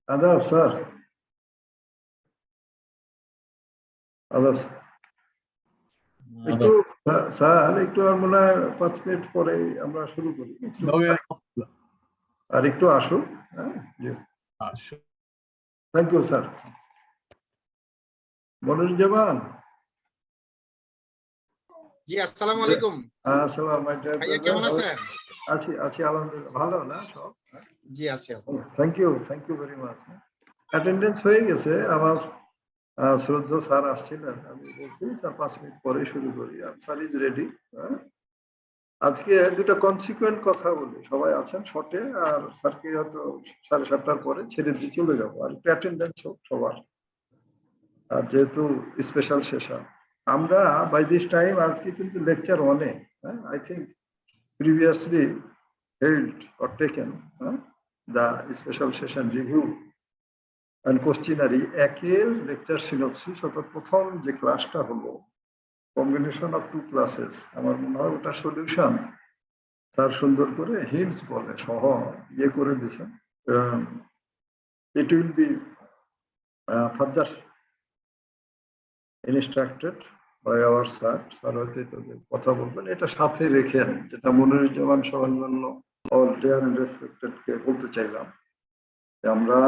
आदाब सर आदाब একটু স্যার একটু আর মনে হয় 5 মিনিট পরে আমরা শুরু করি আর একটু আসুন হ্যাঁ জি থ্যাংক ইউ স্যার মনিরুজ্জামান জি আসসালামু আলাইকুম আসসালাম ভাইয়া কেমন আছেন আছি আছি আলহামদুলিল্লাহ ভালো না সব জি আছি thank you very much attendance হয়ে গেছে আমার শ্রদ্ধা স্যার আসছিলেন আমি বলছি 4-5 মিনিট পরে শুরু করি আর স্যার ইজ রেডি আজকে দুটো কনসিকুয়েন্ট কথা বলি সবাই আছেন শর্টে আর স্যারকে হয়তো 7:30টার পরে ছেড়ে দিয়ে চলে যাবো আর একটু অ্যাটেন্ডেন্স হোক সবার আর যেহেতু স্পেশাল সেশন আমরা বাই দিস টাইম আজকে কিন্তু লেকচার ওয়ানে I think previously held or taken the special session review and questionnaire একের লেকচার সিনপসিস অর্থাৎ প্রথম যে ক্লাসটা হলো কম্বিনেশন অফ 2 ক্লাসেস আমার মনে হয় ওটা সলিউশন স্যার সুন্দর করে হিন্টস বলে সহ ইয়ে করে দিয়েছেন it will be further instructed by our sir sir হয়তো তাদের কথা বলবেন এটা সাথে রেখেন যেটা মনিরুজ্জামান সহ অন্যান্য অল ডিয়ার এন্ড রেসপেক্টেডকে বলতে চাইলাম আমরা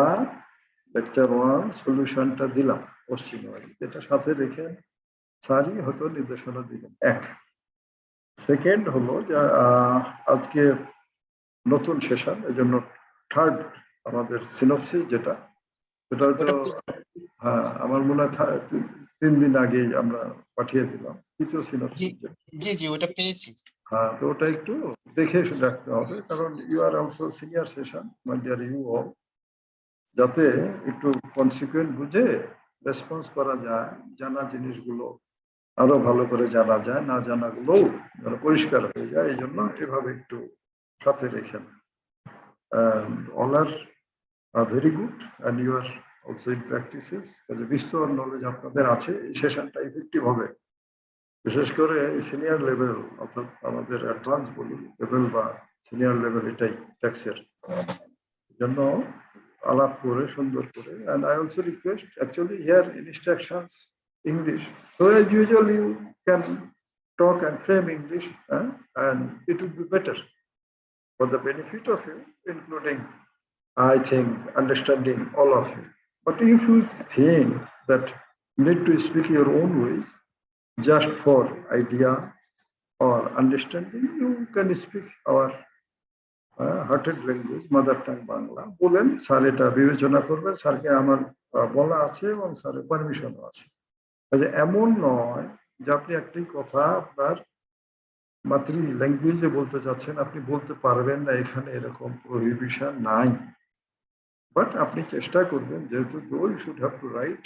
লেকচার 1 সলিউশনটা দিলাম পশ্চিমবঙ্গে এটা সাথে রেখে স্যারই হয়তো নির্দেশনা দিলেন এক সেকেন্ড হলো যে আজকে নতুন সেশন এই জন্য থার্ড আমাদের সিনপসিস যেটা সেটা হয়তো হ্যাঁ আমার মনে হয় 3 দিন আগে আমরা পাঠিয়ে দিলাম তৃতীয় সিনপসিস জি জি ওটা পেয়েছি হ্যাঁ তো ওটা একটু দেখে রাখতে হবে কারণ you are also senior session my dear you all যাতে একটু কনসিকুয়েন্ট বুঝে রেসপন্স করা যায় জানা জিনিসগুলো আরো ভালো করে জানা যায় না জানাগুলো পরিষ্কার হয়ে যায় এই জন্য এভাবে একটু সাথে রেখেন all are very good and you are also in practices বিস্তর নলেজ আপনাদের আছে এই সেশনটা ইফেক্টিভ হবে বিশেষ করে সিনিয়র লেভেল অর্থাৎ আমাদের অ্যাডভান্স বলুন লেভেল বা সিনিয়র লেভেল এটাই ট্যাক্সের জন্য আলাপ করে সুন্দর করে and I also request actually here instructions English so as usual you can talk and frame English and it would be better for the benefit of you including I think understanding all of you but if you think that you need to speak your own ways just for idea or understanding you can speak our hearted language mother tongue Bangla বলেন sir এটা বিবেচনা করবেন স্যারকে আমার বলা আছে এবং স্যারের পারমিশনও আছে এমন নয় যে আপনি একটি কথা আপনার মাতৃ ল্যাঙ্গুয়েজে বলতে চাচ্ছেন আপনি বলতে পারবেন না এখানে এরকম প্রহিবিশন নাই বাট আপনি চেষ্টা করবেন যেহেতু though you should have to write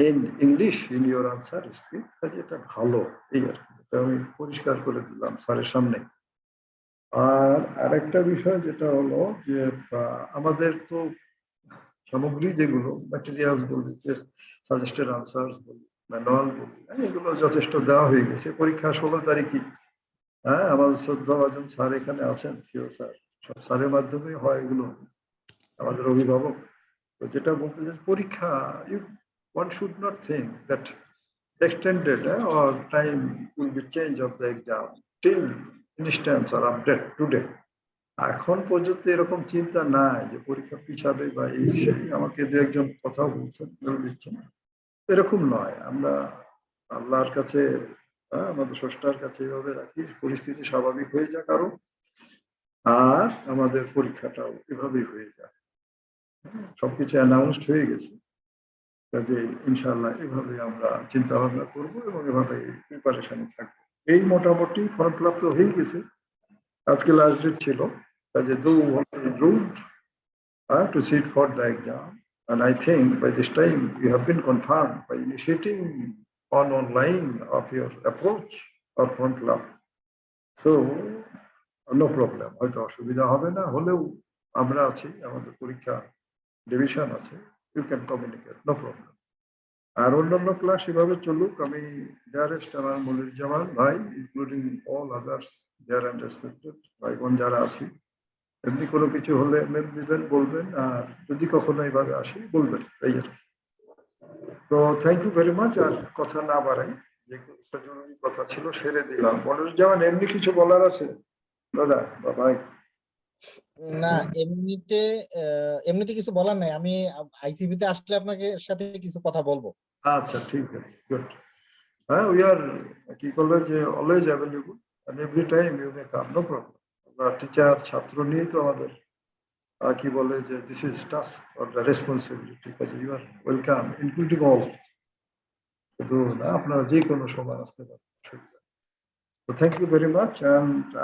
in English in your answer script কাজে এটা ভালো এই আর কি আমি পরিষ্কার করে দিলাম স্যারের সামনে আর আরেকটা বিষয় যেটা হলো যে আমাদের তো সামগ্রী যেগুলো ম্যাটেরিয়ালস বলি সাজেস্টেড আনসার্স বলি ম্যানুয়াল বলি এগুলো যথেষ্ট দেওয়া হয়ে গেছে পরীক্ষা 16 তারিখই আমাদের শ্রদ্ধাভাজন স্যার এখানে আছেন সিও স্যার সব স্যারের মাধ্যমে হয় এগুলো আমাদের অভিভাবক তো যেটা বলতে চাই পরীক্ষা you one should not think that extended or time will be change of the exam till instance or update today এখন পর্যন্ত এরকম চিন্তা নাই যে পরীক্ষা পিছাবে বা এই বিষয়ে আমাকে দু একজন কথা বলছেন দিচ্ছেন এরকম নয় আমরা আল্লাহর কাছে আমাদের স্রষ্টার কাছে এভাবে রাখি পরিস্থিতি স্বাভাবিক হয়ে যাক আরো আর আমাদের পরীক্ষাটাও এভাবেই হয়ে যায় সবকিছু অ্যানাউন্সড হয়ে গেছে কাজে ইনশাআল্লাহ এভাবে আমরা চিন্তা ভাবনা করবো এবং এভাবে প্রিপারেশনে থাকবো এই মোটামুটি ফর্ম ফিল আপ তো হয়ে গেছে আজকে লাস্ট ডেট ছিল কাজে দো root to sit for the exam and I think by this time you have been confirmed by initiating on online of your approach or form fill up so no problem হয়তো অসুবিধা হবে না হলেও আমরা আছি আমাদের পরীক্ষা ডিভিশন আছে you can communicate no problem আর অন্যান্য ক্লাস এভাবে চলুক আমি ডিয়ারেস্ট আমার মনিরুজ্জামান ভাই including all others dear and respected ভাই বোন যারা আছি এমনি কোনো কিছু হলে মেল দিবেন, বলবেন, আর যদি কখনো এইভাবে আসি বলবেন, এই আর কি। তো থ্যাংক ইউ ভেরি মাচ। আর কথা না বাড়াই, যে একটা জরুরি কথা ছিল সেরে দিলাম। মনিরুজ্জামান, এমনি কিছু বলার আছে দাদা বা ভাই? না, এমনিতে কিছু বলার নাই। আমি আইসিবি তে আসলে আপনাকে সাথে কিছু কথা বলবো। আচ্ছা, ঠিক আছে, গুড। হ্যাঁ, উই আর কি করলে যে always available and every time you may come, no problem. আমরা টিচার ছাত্র নিয়েই তো আমাদের কি বলে যে this is task or the responsibility. ঠিক আছে, you are welcome including all. শুধু না, আপনারা যে কোনো সময় আসতে পারেন। তো থ্যাংক ইউ ভেরি মাচ।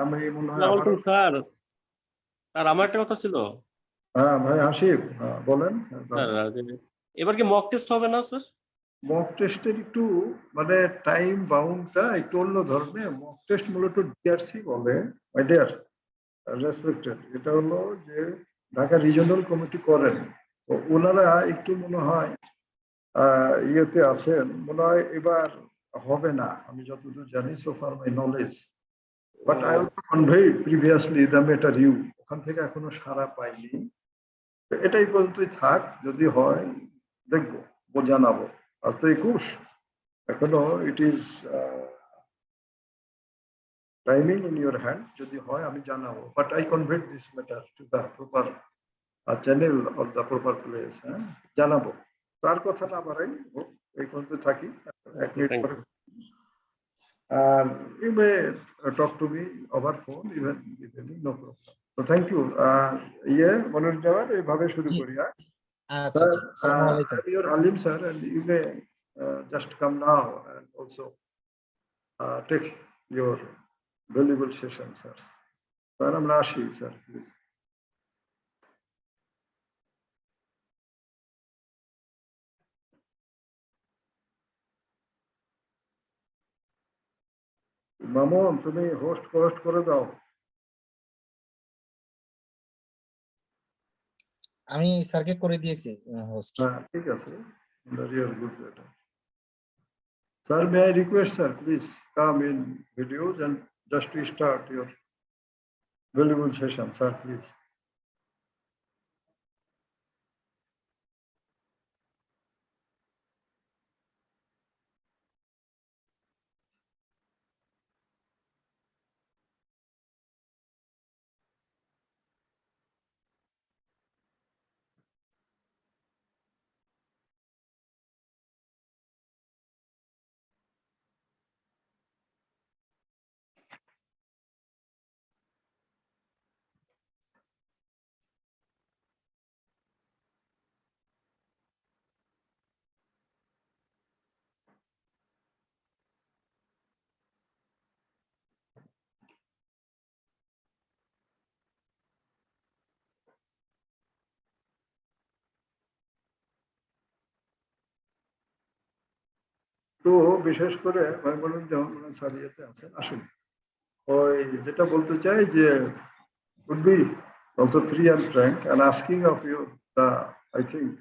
আমি মনে হয় আসসালামু আবারও। আলাইকুম স্যার। স্যার আমার একটা কথা ছিল। হ্যাঁ ভাই হাসিব, হ্যাঁ বলেন। স্যার এবার কি মক টেস্ট হবে না স্যার? মক টেস্টের একটু মানে টাইম বাউন্ডটা একটু অন্য ধরনের। মক টেস্ট মূলত ডিআরসি বলে, মাই ডিয়ার রেসপেক্টেড। এটা হলো যে ঢাকা রিজিওনাল কমিটি করেন, তো ওনারা একটু মনে হয় ইয়েতে আছেন, মনে হয় এবার হবে না, আমি যতদূর জানি, so far my knowledge. But I also conveyed previously the matter you, ওখান থেকে এখনো সাড়া পাইনি। তো এটাই পর্যন্তই থাক, যদি হয় দেখবো, জানাবো। আজ তো 21, এখনো it is timing in your hand. যদি হয় আমি জানাবো, but I convey this matter to the proper channel or the proper place. হ্যাঁ, জানাবো। তার কথা না বাড়াই, হোক, এই পর্যন্ত থাকি। 1 মিনিট থ্যাংক পরে। ইউ। আর you may talk to me over phone even no problem. তো থ্যাংক ইউ। মনোরঞ্জন, এইভাবে শুরু জি, করি। হ্যাঁ আচ্ছা স্যার, জি, আসসালামু আলাইকুম। আমি your Halim sir, and you may just come now and also take your valuable session, sir. Sir আমরা আসি, স্যার প্লিজ। মামুন, তুমি হোস্ট করে দাও। আমি স্যারকে করে দিয়েছি হোস্ট। হ্যাঁ, ঠিক আছে, real good letter. Sir, may I request, sir please come in videos and just to start your valuable session, sir, please. তো বিশেষ করে ভাই বলুন, যেমন স্যার ইয়েতে আছেন, আসুন। ওই যেটা বলতে চাই যে would be also free and frank and asking of you the, I think,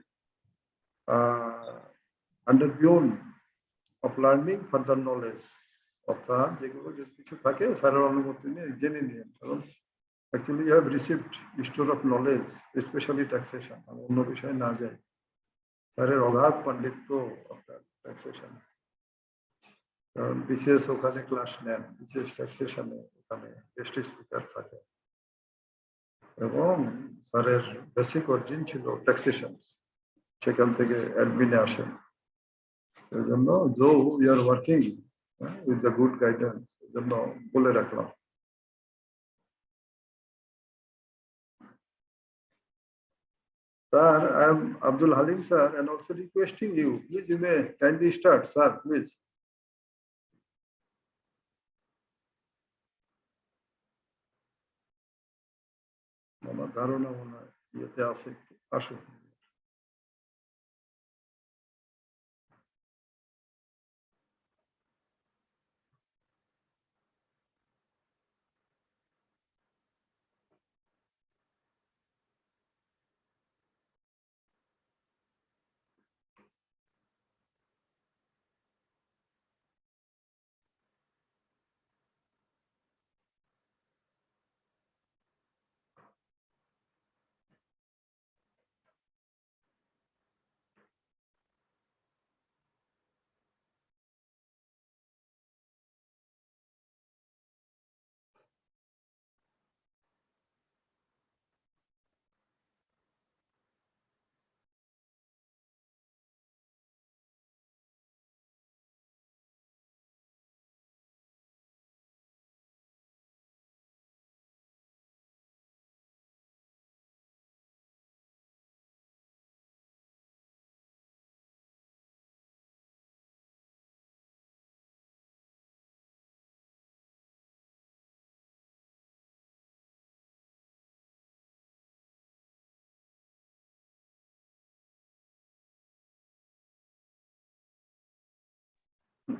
under beyond of learning further knowledge, অর্থাৎ যেগুলো যদি কিছু থাকে স্যারের অনুমতি নিয়ে জেনে নিন। কারণ actually you have received store of knowledge, specially taxation. আমি অন্য বিষয়ে না যাই, স্যারের অগাধ পাণ্ডিত্য আপনার ট্যাক্সেশন। কারণ বিসিএস ওখানে ক্লাস নেন, বিসিএস ট্যাক্সেশনে ওখানে গেস্ট স্পিকার থাকে, এবং স্যারের বেসিক অরিজিন ছিল ট্যাক্সেশন, সেখান থেকে অ্যাডমিনে আসেন। এই জন্য though we are working with the good guidance, এই জন্য বলে রাখলাম। Sir, I am Abdul Halim, sir, and also requesting you, please, you may kindly start, sir, please. আমার ধারণা মনে হয় ইয়েতে আছে, আসুন।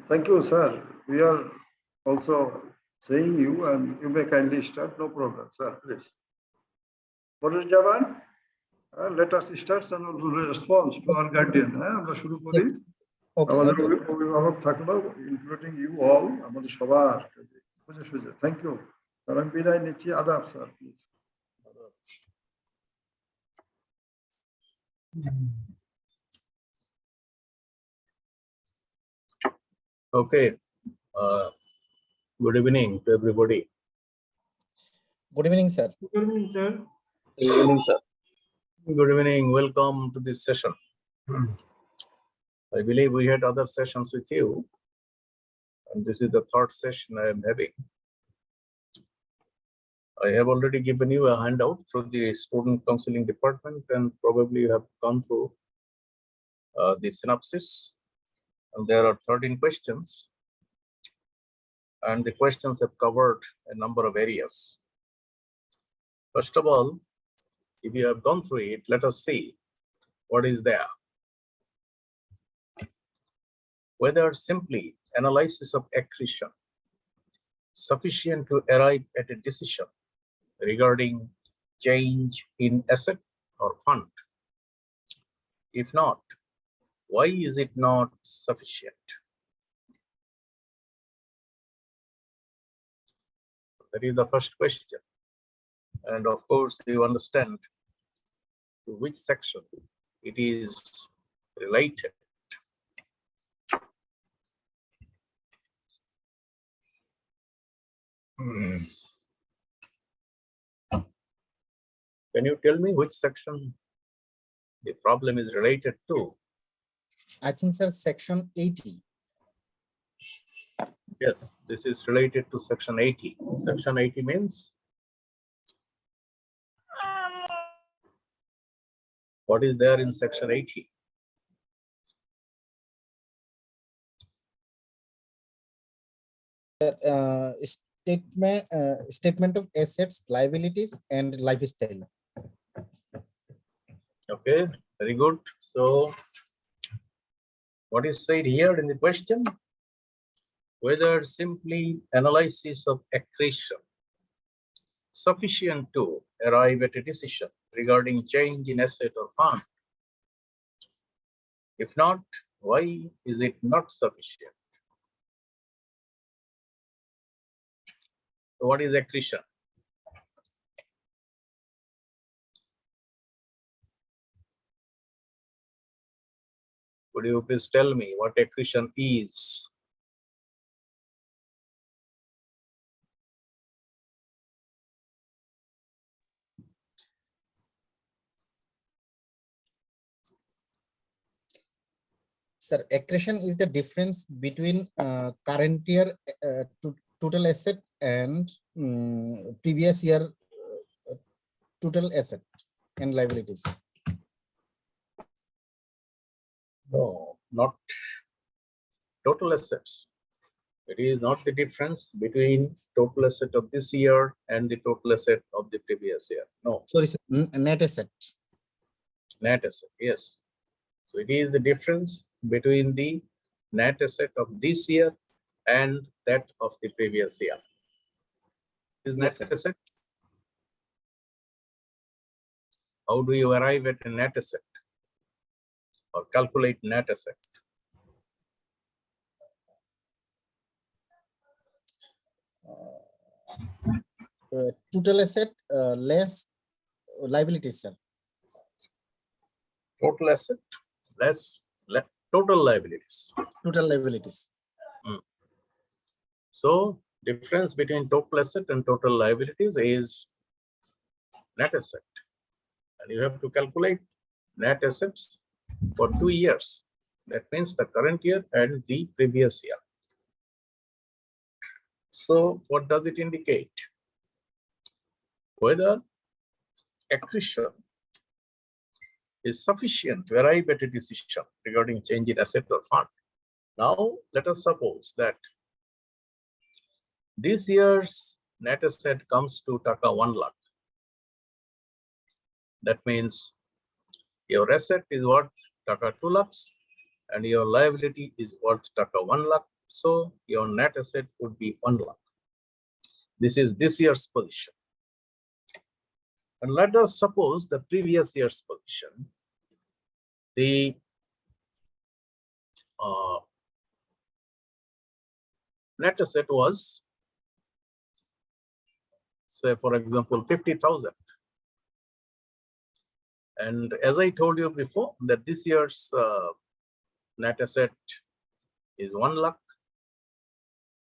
Thank you, sir. We are also saying you, and you may kindly start. No problem, sir. Please. Boris Javan, let us start some response to our guardian. আমরা শুরু করি। Okay, আমাদের okay. অভিভাবক থাকলো, including you all, আমাদের সবার বুঝে সুঝে। Thank you. Sir আমি বিদায় নিচ্ছি। আদাব sir, please. Okay. Good evening to everybody. Good evening, sir. Good evening, sir. Good evening, sir. Good evening. Welcome to this session. I believe we had other sessions with you, and this is the third session I am having. I have already given you a handout through the student counseling department, and probably you have gone through the synopsis. And there are 13 questions, and the questions have covered a number of areas. First of all, if you have gone through it, let us see what is there. Whether simply analysis of accretion sufficient to arrive at a decision regarding change in asset or fund. If not, why is it not sufficient? That is the first question. And of course, you understand to which section it is related. Can you tell me which section the problem is related to? I think, sir, section 80. Yes, this is related to section 80. Section 80 means what is there in section 80? Statement of assets, liabilities, and lifestyle. Okay, very good. So what is said here in the question? Whether simply analysis of accretion sufficient to arrive at a decision regarding change in asset or fund. If not, why is it not sufficient? So what is accretion? Could you please tell me what accretion is? Sir, accretion is the difference between current year total asset and previous year total asset and liabilities. No, not total assets. It is not the difference between total asset of this year and the total asset of the previous year. No. Sorry, sir, net asset. Net asset, yes. So it is the difference between the net asset of this year and that of the previous year. Is Yes, net sir. asset? How do you arrive at a net asset or calculate net asset? Total asset less liabilities, sir. Total asset less total liabilities. Total liabilities. So difference between total asset and total liabilities is net asset. And you have to calculate net assets for 2 years. That means the current year and the previous year. So what does it indicate? Whether accretion is sufficient to arrive at a decision regarding change in asset or fund. Now, let us suppose that this year's net asset comes to taka 1 lakh. That means your asset is worth taka 2 lakhs and your liability is worth taka 1 lakh. So your net asset would be 1 lakh. This is this year's position. And let us suppose the previous year's position, the net asset was, say, for example, 50,000. And as I told you before, that this year's net asset is 1 lakh.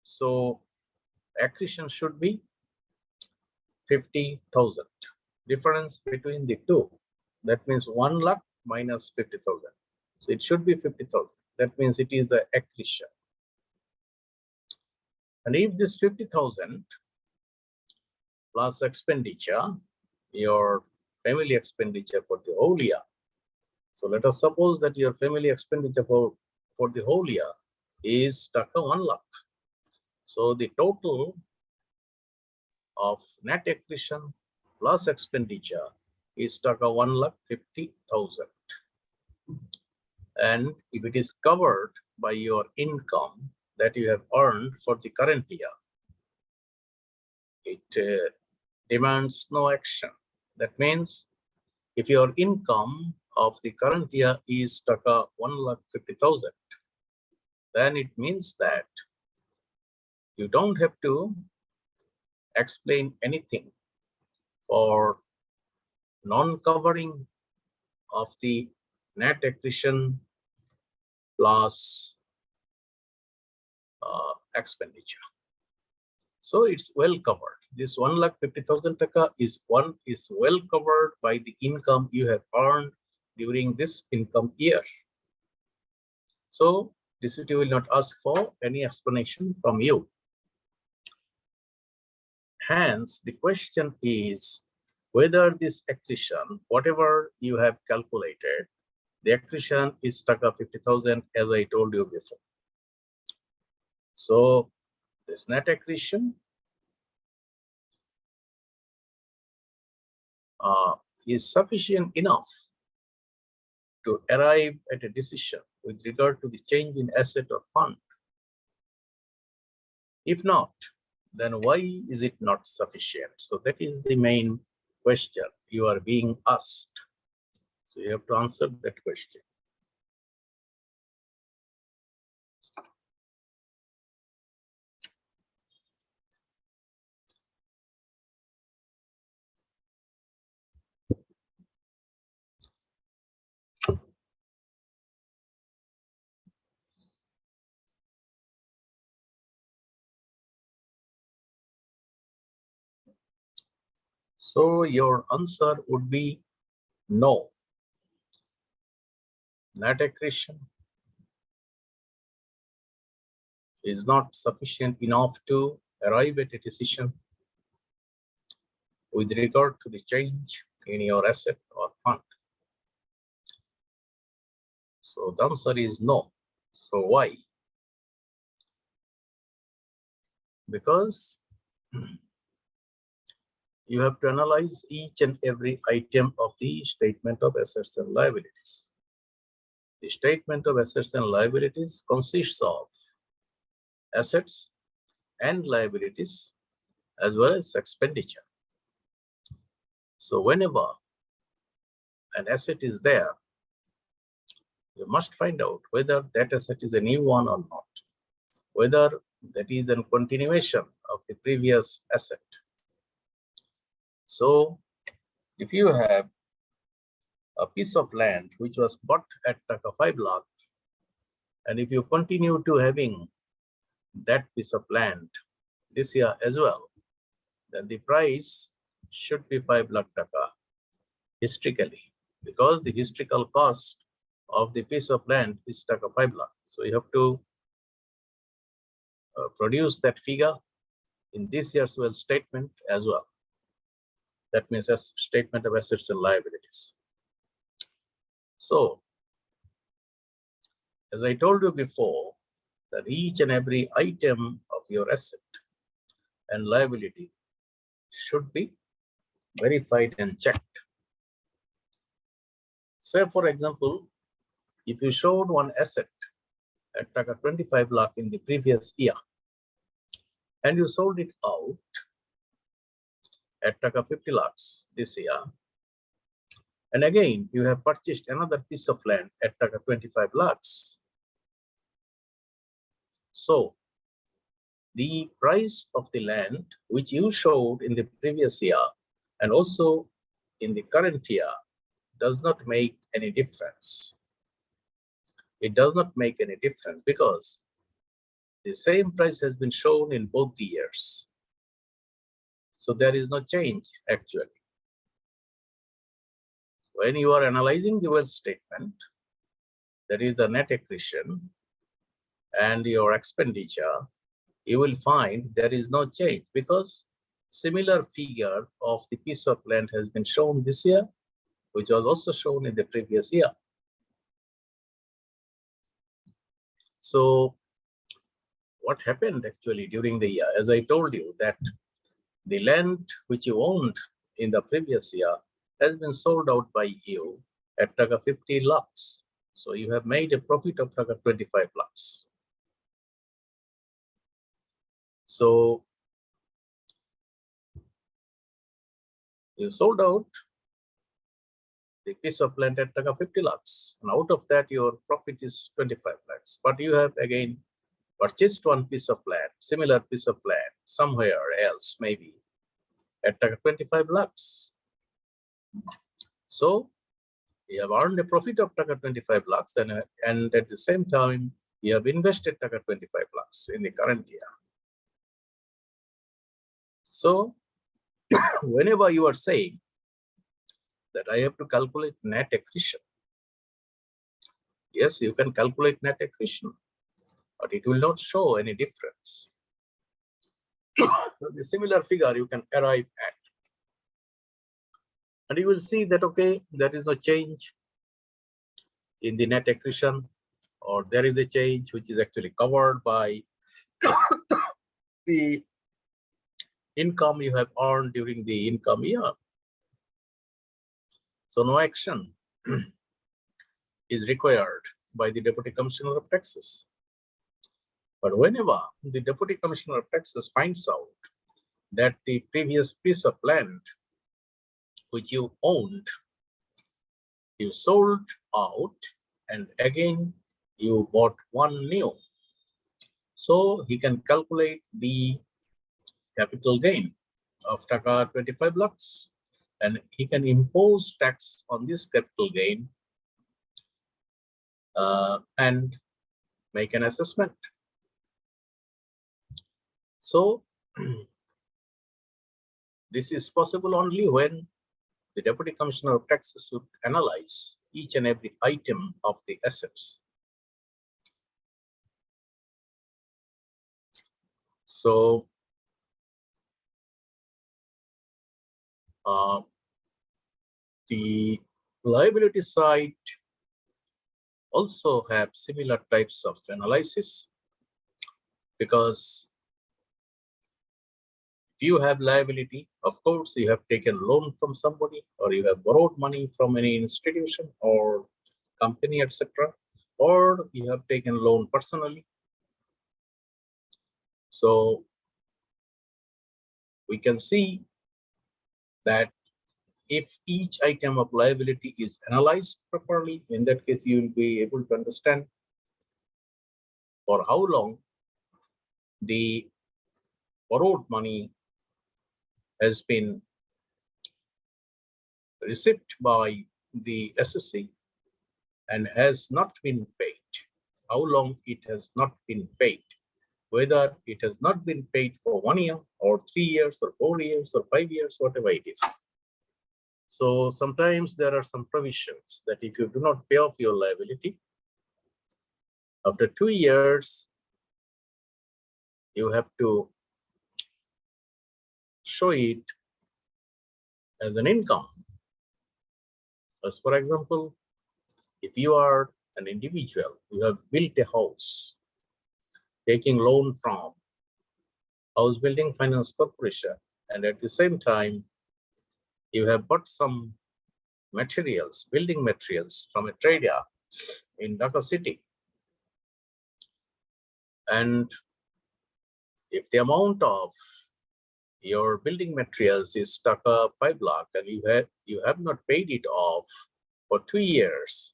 So accretion should be 50,000. Difference between the two. That means 1 lakh minus 50,000. So it should be 50,000. That means it is the accretion. And if this 50,000 plus expenditure, your family expenditure for the whole year. So let us suppose that your family expenditure for the whole year is 1 lakh. So the total of net accretion plus expenditure is 1,50,000. And if it is covered by your income that you have earned for the current year, it demands no action. That means if your income of the current year is 1,50,000, then it means that you don't have to explain anything for non-covering of the net accretion plus expenditure. So it's well covered. This 1,50,000 taka is well covered by the income you have earned during this income year. So this will not ask for any explanation from you. Hence, the question is whether this accretion, whatever you have calculated, the accretion is 50,000 as I told you before. So this net accretion is sufficient enough to arrive at a decision with regard to the change in asset or fund. If not, then why is it not sufficient? So that is the main question you are being asked. So you have to answer that question. So your answer would be no. Net accretion is not sufficient enough to arrive at a decision with regard to the change in your asset or fund. So the answer is no. So why? Because you have to analyze each and every item of the statement of assets and liabilities. The statement of assets and liabilities consists of assets and liabilities as well as expenditure. So whenever an asset is there, you must find out whether that asset is a new one or not, whether that is a continuation of the previous asset. So if you have a piece of land which was bought at 5 lakh, and if you continue to having that piece of land this year as well, then the price should be 5 lakh taka historically, because the historical cost of the piece of land is 5 lakh. So you have to produce that figure in this year's well statement as well. That means a statement of assets and liabilities. So, as I told you before, that each and every item of your asset and liability should be verified and checked. Say, for example, if you showed one asset at taka 25 lakh in the previous year, and you sold it out at taka 50 lakhs this year, and again you have purchased another piece of land at taka 25 lakhs. So the price of the land which you showed in the previous year and also in the current year does not make any difference. It does not make any difference because the same price has been shown in both the years. So there is no change actually. When you are analyzing the wealth statement, that is the net accretion and your expenditure, you will find there is no change because similar figure of the piece of land has been shown this year, which was also shown in the previous year. So what happened actually during the year, as I told you, that the land which you owned in the previous year has been sold out by you at taka 50 lakhs. So you have made a profit of taka 25 lakhs. So you sold out the piece of land at taka 50 lakhs, and out of that your profit is 25 lakhs. But you have again purchased one piece of land, similar piece of land somewhere else, maybe at taka 25 lakhs. So you have earned a profit of taka 25 lakhs, and at the same time you have invested taka 25 lakhs in the current year. So whenever you are saying that I have to calculate net accretion, yes, you can calculate net accretion, but it will not show any difference. The similar figure you can arrive at, and you will see that, okay, there is no change in the net accretion, or there is a change which is actually covered by the income you have earned during the income year. So no action is required by the Deputy Commissioner of Taxes. But whenever the Deputy Commissioner of Taxes finds out that the previous piece of land which you owned, you sold out, and again you bought one new, so he can calculate the capital gain of taka 25 lakhs, and he can impose tax on this capital gain and make an assessment. So this is possible only when the Deputy Commissioner of Taxes would analyze each and every item of the assets. So the liability side also have similar types of analysis, because if you have liability, of course, you have taken loan from somebody, or you have borrowed money from any institution or company, etc., or you have taken loan personally. So we can see that if each item of liability is analyzed properly, in that case, you will be able to understand for how long the borrowed money has been received by the SSC and has not been paid, how long it has not been paid, whether it has not been paid for 1 year or 3 years or 4 years or 5 years, whatever it is. So sometimes there are some provisions that if you do not pay off your liability, after 2 years, you have to show it as an income. As for example, if you are an individual, you have built a house, taking loan from House Building Finance Corporation, and at the same time, you have bought some materials, building materials from a trader in Dhaka city. And if the amount of your building materials is stuck up 5 lakh and you have not paid it off for 2 years,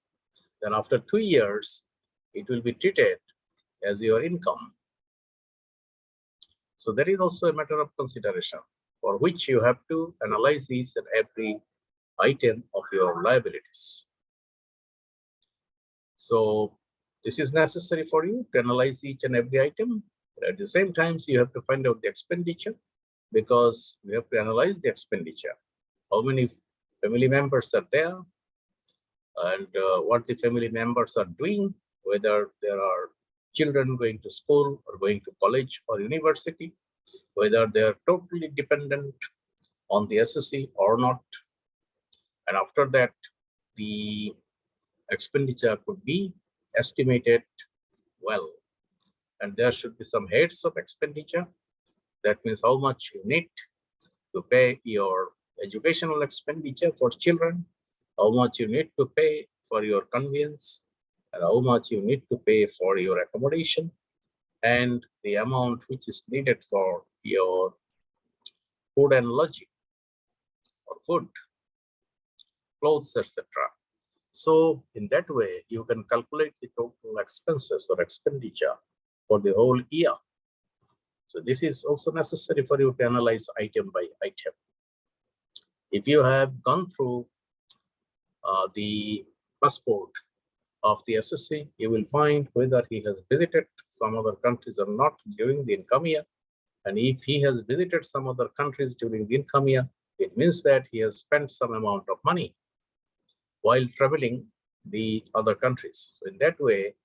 then after 2 years, it will be treated as your income. So that is also a matter of consideration for which you have to analyze each and every item of your liabilities. So this is necessary for you to analyze each and every item. At the same time, you have to find out the expenditure, because you have to analyze the expenditure. How many family members are there, and what the family members are doing, whether there are children going to school or going to college or university, whether they are totally dependent on the SSC or not. And after that, the expenditure could be estimated well. And there should be some heads of expenditure. That means how much you need to pay your educational expenditure for children, how much you need to pay for your convenience, and how much you need to pay for your accommodation, and the amount which is needed for your food and lodging, or food, clothes, etc. So in that way, you can calculate the total expenses or expenditure for the whole year. So this is also necessary for you to analyze item by item. If you have gone through the passport of the SSC, you will find whether he has visited some other countries or not during the income year. And if he has visited some other countries during the income year, it means that he has spent some amount of money while traveling the other countries. So in that way,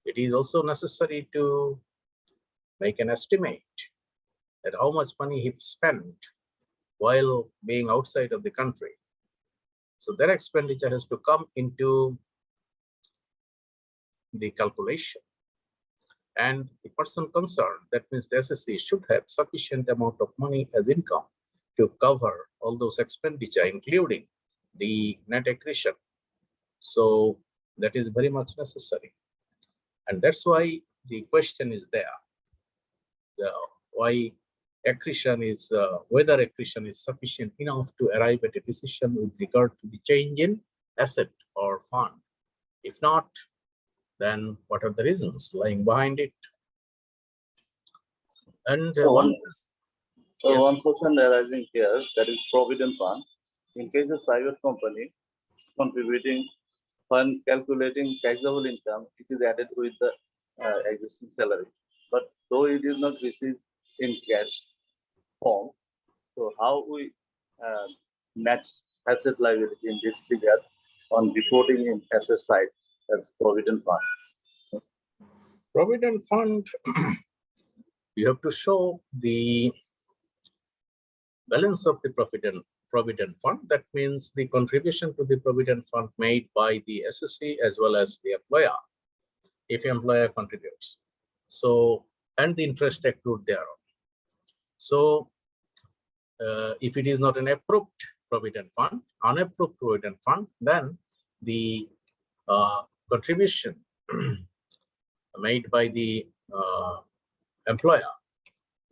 it is also necessary to make an estimate that how much money he spent while being outside of the country. So that expenditure has to come into the calculation. And the person concerned, that means the SSC, should have sufficient amount of money as income to cover all those expenditure, including the net accretion. So that is very much necessary. And that's why the question is there. Why accretion is, whether accretion is sufficient enough to arrive at a decision with regard to the change in asset or fund. If not, then what are the reasons lying behind it? And One yes. question arising here, that is provident fund. In case of private company contributing fund, calculating taxable income, it is added with the existing salary. But though it is not received in cash form, so how we match asset liability in this regard on reporting in asset side as provident fund? Provident fund, you have to show the balance of the provident fund. That means the contribution to the provident fund made by the SSC as well as the employer, if employer contributes. So, and the interest accrued thereon. So, if it is not an approved provident fund, unapproved provident fund, then the contribution made by the employer,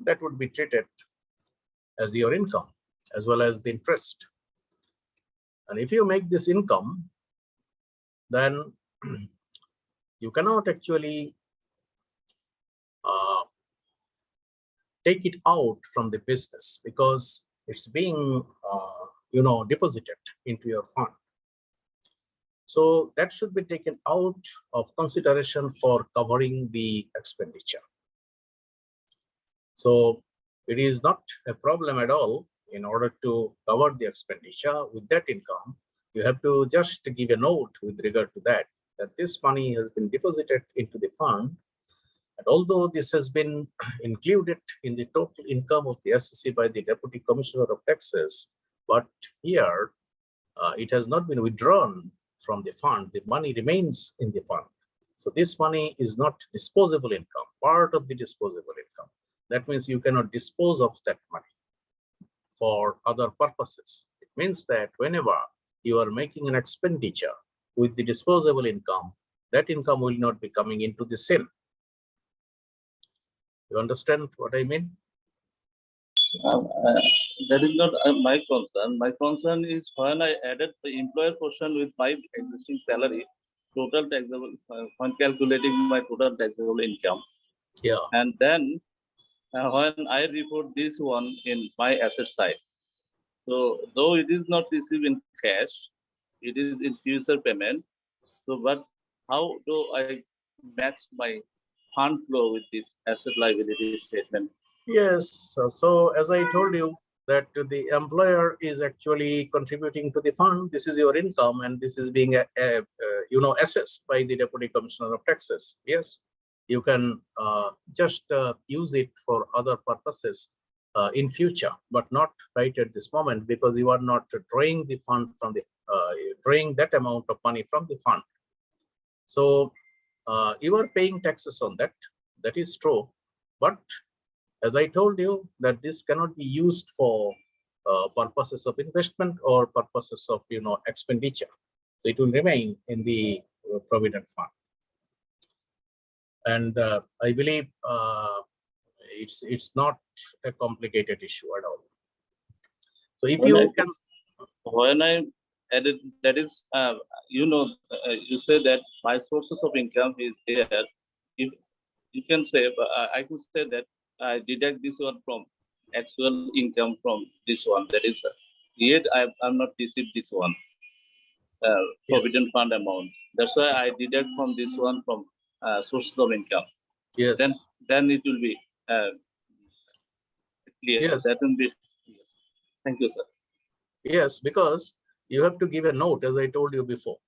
that would be treated as your income as well as the interest. And if you make this income, then you cannot actually take it out from the business, because it's being deposited into your fund. So that should be taken out of consideration for covering the expenditure. So it is not a problem at all. In order to cover the expenditure with that income, you have to just give a note with regard to that this money has been deposited into the fund. And although this has been included in the total income of the SSC by the Deputy Commissioner of Taxes, but here it has not been withdrawn from the fund. The money remains in the fund. So this money is not disposable income, part of the disposable income. That means you cannot dispose of that money for other purposes. It means that whenever you are making an expenditure with the disposable income, that income will not be coming into the sin. You understand what I mean? That is not my concern. My concern is when I added the employer portion with my existing salary, total taxable, when calculating my total taxable income. Yeah. And then when I report this one in my asset side, so though it is not received in cash, it is in future payment. So, but how do I match my fund flow with this asset liability statement? Yes. So as I told you that the employer is actually contributing to the fund. This is your income, and this is being assessed by the Deputy Commissioner of Taxes. Yes, you can just use it for other purposes in future, but not right at this moment, because you are not drawing the fund from the drawing that amount of money from the fund. So you are paying taxes on that. That is true, but as I told you, that this cannot be used for purposes of investment or purposes of expenditure. So it will remain in the provident fund, and I believe it's not a complicated issue at all. So if you can, When I added, that is, you say that my sources of income is there. If you can say, but I can say that I deduct this one from actual income from this one. That is, yet I'm not received this one provident fund amount. That's why I deduct from this one from sources of income. yes, Then it will be clear. yes, That will be. Yes. Thank you, sir. yes, because you have to give a note, as I told you before,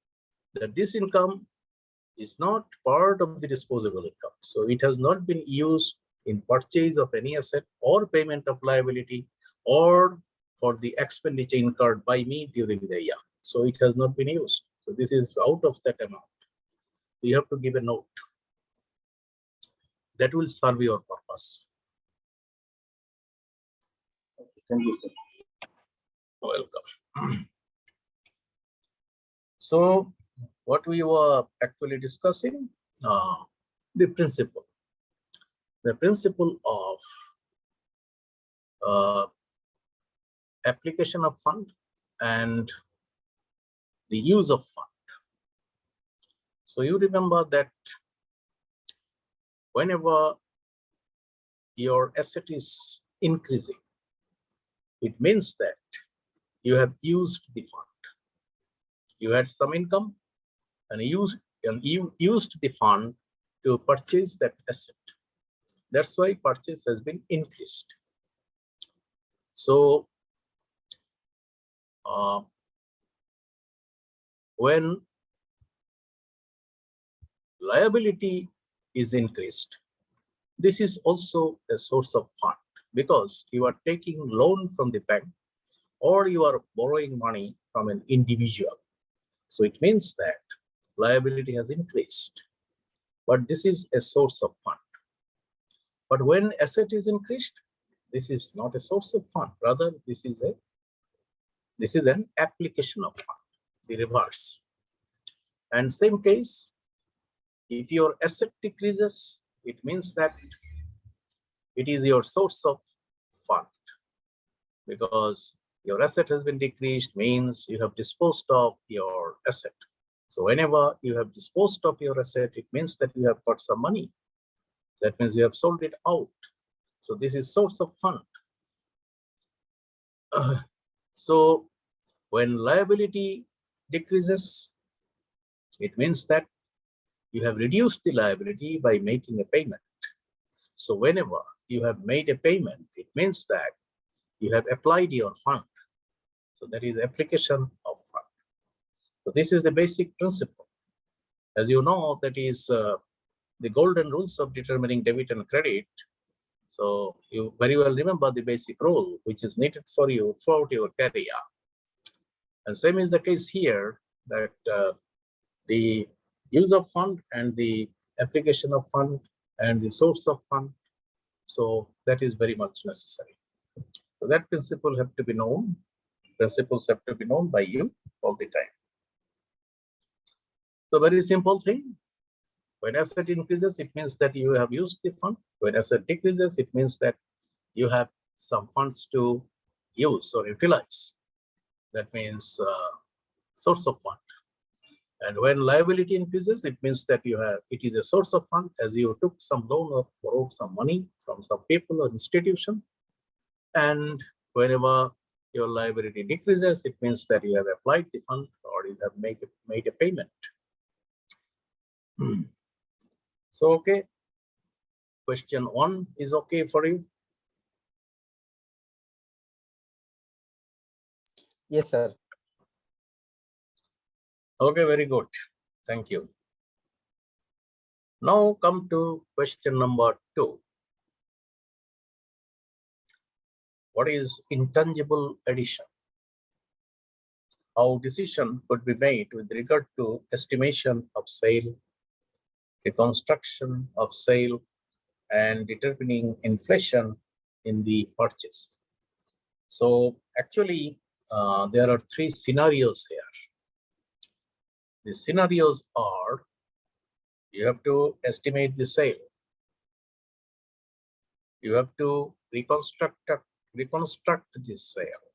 that this income is not part of the disposable income. So it has not been used in purchase of any asset or payment of liability or for the expenditure incurred by me during the year. So it has not been used. So this is out of that amount. You have to give a note that will serve your purpose. Thank you, sir. Welcome. So what we were actually discussing, the principle of application of fund and the use of fund. So you remember that whenever your asset is increasing, it means that you have used the fund. You had some income and you used the fund to purchase that asset. That's why purchase has been increased. So when liability is increased, this is also a source of fund, because you are taking loan from the bank or you are borrowing money from an individual. So it means that liability has increased, but this is a source of fund. But when asset is increased, this is not a source of fund. Rather, this is an application of fund, the reverse. And same case, if your asset decreases, it means that it is your source of fund, because your asset has been decreased means you have disposed of your asset. So whenever you have disposed of your asset, it means that you have got some money. That means you have sold it out. So this is source of fund. So when liability decreases, it means that you have reduced the liability by making a payment. So whenever you have made a payment, it means that you have applied your fund. So that is application of fund. So this is the basic principle. As you know, that is the golden rules of determining debit and credit. So you very well remember the basic rule, which is needed for you throughout your career. And same is the case here, that the use of fund and the application of fund and the source of fund. So that is very much necessary. So that principle have to be known. Principles have to be known by you all the time. So very simple thing. When asset increases, it means that you have used the fund. When asset decreases, it means that you have some funds to use or utilize. That means source of fund. And when liability increases, it means that it is a source of fund, as you took some loan or borrowed some money from some people or institution. And whenever your liability decreases, it means that you have applied the fund or you have made a payment. So, okay. Question 1 is okay for you? Yes, sir. Okay, very good. Thank you. Now come to question number 2. What is intangible addition? How decision could be made with regard to estimation of sale, reconstruction of sale, and determining inflation in the purchase. So actually, there are 3 scenarios here. The scenarios are, you have to estimate the sale. You have to reconstruct this sale,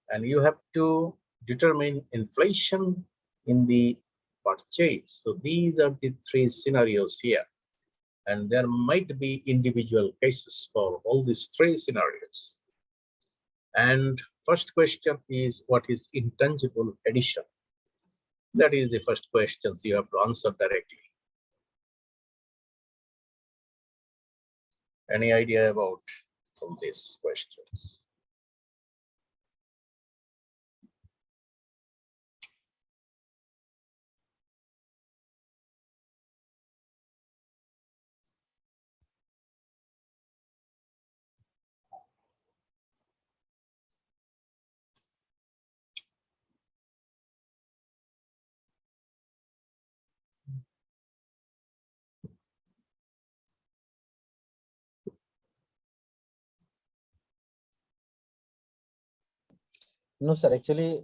and you have to determine inflation in the purchase. So these are the 3 scenarios here, and there might be individual cases for all these 3 scenarios. And first question is, what is intangible addition? That is the first question you have to answer directly. Any idea about from these questions? No, sir. Actually,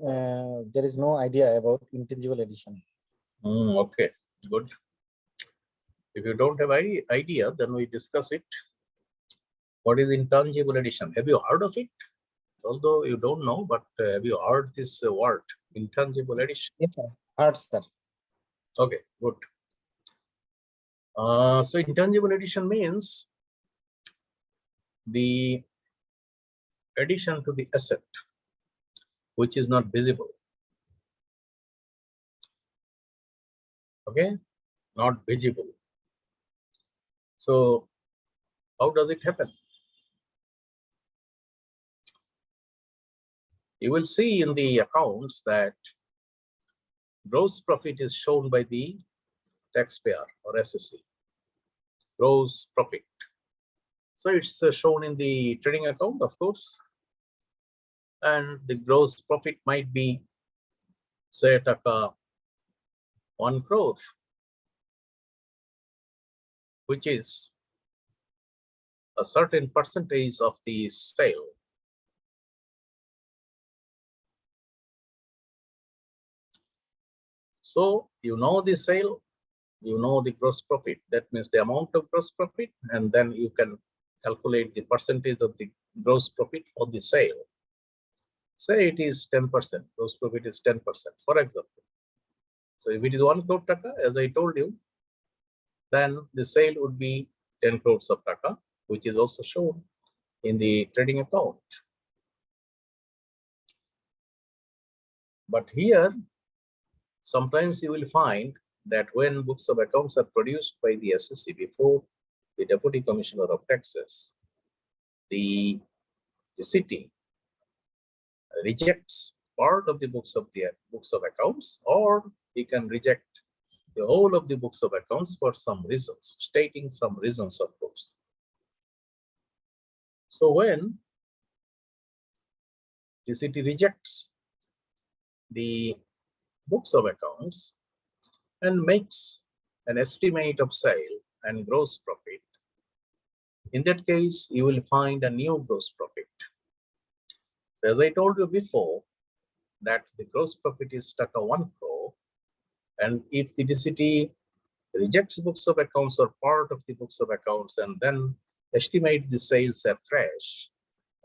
there is no idea about intangible addition. Okay, good. If you don't have any idea, then we discuss it. What is intangible addition? Have you heard of it? Although you don't know, but have you heard this word, intangible addition? Yes, sir. Hard, sir. Okay, good. So intangible addition means the addition to the asset which is not visible. Okay, not visible. So how does it happen? You will see in the accounts that gross profit is shown by the taxpayer or SSC. Gross profit. So it's shown in the trading account, of course. And the gross profit might be, say, 1 crore, which is a certain percentage of the sale. So you know the sale, you know the gross profit. That means the amount of gross profit, and then you can calculate the percentage of the gross profit of the sale. Say it is 10%, gross profit is 10%, for example. So if it is 1 crore taka, as I told you, then the sale would be 10 crores of taka, which is also shown in the trading account. But here, sometimes you will find that when books of accounts are produced by the SSC before the Deputy Commissioner of Taxes, the city rejects part of the books of accounts, or he can reject the whole of the books of accounts for some reasons, stating some reasons, of course. So when the city rejects the books of accounts and makes an estimate of sale and gross profit, in that case, you will find a new gross profit. So as I told you before, that the gross profit is taka 1 crore, and if the city rejects books of accounts or part of the books of accounts and then estimates the sales afresh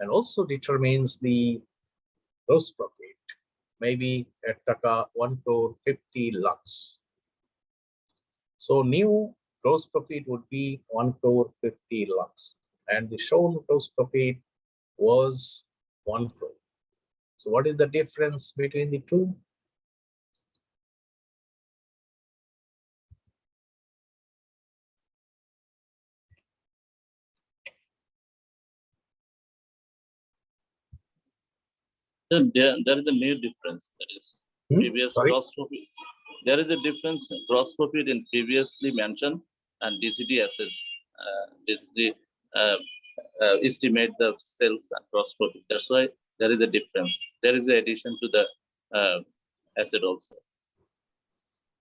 and also determines the gross profit, maybe at taka 1 crore 50 lakhs. So new gross profit would be 1 crore 50 lakhs and the shown gross profit was 1 crore. So what is the difference between the two? Then there is a new difference. That is previous Sorry? gross profit. There is a difference in gross profit in previously mentioned and DCT assets. DCT estimate the sales and gross profit. That's why there is a difference. There is an addition to the asset also.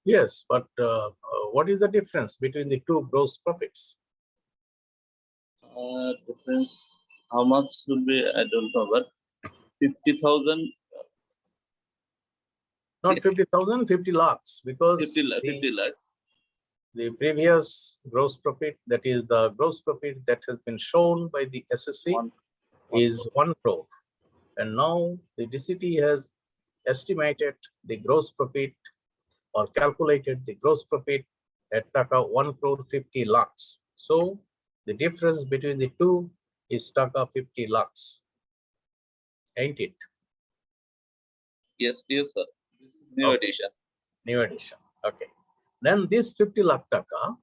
Yes, but what is the difference between the two gross profits? Difference, how much will be, I don't know, but 50,000, Not 50,000, 50 lakhs, because 50 lakh. the previous gross profit, that is the gross profit that has been shown by the SSC, One is 1 crore. And now the DCT has estimated the gross profit or calculated the gross profit at taka 1 crore 50 lakhs. So the difference between the two is taka 50 lakhs, ain't it? Yes, yes, sir. This is new Okay. addition. New addition. Okay. Then this 50 lakh taka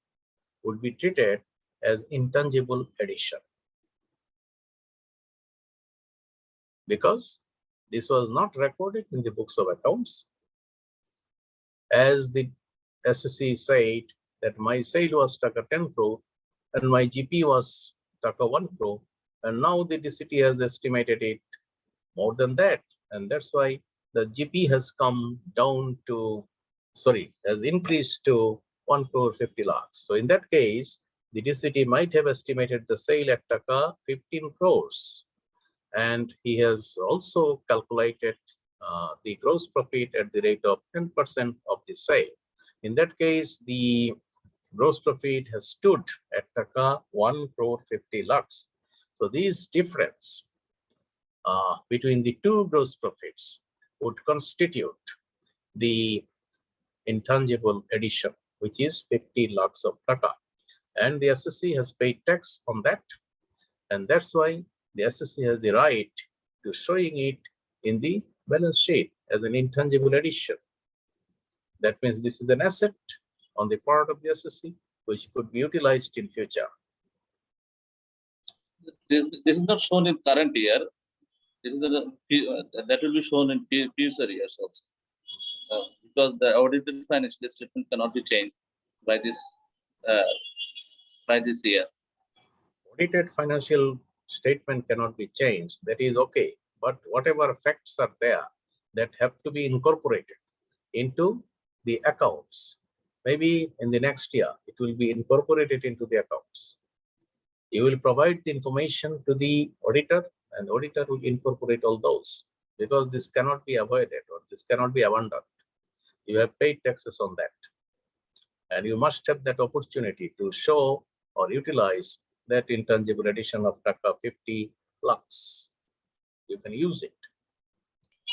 would be treated as intangible addition, because this was not recorded in the books of accounts. As the SSC said that my sale was taka 10 crore and my GP was taka 1 crore, and now the DCT has estimated it more than that, and that's why the GP has come down to, sorry, has increased to 1 crore 50 lakhs. So in that case, the DCT might have estimated the sale at taka 15 crores, and he has also calculated the gross profit at the rate of 10% of the sale. In that case, the gross profit has stood at taka 1 crore 50 lakhs. So this difference between the two gross profits would constitute the intangible addition, which is 50 lakhs of taka. And the SSC has paid tax on that. And that's why the SSC has the right to showing it in the balance sheet as an intangible addition. That means this is an asset on the part of the SSC, which could be utilized in future. This is not shown in current year. This is that will be shown in future years also. Because the audited financial statement cannot be changed by this year. Audited financial statement cannot be changed. That is okay. But whatever facts are there that have to be incorporated into the accounts, maybe in the next year, it will be incorporated into the accounts. You will provide the information to the auditor, and the auditor will incorporate all those, because this cannot be avoided or this cannot be abandoned. You have paid taxes on that, and you must have that opportunity to show or utilize that intangible addition of taka 50 lakhs. You can use it.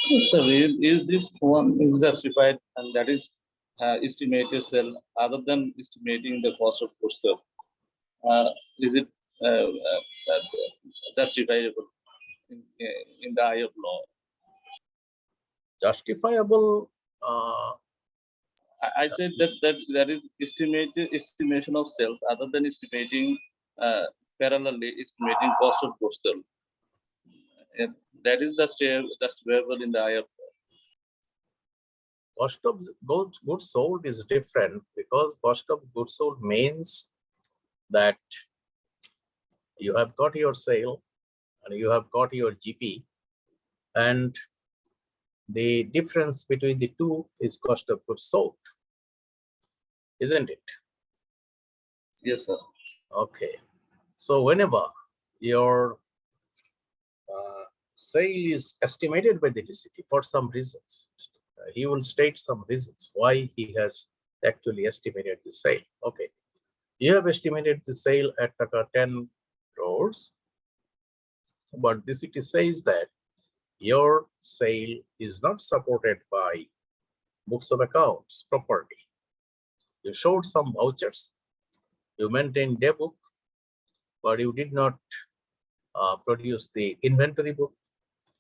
Yes, sir, is this one is justified, and that is estimated sale other than estimating the cost of goods sold? Is it justifiable in the eye of law? Justifiable. I said that there is estimation of sales other than estimating parallelly estimating cost of goods sold. That is justifiable in the eye of law. Cost of goods sold is different, because cost of goods sold means that you have got your sale and you have got your GP, and the difference between the two is cost of goods sold, isn't it? Yes, sir. Okay. So whenever your sale is estimated by the DCT for some reasons, he will state some reasons why he has actually estimated the sale. Okay, you have estimated the sale at 10 crores, but the city says that your sale is not supported by books of accounts properly. You showed some vouchers, you maintained day book, but you did not produce the inventory book.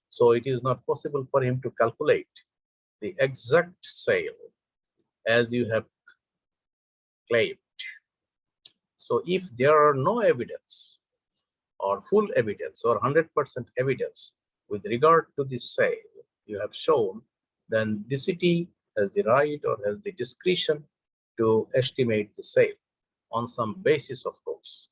So it is not possible for him to calculate the exact sale as you have claimed. So if there are no evidence or full evidence or 100% evidence with regard to this sale you have shown, then the city has the right or has the discretion to estimate the sale on some basis, of course.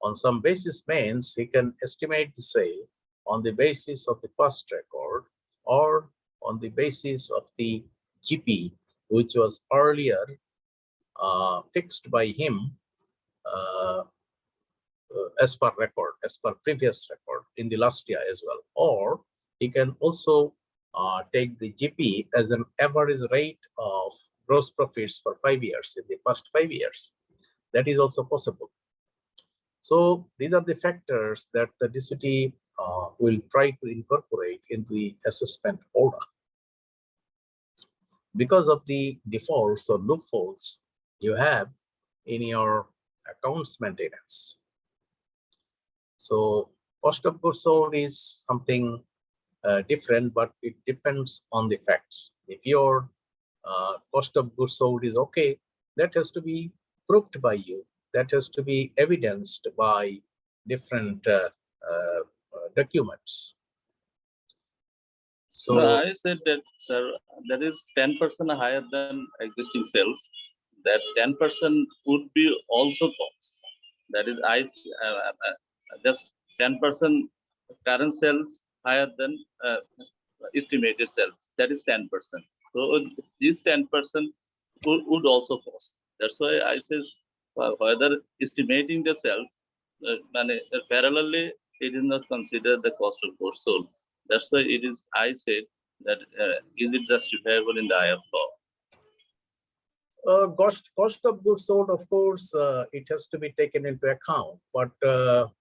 On some basis means he can estimate the sale on the basis of the past record or on the basis of the GP, which was earlier fixed by him as per record, as per previous record in the last year as well. Or he can also take the GP as an average rate of gross profits for 5 years, in the past 5 years. That is also possible. So these are the factors that the DCT will try to incorporate into the assessment order. Because of the defaults or loopholes you have in your accounts maintenance. So cost of goods sold is something different, but it depends on the facts. If your cost of goods sold is okay, that has to be proved by you. That has to be evidenced by different documents. So No, I said that, sir, that is 10% higher than existing sales. That 10% would be also cost. That is, just 10% current sales higher than estimated sales. That is 10%. So this 10% would also cost. That's why I says whether estimating the sales, parallelly, it is not considered the cost of goods sold. That's why it is. I said that is it justifiable in the eye of law? Cost of goods sold, of course, it has to be taken into account. But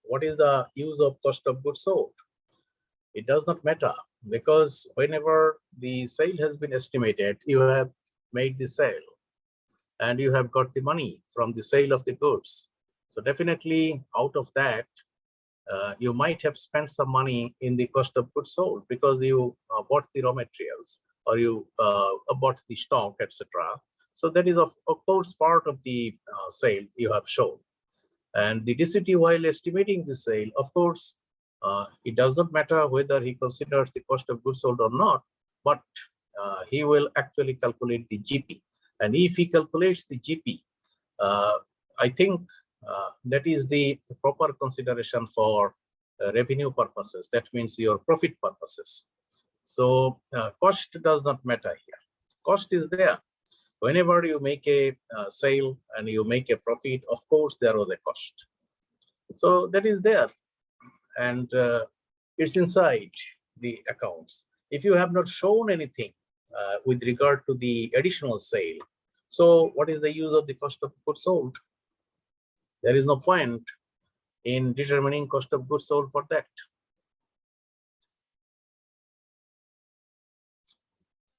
what is the use of cost of goods sold? It does not matter, because whenever the sale has been estimated, you have made the sale and you have got the money from the sale of the goods. So definitely out of that, you might have spent some money in the cost of goods sold because you bought the raw materials or you bought the stock, etc. So that is of course part of the sale you have shown. And the DCT, while estimating the sale, of course, it does not matter whether he considers the cost of goods sold or not, but he will actually calculate the GP. And if he calculates the GP, I think that is the proper consideration for revenue purposes. That means your profit purposes. So cost does not matter here. Cost is there. Whenever you make a sale and you make a profit, of course, there was a cost. So that is there. And it's inside the accounts. If you have not shown anything with regard to the additional sale, so what is the use of the cost of goods sold? There is no point in determining cost of goods sold for that.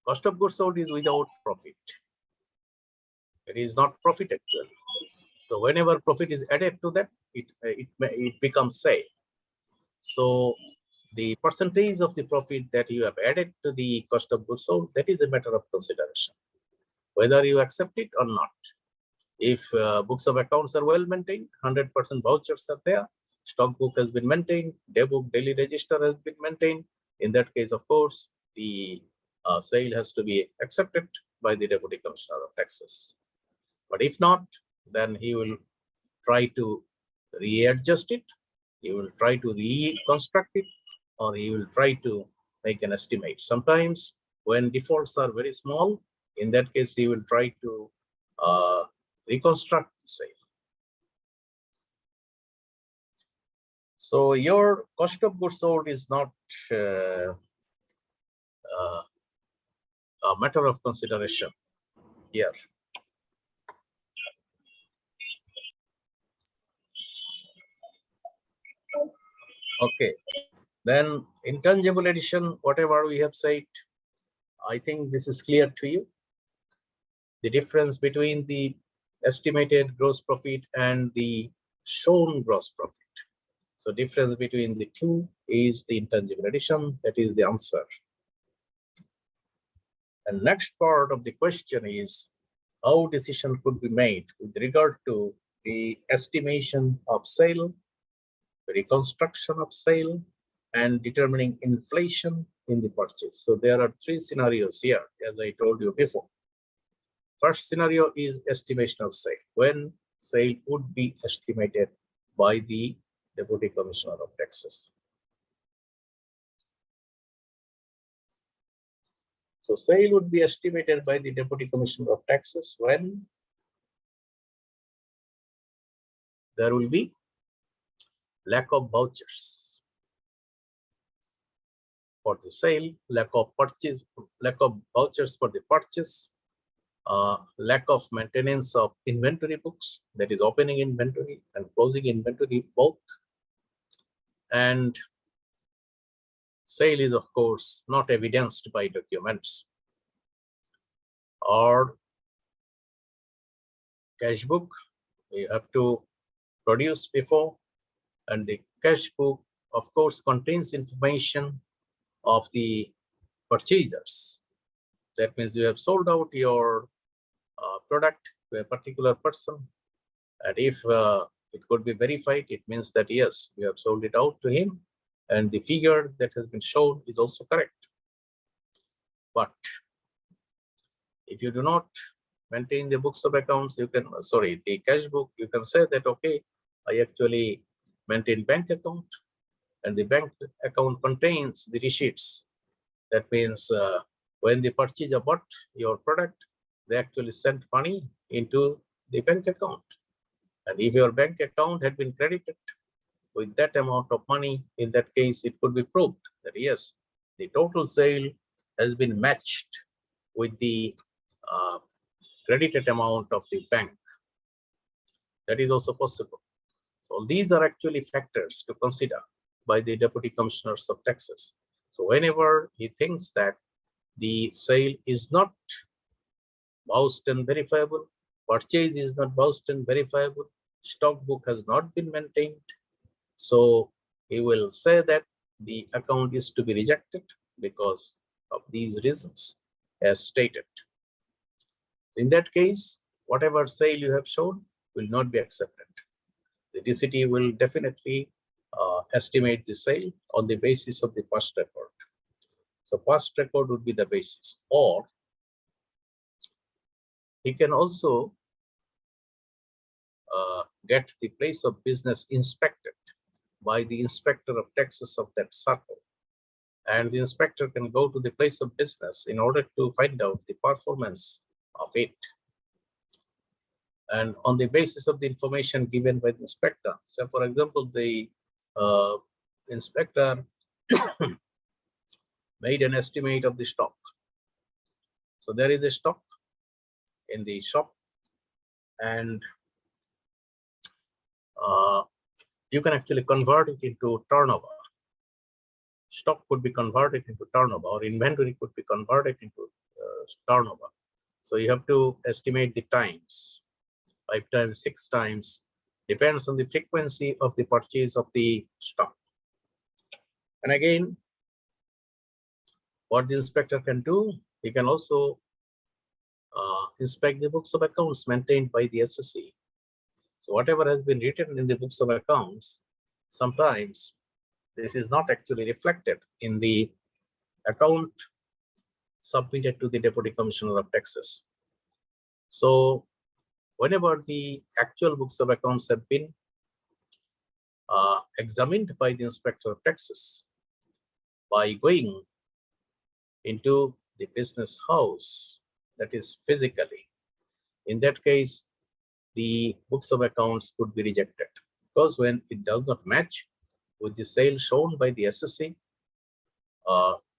Cost of goods sold is without profit. It is not profit actually. So whenever profit is added to that, it becomes sale. So the percentage of the profit that you have added to the cost of goods sold, that is a matter of consideration, whether you accept it or not. If books of accounts are well maintained, 100% vouchers are there, stock book has been maintained, day book, daily register has been maintained, in that case, of course, the sale has to be accepted by the Deputy Commissioner of Taxes. But if not, then he will try to readjust it, he will try to reconstruct it, or he will try to make an estimate. Sometimes when defaults are very small, in that case, he will try to reconstruct the sale. So your cost of goods sold is not a matter of consideration here. Okay. Then intangible addition, whatever we have said, I think this is clear to you. The difference between the estimated gross profit and the shown gross profit. So difference between the two is the intangible addition. That is the answer. And next part of the question is how decision could be made with regard to the estimation of sale, reconstruction of sale, and determining inflation in the purchase. So there are three scenarios here, as I told you before. First scenario is estimation of sale, when sale would be estimated by the Deputy Commissioner of Taxes. So sale would be estimated by the Deputy Commissioner of Taxes when there will be lack of vouchers for the sale, lack of vouchers for the purchase, lack of maintenance of inventory books, that is opening inventory and closing inventory both. And sale is, of course, not evidenced by documents, or cash book we have to produce before, and the cash book, of course, contains information of the purchasers. That means you have sold out your product to a particular person, and if it could be verified, it means that yes, you have sold it out to him, and the figure that has been shown is also correct. But if you do not maintain the books of accounts, you can, the cash book, you can say that, okay, I actually maintain bank account, and the bank account contains the receipts. That means when the purchaser bought your product, they actually sent money into the bank account. And if your bank account had been credited with that amount of money, in that case, it could be proved that yes, the total sale has been matched with the credited amount of the bank. That is also possible. So these are actually factors to consider by the Deputy Commissioners of Taxes. So whenever he thinks that the sale is not vouched and verifiable, purchase is not vouched and verifiable, stock book has not been maintained, so he will say that the account is to be rejected because of these reasons as stated. In that case, whatever sale you have shown will not be accepted. The DCT will definitely estimate the sale on the basis of the past record. So past record would be the basis, or he can also get the place of business inspected by the inspector of taxes of that circle. And the inspector can go to the place of business in order to find out the performance of it. And on the basis of the information given by the inspector, so for example, the inspector made an estimate of the stock. So there is a stock in the shop, and you can actually convert it into turnover. Stock could be converted into turnover, or inventory could be converted into turnover. So you have to estimate the times, 5 times, 6 times, depends on the frequency of the purchase of the stock. And again, what the inspector can do, he can also inspect the books of accounts maintained by the SSC. So whatever has been written in the books of accounts, sometimes this is not actually reflected in the account submitted to the Deputy Commissioner of Taxes. So whenever the actual books of accounts have been examined by the Inspector of Taxes by going into the business house, that is physically, in that case, the books of accounts could be rejected, because when it does not match with the sale shown by the SSC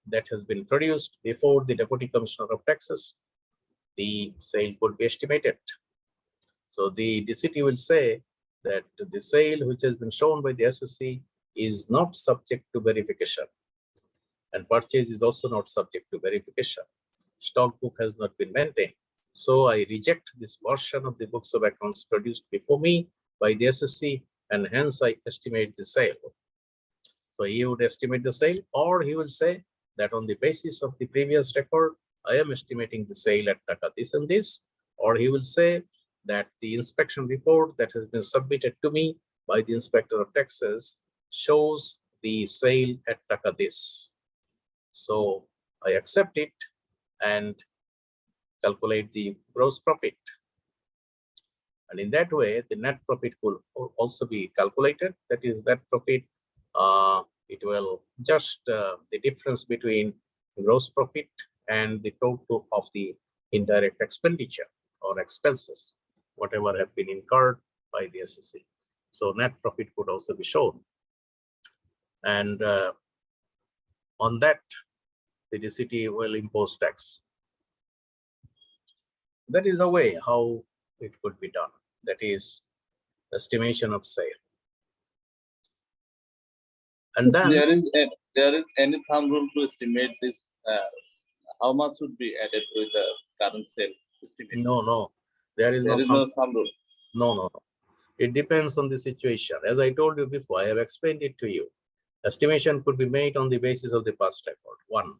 that has been produced before the Deputy Commissioner of Taxes, the sale could be estimated. So the DCT will say that the sale which has been shown by the SSC is not subject to verification, and purchase is also not subject to verification. Stock book has not been maintained. So I reject this version of the books of accounts produced before me by the SSC, and hence I estimate the sale. So he would estimate the sale, or he will say that on the basis of the previous record, I am estimating the sale at taka this and this, or he will say that the inspection report that has been submitted to me by the inspector of taxes shows the sale at taka this. So I accept it and calculate the gross profit. And in that way, the net profit will also be calculated. That is, net profit, it will just the difference between gross profit and the total of the indirect expenditure or expenses, whatever have been incurred by the SSC. So net profit could also be shown. And on that, the DCT will impose tax. That is the way how it could be done. That is estimation of sale. And then There is any thumb rule to estimate this? How much would be added with the current sale estimation? no, there is There no is no thumb rule. No. It depends on the situation. As I told you before, I have explained it to you. Estimation could be made on the basis of the past record, one.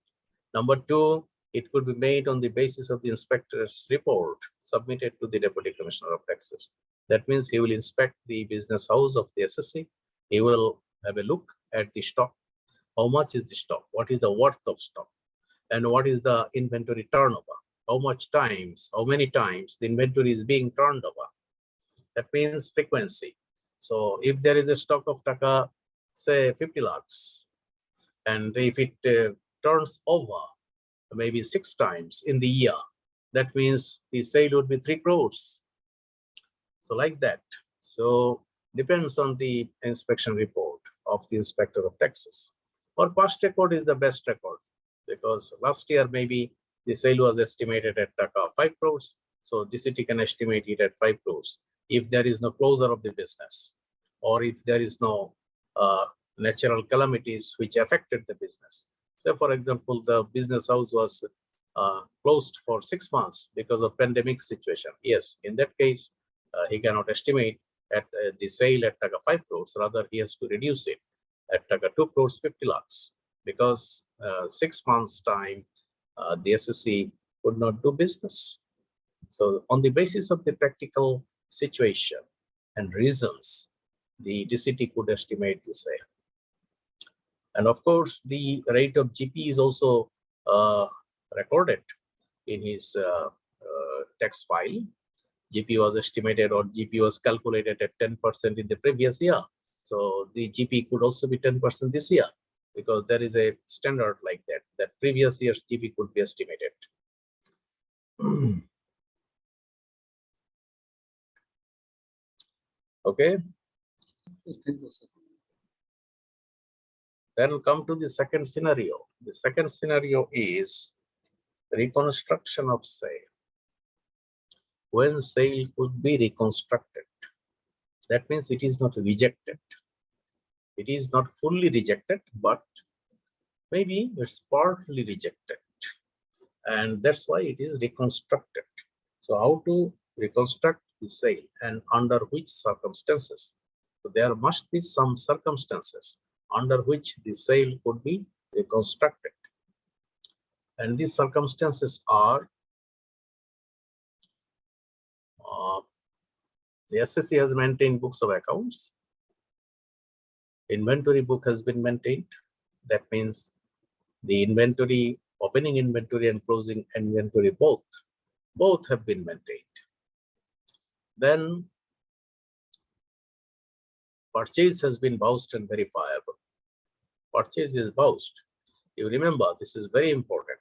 Number two, it could be made on the basis of the inspector's report submitted to the Deputy Commissioner of Taxes. That means he will inspect the business house of the SSC. He will have a look at the stock. How much is the stock? What is the worth of stock? And what is the inventory turnover? How many times the inventory is being turned over? That means frequency. So if there is a stock of taka, say 50 lakhs, and if it turns over maybe 6 times in the year, that means the sale would be 3 crores. So like that. So depends on the inspection report of the inspector of taxes. Or past record is the best record, because last year maybe the sale was estimated at taka 5 crores. So the city can estimate it at 5 crores. If there is no closure of the business, or if there is no natural calamities which affected the business. So for example, the business house was closed for 6 months because of pandemic situation. Yes, in that case, he cannot estimate at the sale at taka 5 crores, rather he has to reduce it at taka 2 crores 50 lakhs, because 6 months time, the SSC could not do business. So on the basis of the practical situation and reasons, the DCT could estimate the sale. And of course, the rate of GP is also recorded in his tax file. GP was estimated, or GP was calculated at 10% in the previous year. So the GP could also be 10% this year, because there is a standard like that, that previous year's GP could be estimated. Okay. Then we'll come to the second scenario. The second scenario is reconstruction of sale. When sale could be reconstructed, that means it is not rejected. It is not fully rejected, but maybe it's partly rejected. And that's why it is reconstructed. So how to reconstruct the sale and under which circumstances? So there must be some circumstances under which the sale could be reconstructed. And these circumstances are the SSC has maintained books of accounts. Inventory book has been maintained. That means the inventory, opening inventory and closing inventory, both have been maintained. Then purchase has been vouched and verifiable. Purchase is vouched. You remember, this is very important.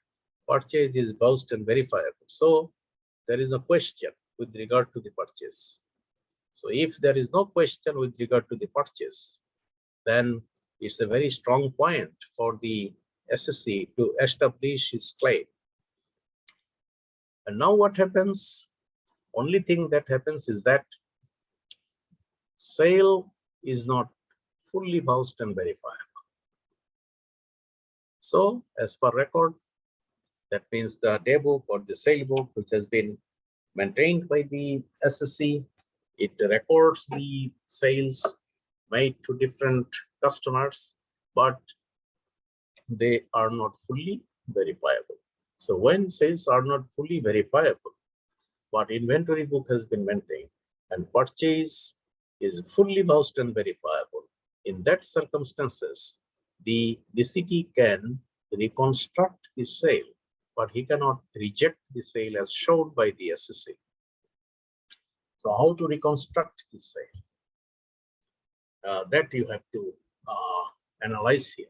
Purchase is vouched and verifiable. So there is no question with regard to the purchase. So if there is no question with regard to the purchase, then it's a very strong point for the SSC to establish his claim. And now what happens? Only thing that happens is that sale is not fully vouched and verifiable. So as per record, that means the day book or the sale book, which has been maintained by the SSC, it records the sales made to different customers, but they are not fully verifiable. So when sales are not fully verifiable, but inventory book has been maintained and purchase is fully vouched and verifiable, in that circumstances, the DCT can reconstruct the sale, but he cannot reject the sale as shown by the SSC. So how to reconstruct the sale? That you have to analyze here.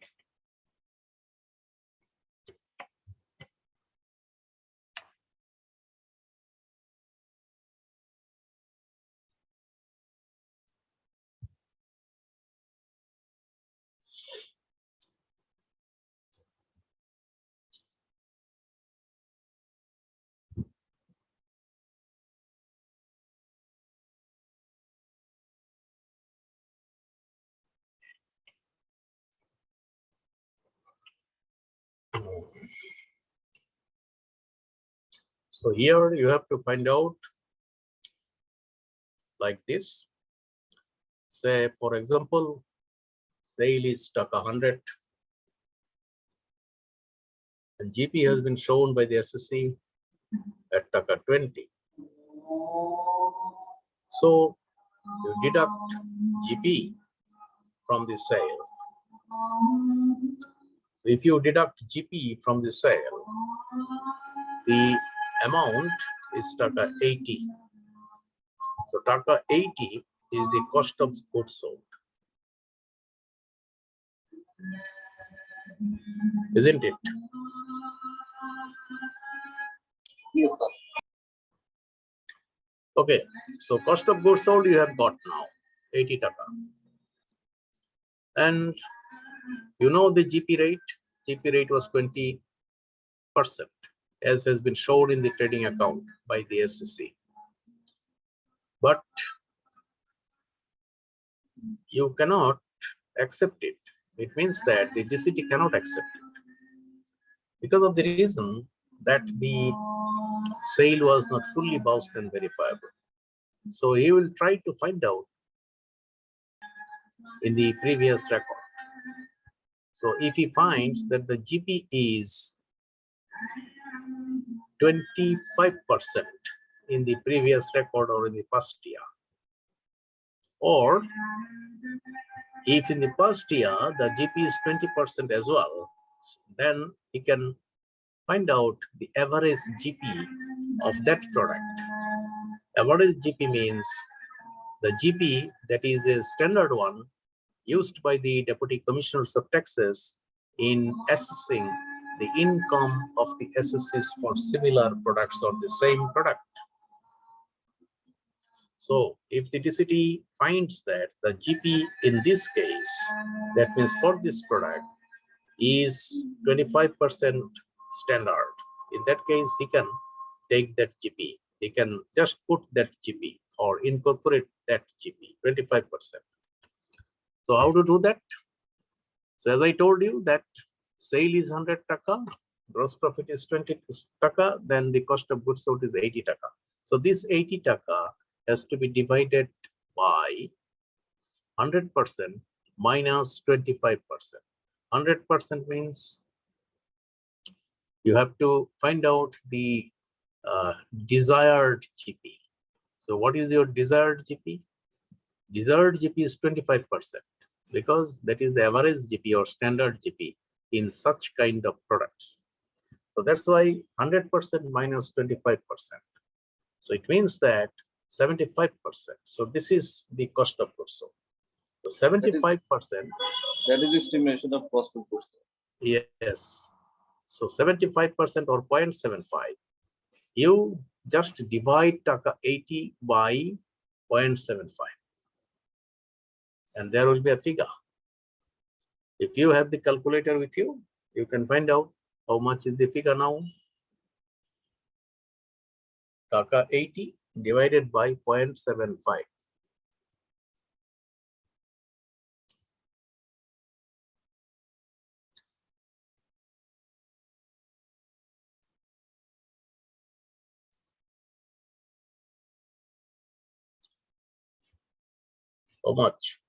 So here you have to find out like this. Say, for example, sale is taka 100 and GP has been shown by the SSC at taka 20. So you deduct GP from the sale. So if you deduct GP from the sale, the amount is taka 80. So taka 80 is the cost of goods sold. Isn't it? Yes, sir. Okay, so cost of goods sold you have got now 80 taka. And you know the GP rate? GP rate was 20%, as has been shown in the trading account by the SSC. But you cannot accept it. It means that the DCT cannot accept it because of the reason that the sale was not fully vouched and verifiable. So he will try to find out in the previous record. So if he finds that the GP is 25% in the previous record or in the past year, or if in the past year the GP is 20% as well, then he can find out the average GP of that product. Average GP means the GP that is a standard one used by the Deputy Commissioners of Taxes in assessing the income of the SSCs for similar products or the same product. So if the DCT finds that the GP in this case, that means for this product, is 25% standard, in that case he can take that GP. He can just put that GP or incorporate that GP, 25%. So how to do that? So as I told you that sale is 100 taka, gross profit is 20 taka, then the cost of goods sold is 80 taka. So this 80 taka has to be divided by 100% minus 25%. 100% means you have to find out the desired GP. So what is your desired GP? Desired GP is 25% because that is the average GP or standard GP in such kind of products. So that's why 100% minus 25%. So it means that 75%. So this is the cost of goods sold. So 75%. That is estimation of cost of goods sold. Yes. So 75% or 0.75. You just divide taka 80 by 0.75. And there will be a figure. If you have the calculator with you, you can find out how much is the figure now. Taka 80 divided by 0.75. How much?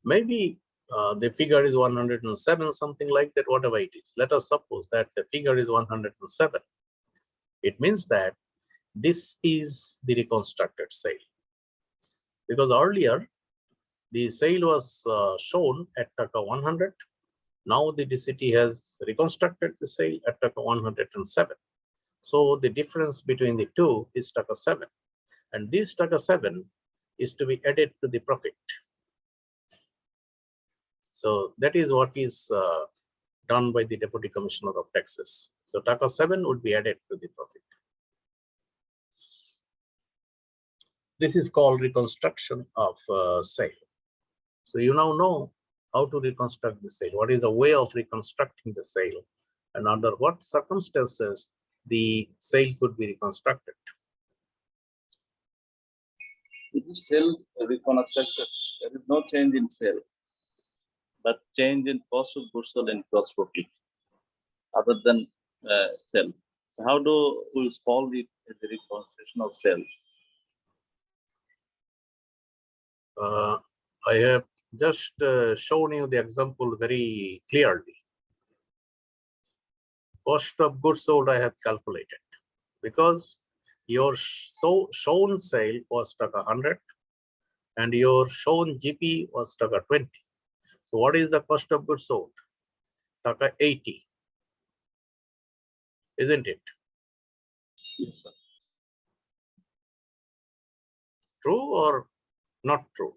Maybe the figure is 107, something like that, whatever it is. Let us suppose that the figure is 107. It means that this is the reconstructed sale. Because earlier, the sale was shown at taka 100. Now the DCT has reconstructed the sale at taka 107. So the difference between the two is taka 7. And this taka 7 is to be added to the profit. So that is what is done by the Deputy Commissioner of Taxes. So taka 7 would be added to the profit. This is called reconstruction of sale. So you now know how to reconstruct the sale. What is the way of reconstructing the sale, and under what circumstances the sale could be reconstructed. If you sell reconstructed, there is no change in sale, but change in cost of goods sold and gross profit, other than sell. So how do we call it as the reconstruction of sale? I have just shown you the example very clearly. Cost of goods sold I have calculated because your shown sale was taka 100 and your shown GP was taka 20. So what is the cost of goods sold? Taka 80, isn't it? Yes, sir. True or not true?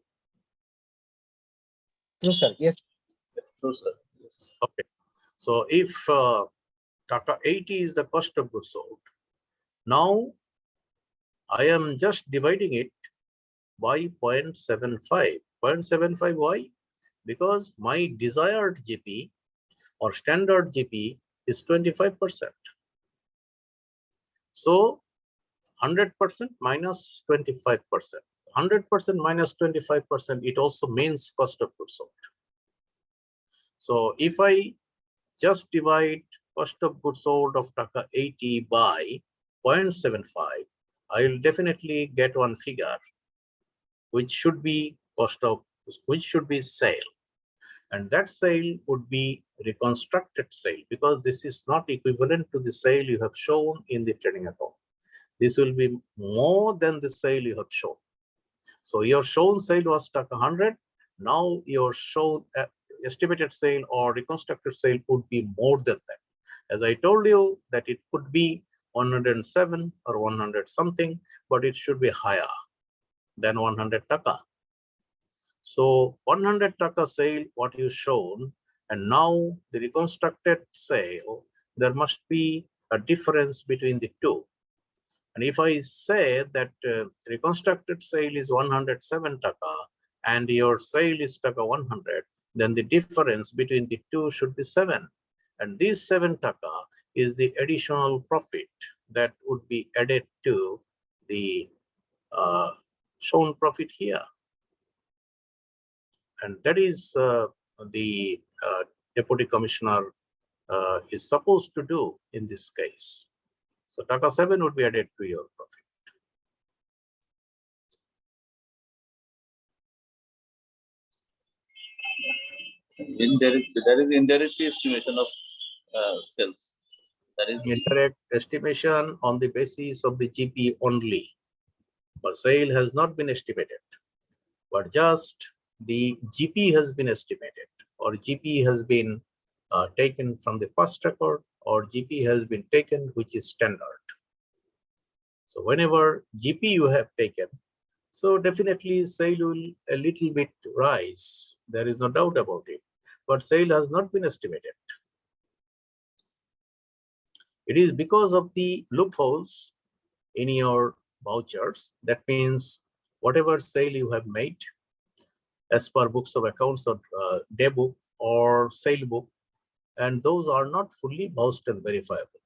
True, sir. Yes. True, sir. Yes. Okay. So if taka 80 is the cost of goods sold, now I am just dividing it by 0.75. 0.75 why? Because my desired GP or standard GP is 25%. So 100% minus 25%. 100% minus 25%, it also means cost of goods sold. So if I just divide cost of goods sold of taka 80 by 0.75, I will definitely get one figure which should be sale. And that sale would be reconstructed sale because this is not equivalent to the sale you have shown in the trading account. This will be more than the sale you have shown. So your shown sale was taka 100. Now your shown estimated sale or reconstructed sale would be more than that. As I told you that it could be 107 or 100 something, but it should be higher than 100 taka. So 100 taka sale, what you shown, and now the reconstructed sale, there must be a difference between the two. And if I say that reconstructed sale is 107 taka and your sale is taka 100, then the difference between the two should be 7. And this 7 taka is the additional profit that would be added to the shown profit here. And that is the Deputy Commissioner is supposed to do in this case. So taka 7 would be added to your profit. There is indirect estimation of sales. That is Indirect estimation on the basis of the GP only. But sale has not been estimated, but just the GP has been estimated, or GP has been taken from the first record, or GP has been taken, which is standard. So whenever GP you have taken, so definitely sale will a little bit rise. There is no doubt about it, but sale has not been estimated. It is because of the loopholes in your vouchers. That means whatever sale you have made as per books of accounts or day book or sale book, and those are not fully vouched and verifiable.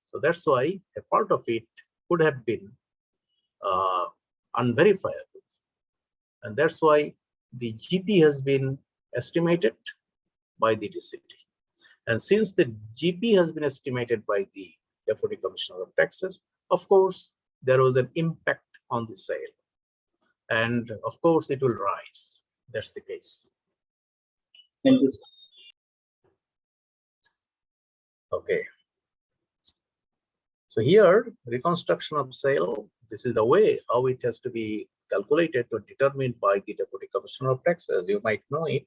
So that's why a part of it could have been unverifiable. And that's why the GP has been estimated by the DCT. And since the GP has been estimated by the Deputy Commissioner of Taxes, of course, there was an impact on the sale. And of course, it will rise. That's the case. Thank you, sir. Okay. So here, reconstruction of sale, this is the way how it has to be calculated or determined by the Deputy Commissioner of Taxes. You might know it.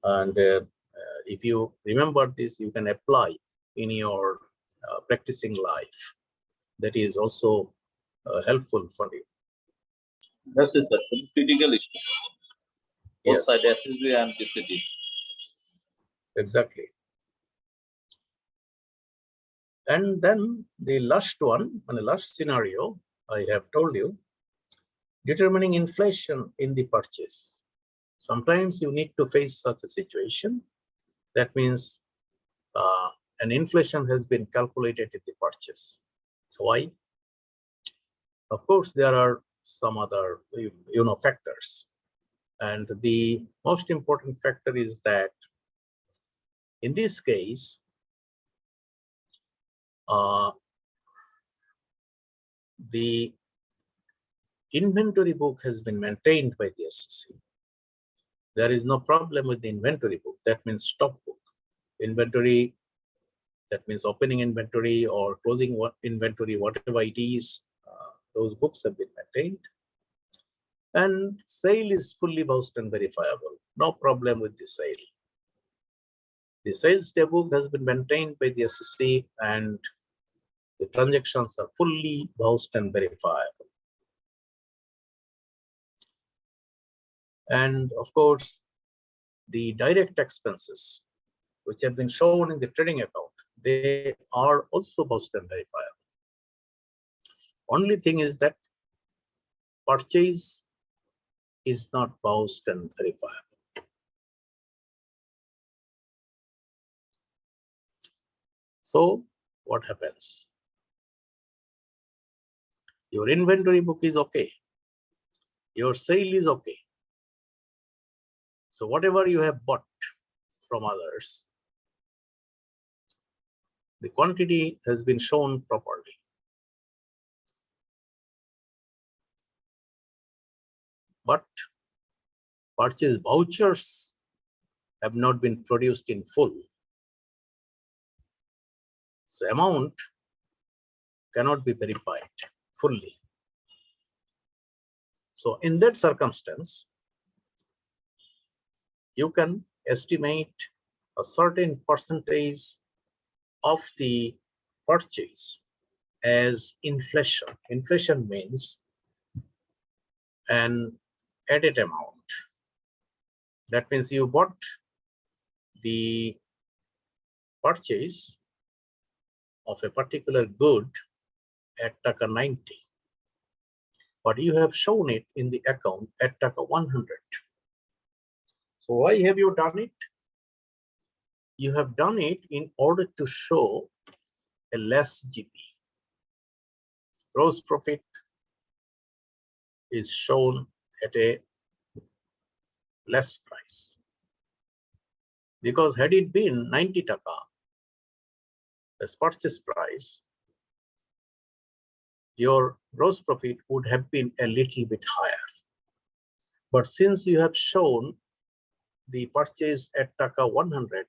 And if you remember this, you can apply in your practicing life. That is also helpful for you. That's it, sir. Critical issue. Both Yes, side SSG and DCT. exactly. And then the last one, and the last scenario, I have told you, determining inflation in the purchase. Sometimes you need to face such a situation. That means an inflation has been calculated in the purchase. Why? Of course, there are some other factors. And the most important factor is that in this case, the inventory book has been maintained by the SEC. There is no problem with the inventory book. That means stock book. Inventory, that means opening inventory or closing inventory, whatever it is, those books have been maintained. And sale is fully vouched and verifiable. No problem with the sale. The sales day book has been maintained by the SEC and the transactions are fully vouched and verifiable. And of course, the direct expenses, which have been shown in the trading account, they are also vouched and verifiable. Only thing is that purchase is not vouched and verifiable. So what happens? Your inventory book is okay. Your sale is okay. So whatever you have bought from others, the quantity has been shown properly. But purchase vouchers have not been produced in full. So amount cannot be verified fully. So in that circumstance, you can estimate a certain percentage of the purchase as inflation. Inflation means an added amount. That means you bought the purchase of a particular good at taka 90, but you have shown it in the account at taka 100. So why have you done it? You have done it in order to show a less GP. Gross profit is shown at a less price. Because had it been 90 taka as purchase price, your gross profit would have been a little bit higher. But since you have shown the purchase at taka 100,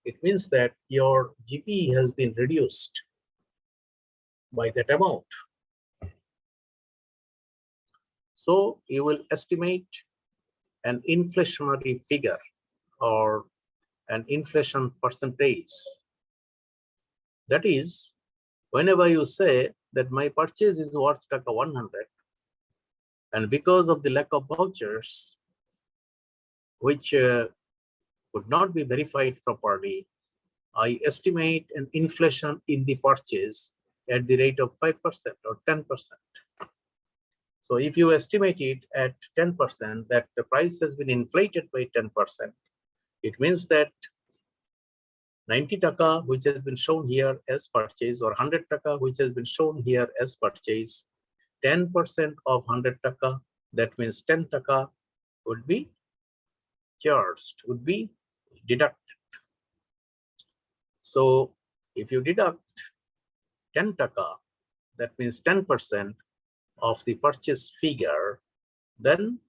it means that your GP has been reduced by that amount. So you will estimate an inflationary figure or an inflation percentage. That is, whenever you say that my purchase is worth taka 100, and because of the lack of vouchers, which could not be verified properly, I estimate an inflation in the purchase at the rate of 5% or 10%. So if you estimate it at 10%, that the price has been inflated by 10%, it means that 90 taka, which has been shown here as purchase, or 100 taka, which has been shown here as purchase, 10% of 100 taka, that means 10 taka would be charged, would be deducted. So if you deduct 10 taka, that means 10% of the purchase figure, then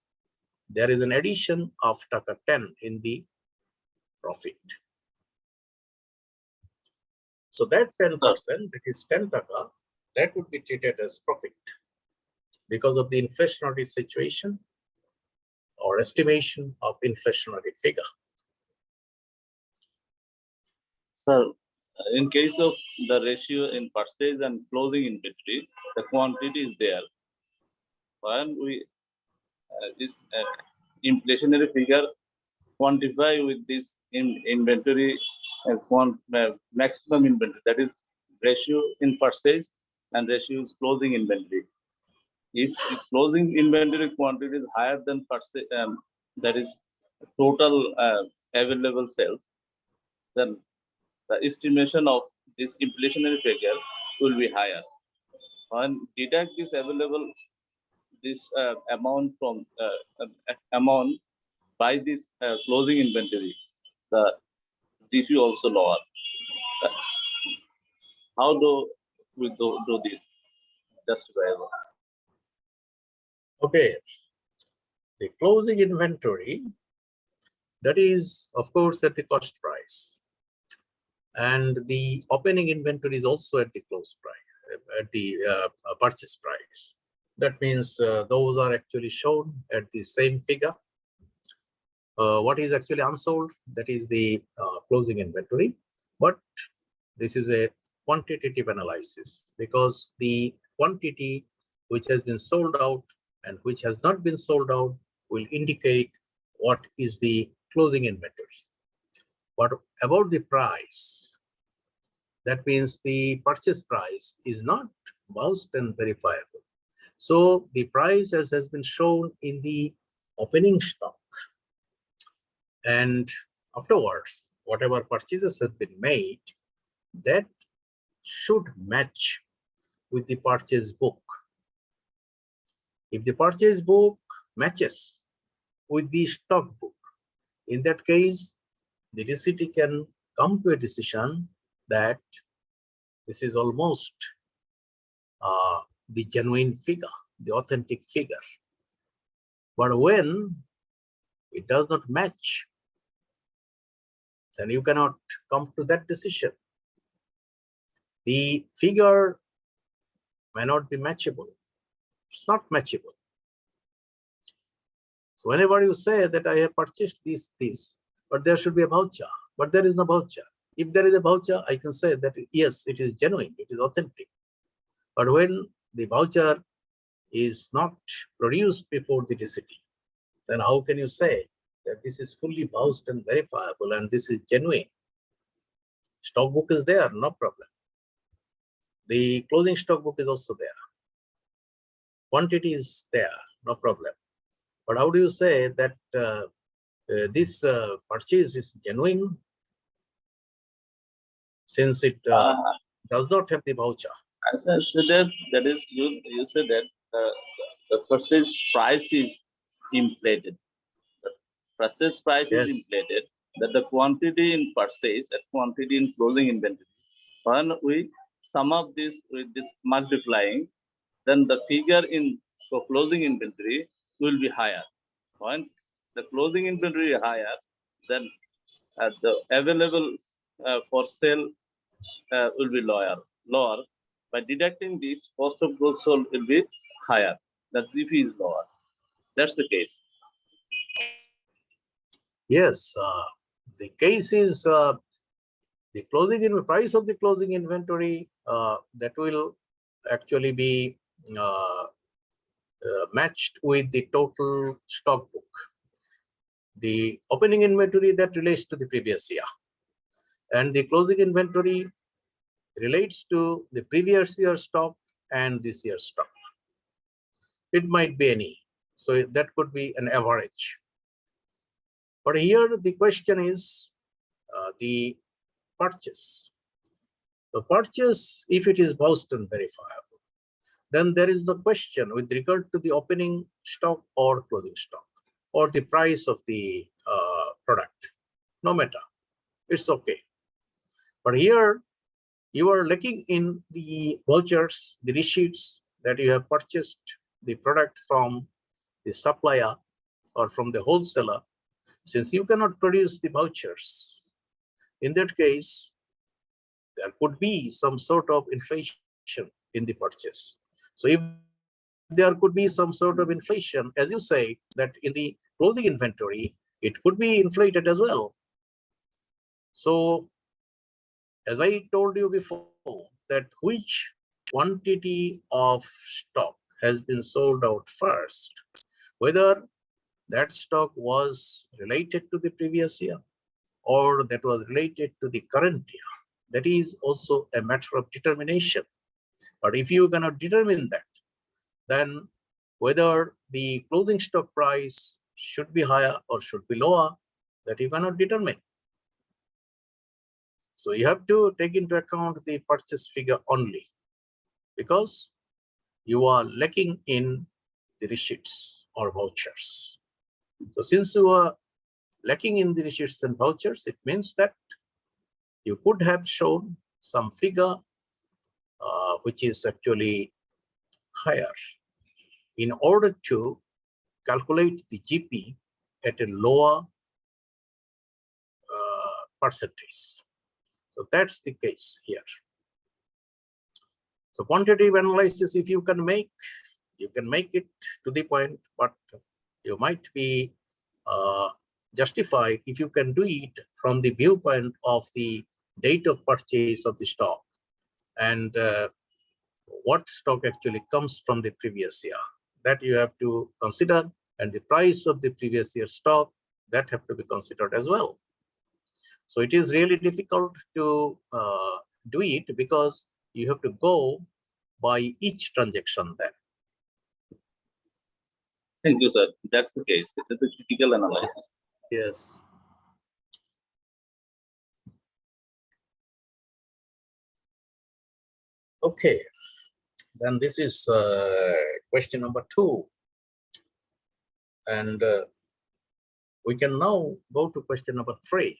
there is an addition of taka 10 in the profit. So that 10%, that is 10 taka, that would be treated as profit because of the inflationary situation or estimation of inflationary figure. Sir, in case of the ratio in purchase and closing inventory, the quantity is there. When we this inflationary figure quantify with this inventory maximum inventory, that is ratio in purchase and ratio is closing inventory. If the closing inventory quantity is higher than purchase, that is total available sales, then the estimation of this inflationary figure will be higher. And deduct this available amount from amount by this closing inventory, the GP also lower. How do we do this justifiable? Okay, the closing inventory, that is, of course, at the cost price. And the opening inventory is also at the close price, at the purchase price. That means those are actually shown at the same figure. What is actually unsold, that is the closing inventory. But this is a quantitative analysis because the quantity which has been sold out and which has not been sold out will indicate what is the closing inventory. But about the price, that means the purchase price is not bounced and verifiable. So the price as has been shown in the opening stock, and afterwards, whatever purchases have been made, that should match with the purchase book. If the purchase book matches with the stock book, in that case, the DCT can come to a decision that this is almost the genuine figure, the authentic figure. But when it does not match, then you cannot come to that decision. The figure may not be matchable. It's not matchable. So whenever you say that I have purchased this, but there should be a voucher, but there is no voucher. If there is a voucher, I can say that yes, it is genuine, it is authentic. But when the voucher is not produced before the DCT, then how can you say that this is fully vouched and verifiable and this is genuine? Stock book is there, no problem. The closing stock book is also there. Quantity is there, no problem. But how do you say that this purchase is genuine since it does not have the voucher? As I said that is you said that the purchase price is inflated. The purchase price is inflated. That the quantity in purchase and quantity in closing inventory. When we sum up this with this multiplying, then the figure in closing inventory will be higher. When the closing inventory is higher, then the available for sale will be lower. By deducting this, cost of goods sold will be higher. The GP is lower. That's the case. Yes, the case is the closing price of the closing inventory that will actually be matched with the total stock book. The opening inventory that relates to the previous year, and the closing inventory relates to the previous year stock and this year's stock. It might be any, so that could be an average. But here the question is the purchase. The purchase, if it is vouched and verifiable, then there is no question with regard to the opening stock or closing stock or the price of the product. No matter, it's okay. But here you are looking in the vouchers, the receipts that you have purchased the product from the supplier or from the wholesaler. Since you cannot produce the vouchers, in that case, there could be some sort of inflation in the purchase. So if there could be some sort of inflation, as you say, that in the closing inventory, it could be inflated as well. So as I told you before, that which quantity of stock has been sold out first, whether that stock was related to the previous year or that was related to the current year, that is also a matter of determination. But if you cannot determine that, then whether the closing stock price should be higher or should be lower, that you cannot determine. So you have to take into account the purchase figure only, because you are lacking in the receipts or vouchers. So since you are lacking in the receipts and vouchers, it means that you could have shown some figure which is actually higher in order to calculate the GP at a lower percentage. So that's the case here. So quantitative analysis, if you can make it to the point, but you might be justified if you can do it from the viewpoint of the date of purchase of the stock and what stock actually comes from the previous year. That you have to consider, and the price of the previous year stock, that have to be considered as well. So it is really difficult to do it because you have to go by each transaction then. Thank you, sir. That's the case. It's a critical analysis. Yes. Okay, then this is question number 2. And we can now go to question number 3.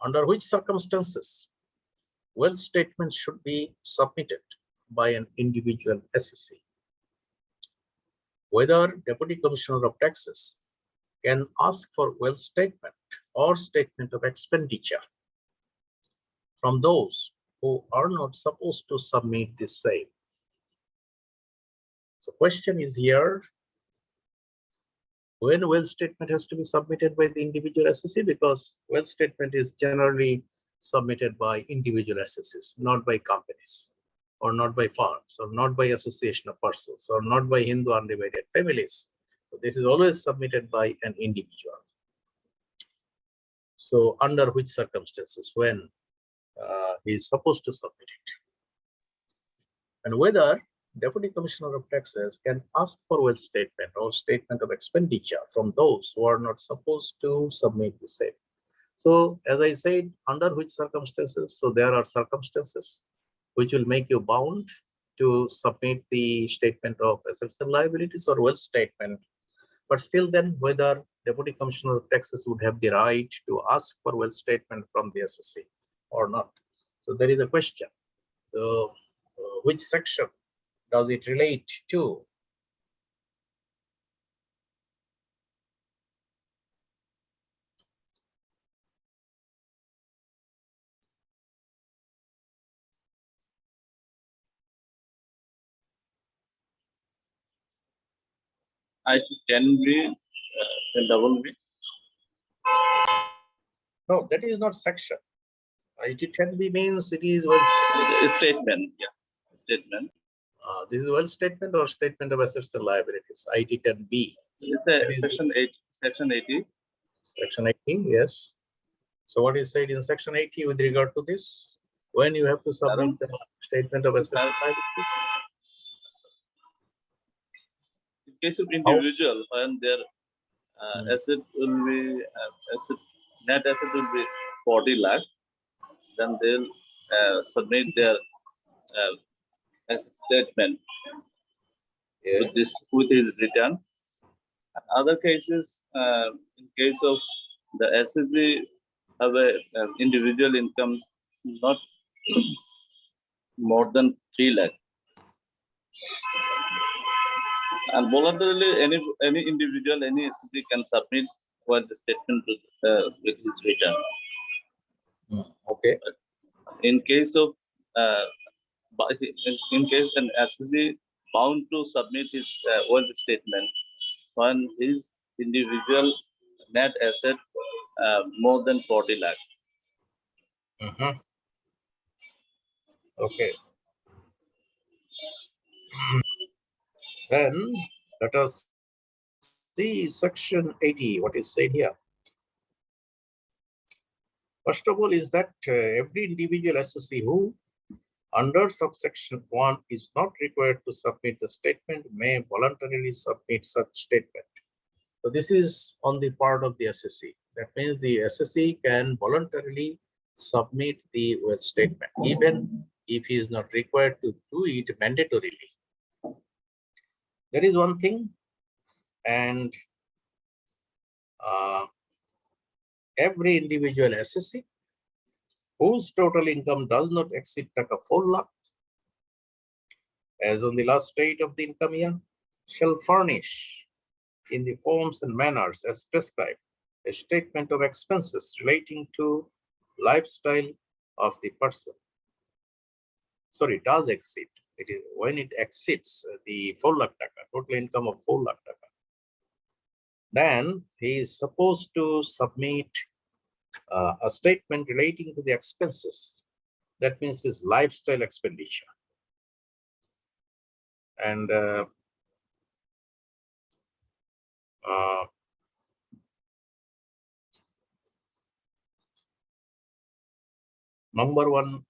Under which circumstances wealth statements should be submitted by an individual assessee? Whether Deputy Commissioner of Taxes can ask for wealth statement or statement of expenditure from those who are not supposed to submit the same. So question is here, when wealth statement has to be submitted by the individual assessee, because wealth statement is generally submitted by individual assessees, not by companies, or not by firms, or not by association of persons, or not by Hindu undivided families. So this is always submitted by an individual. So under which circumstances, when he is supposed to submit it? And whether Deputy Commissioner of Taxes can ask for wealth statement or statement of expenditure from those who are not supposed to submit the same. So as I said, under which circumstances? So there are circumstances which will make you bound to submit the statement of assets and liabilities or wealth statement. But still then, whether Deputy Commissioner of Taxes would have the right to ask for wealth statement from the assessee or not. So there is a question. So which section does it relate to? I think 10B and double B. No, that is not section. IT 10B means it is wealth statement. Statement, yeah, statement. This is wealth statement or statement of assets and liabilities. IT 10B. It's That a is section 8, section 80. Section 80, yes. So what is said in section 80 with regard to this? When you have to submit the statement of assets and liabilities? In case of individual, when their asset will be net asset will be 40 lakh, then they'll submit their asset statement Yes. with his return. Other cases, in case of the SSE have a individual income not more than 3 lakh. And voluntarily, any individual, any SSC can submit wealth statement with his return. Okay. In case of in case an SSC bound to submit his wealth statement when his individual net asset more than 40 lakh. Mhm. Okay. Then let us see section 80, what is said here. First of all is that every individual SSC who under subsection 1 is not required to submit the statement may voluntarily submit such statement. So this is on the part of the SSC. That means the SSC can voluntarily submit the wealth statement, even if he is not required to do it mandatorily. That is one thing. And every individual SSC whose total income does not exceed taka 4 lakh as on the last date of the income year shall furnish in the forms and manners as prescribed a statement of expenses relating to lifestyle of the person. Sorry, it does exceed. It is when it exceeds the 4 lakh taka, total income of 4 lakh taka, then he is supposed to submit a statement relating to the expenses. That means his lifestyle expenditure. And number one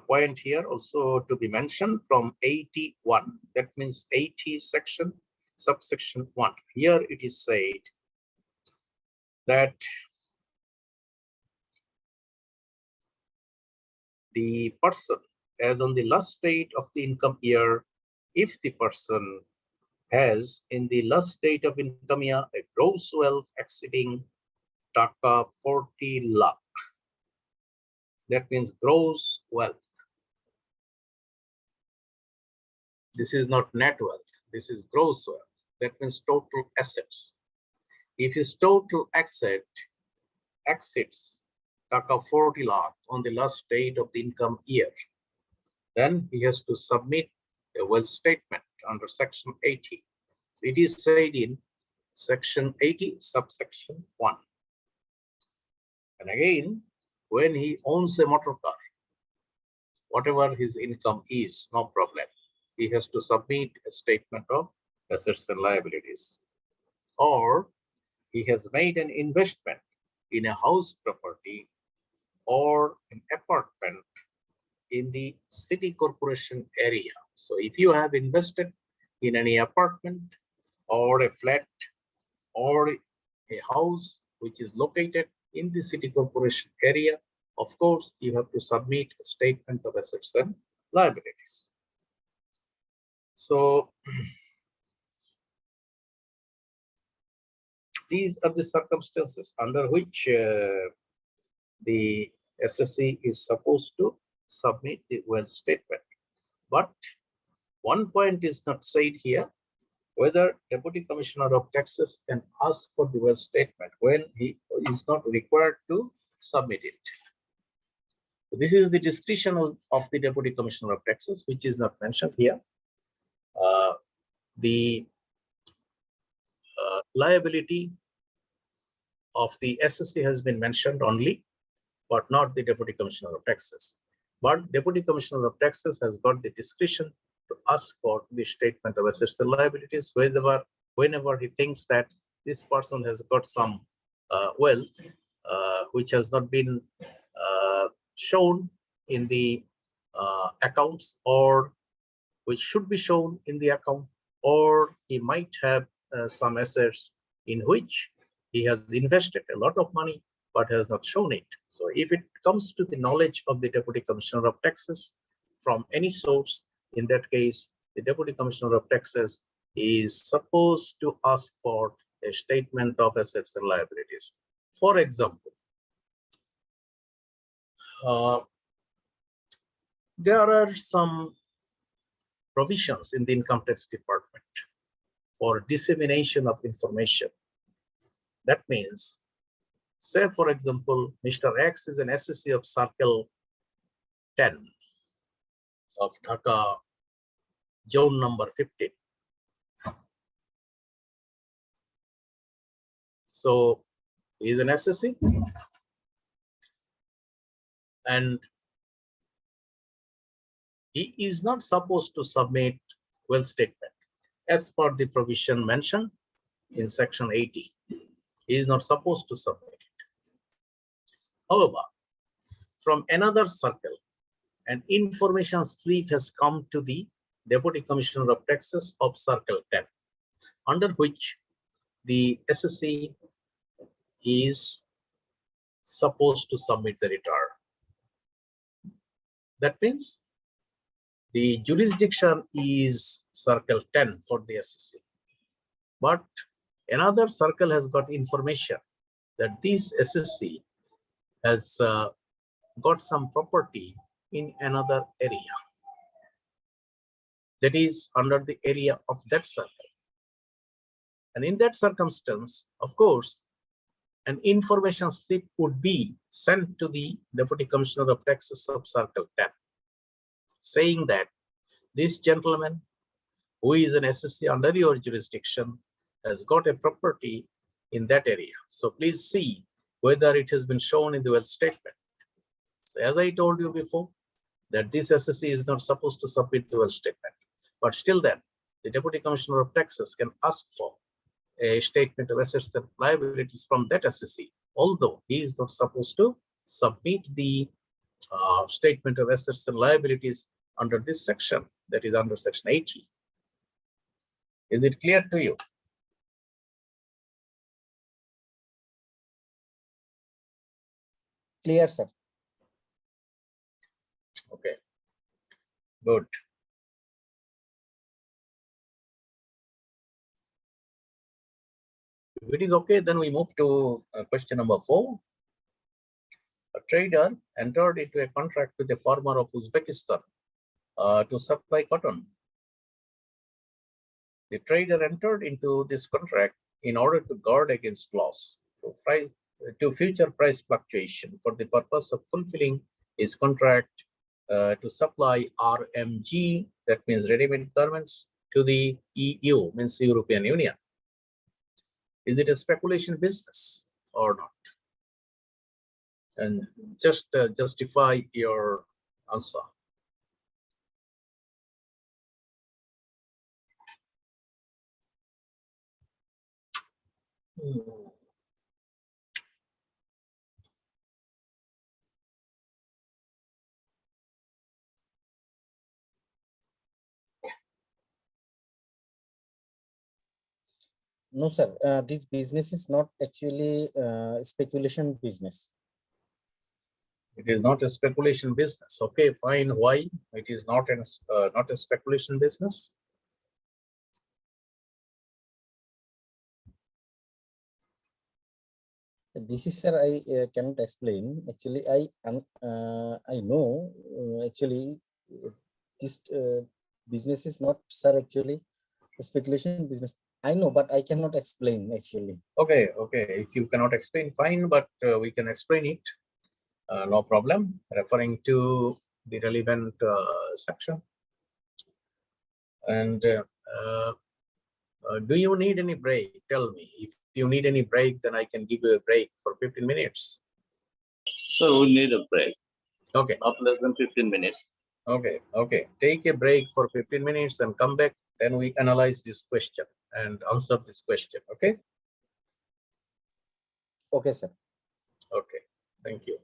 point here also to be mentioned from 81. That means 80 section, subsection 1. Here it is said that the person, as on the last date of the income year, if the person has in the last date of income year a gross wealth exceeding taka 40 lakh. That means gross wealth. This is not net wealth. This is gross wealth. That means total assets. If his total asset exceeds taka 40 lakh on the last date of the income year, then he has to submit a wealth statement under section 80. It is said in section 80, subsection 1. And again, when he owns a motor car, whatever his income is, no problem. He has to submit a statement of assets and liabilities. Or he has made an investment in a house property or an apartment in the city corporation area. So if you have invested in any apartment or a flat or a house which is located in the city corporation area, of course, you have to submit a statement of assets and liabilities. So these are the circumstances under which the SSC is supposed to submit the wealth statement. But one point is not said here, whether Deputy Commissioner of Taxes can ask for the wealth statement when he is not required to submit it. This is the discretion of the Deputy Commissioner of Taxes, which is not mentioned here. The liability of the SSC has been mentioned only, but not the Deputy Commissioner of Taxes. But Deputy Commissioner of Taxes has got the discretion to ask for the statement of assets and liabilities whenever he thinks that this person has got some wealth which has not been shown in the accounts, or which should be shown in the account, or he might have some assets in which he has invested a lot of money but has not shown it. So if it comes to the knowledge of the Deputy Commissioner of Taxes from any source, in that case, the Deputy Commissioner of Taxes is supposed to ask for a statement of assets and liabilities. For example, There are some provisions in the income tax department for dissemination of information. That means, say for example, Mr. X is an SSC of Circle 10 of Dhaka, zone number 15. So he is an SSC, and he is not supposed to submit wealth statement as per the provision mentioned in section 80. He is not supposed to submit it. However, from another circle, an information slip has come to the Deputy Commissioner of Taxes of Circle 10, under which the SSC is supposed to submit the return. That means the jurisdiction is Circle 10 for the SSC, but another circle has got information that this SSC has got some property in another area that is under the area of that circle. And in that circumstance, of course, an information slip would be sent to the Deputy Commissioner of Taxes of Circle 10, saying that this gentleman, who is an SSC under your jurisdiction, has got a property in that area. So please see whether it has been shown in the wealth statement. So as I told you before, that this SSC is not supposed to submit the wealth statement. But still then, the Deputy Commissioner of Taxes can ask for a statement of assets and liabilities from that SSC, although he is not supposed to submit the statement of assets and liabilities under this section, that is under section 80. Is it clear to you? Clear, sir. Okay, good. If it is okay, then we move to question number 4. A trader entered into a contract with a farmer of Uzbekistan to supply cotton. The trader entered into this contract in order to guard against loss to future price fluctuation for the purpose of fulfilling his contract to supply RMG, that means ready-made garments, to the EU, means European Union. Is it a speculation business or not? And just justify your answer. No, sir. This business is not actually speculation business. It is not a speculation business. Okay, fine. Why it is not a speculation business? This is, sir, I cannot explain. Actually, I know actually this business is not, sir, actually a speculation business. I know, but I cannot explain actually. Okay, okay. If you cannot explain, fine, but we can explain it. No problem. Referring to the relevant section. And do you need any break? Tell me. If you need any break, then I can give you a break for 15 minutes. So we need a break, Okay. not less than 15 minutes. Okay. Okay. Take a break for 15 minutes and come back. Then we analyze this question and answer this question. Okay. Okay, sir. Okay. Thank you.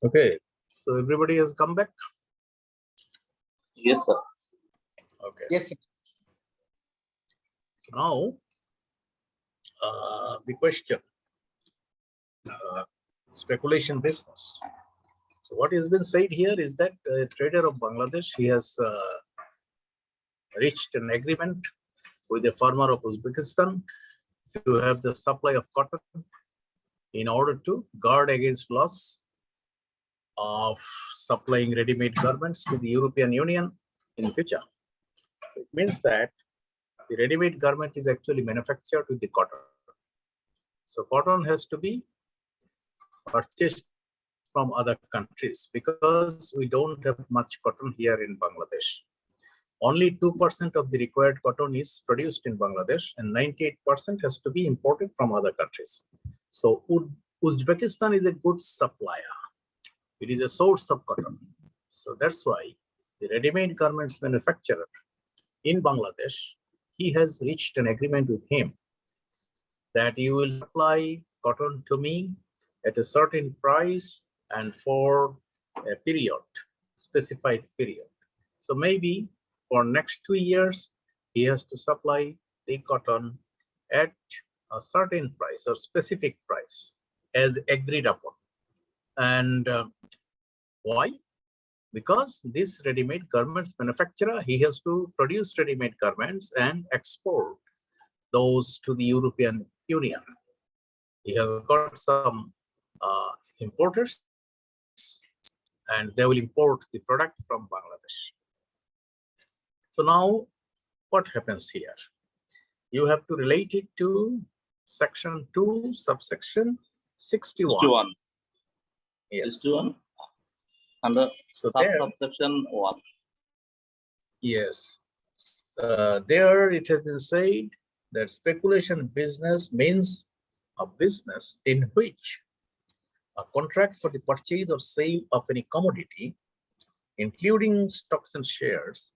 Okay, so everybody has come back. Yes, sir. Okay. Yes, sir. So now the question, speculation business. So what has been said here is that a trader of Bangladesh, he has reached an agreement with a farmer of Uzbekistan to have the supply of cotton in order to guard against loss of supplying ready-made garments to the European Union in future. It means that the ready-made garment is actually manufactured with the cotton. So cotton has to be purchased from other countries because we don't have much cotton here in Bangladesh. Only 2% of the required cotton is produced in Bangladesh and 98% has to be imported from other countries. So Uzbekistan is a good supplier. It is a source of cotton. So that's why the ready-made garments manufacturer in Bangladesh, he has reached an agreement with him that you will supply cotton to me at a certain price and for a period, specified period. So maybe for next 2 years, he has to supply the cotton at a certain price or specific price as agreed upon. And why? Because this ready-made garments manufacturer, he has to produce ready-made garments and export those to the European Union. He has got some importers and they will import the product from Bangladesh. So now what happens here? You have to relate it to section 2, subsection 61. 61. Yes. 61 under So there, subsection 1. yes. There it has been said that speculation business means a business in which a contract for the purchase or sale of any commodity, including stocks and shares,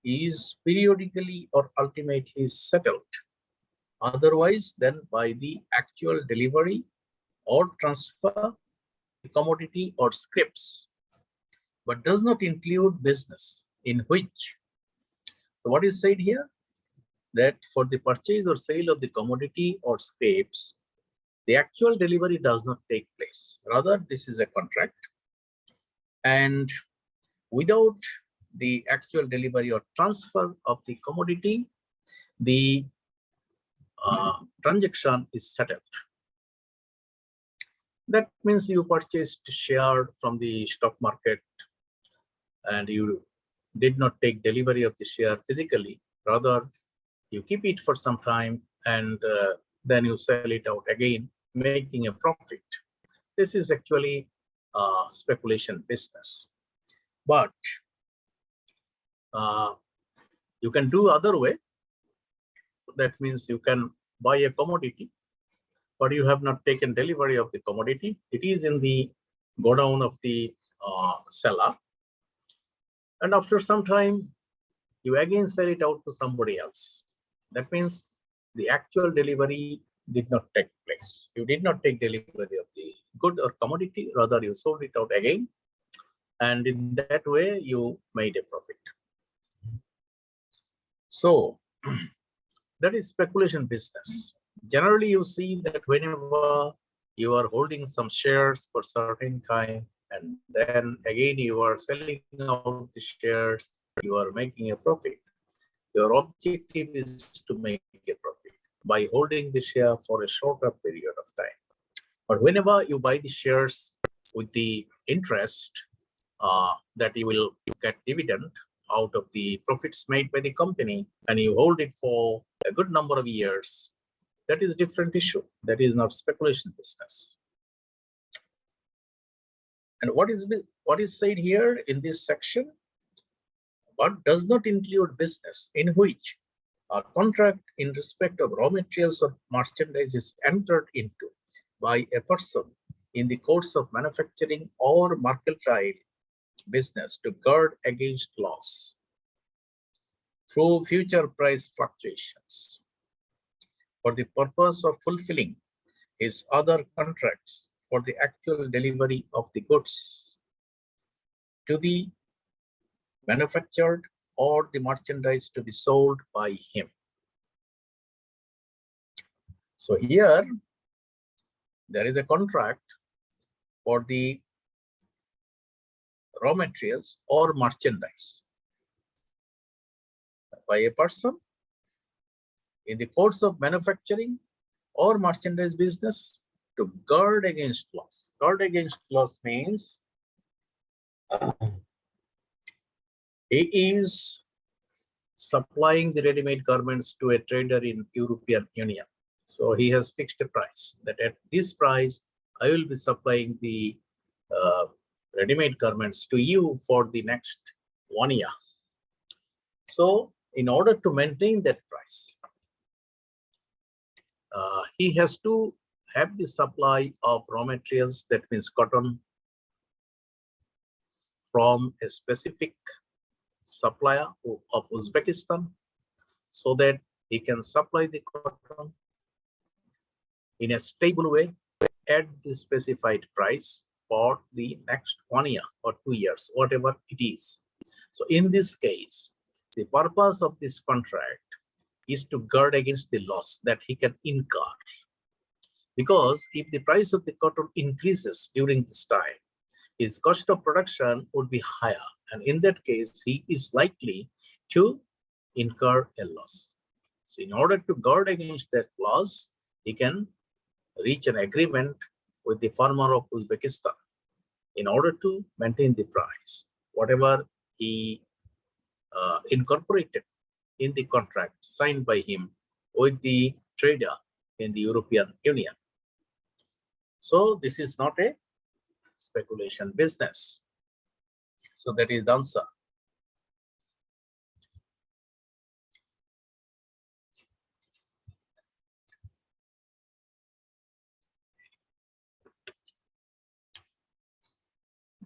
is periodically or ultimately settled otherwise than by the actual delivery or transfer the commodity or scrips, but does not include business in which. So what is said here? That for the purchase or sale of the commodity or scraps, the actual delivery does not take place. Rather, this is a contract. And without the actual delivery or transfer of the commodity, the transaction is settled. That means you purchased share from the stock market and you did not take delivery of the share physically. Rather, you keep it for some time and then you sell it out again, making a profit. This is actually speculation business. But you can do other way. That means you can buy a commodity, but you have not taken delivery of the commodity. It is in the godown of the seller. And after some time, you again sell it out to somebody else. That means the actual delivery did not take place. You did not take delivery of the good or commodity, rather you sold it out again. And in that way, you made a profit. So that is speculation business. Generally, you see that whenever you are holding some shares for certain time, and then again you are selling out the shares, you are making a profit. Your objective is to make a profit by holding the share for a shorter period of time. But whenever you buy the shares with the interest that you will get dividend out of the profits made by the company, and you hold it for a good number of years, that is a different issue. That is not speculation business. And what is said here in this section? But does not include business in which a contract in respect of raw materials or merchandise is entered into by a person in the course of manufacturing or mercantile business to guard against loss through future price fluctuations for the purpose of fulfilling his other contracts for the actual delivery of the goods to be manufactured or the merchandise to be sold by him. So here there is a contract for the raw materials or merchandise by a person in the course of manufacturing or merchandise business to guard against loss. Guard against loss means he is supplying the ready-made garments to a trader in European Union. So he has fixed a price that at this price, I will be supplying the ready-made garments to you for the next 1 year. So in order to maintain that price, he has to have the supply of raw materials, that means cotton, from a specific supplier of Uzbekistan, so that he can supply the cotton in a stable way at the specified price for the next 1 year or 2 years, whatever it is. So in this case, the purpose of this contract is to guard against the loss that he can incur. Because if the price of the cotton increases during this time, his cost of production would be higher. And in that case, he is likely to incur a loss. So in order to guard against that loss, he can reach an agreement with the farmer of Uzbekistan in order to maintain the price, whatever he incorporated in the contract signed by him with the trader in the European Union. So this is not a speculation business. So that is the answer.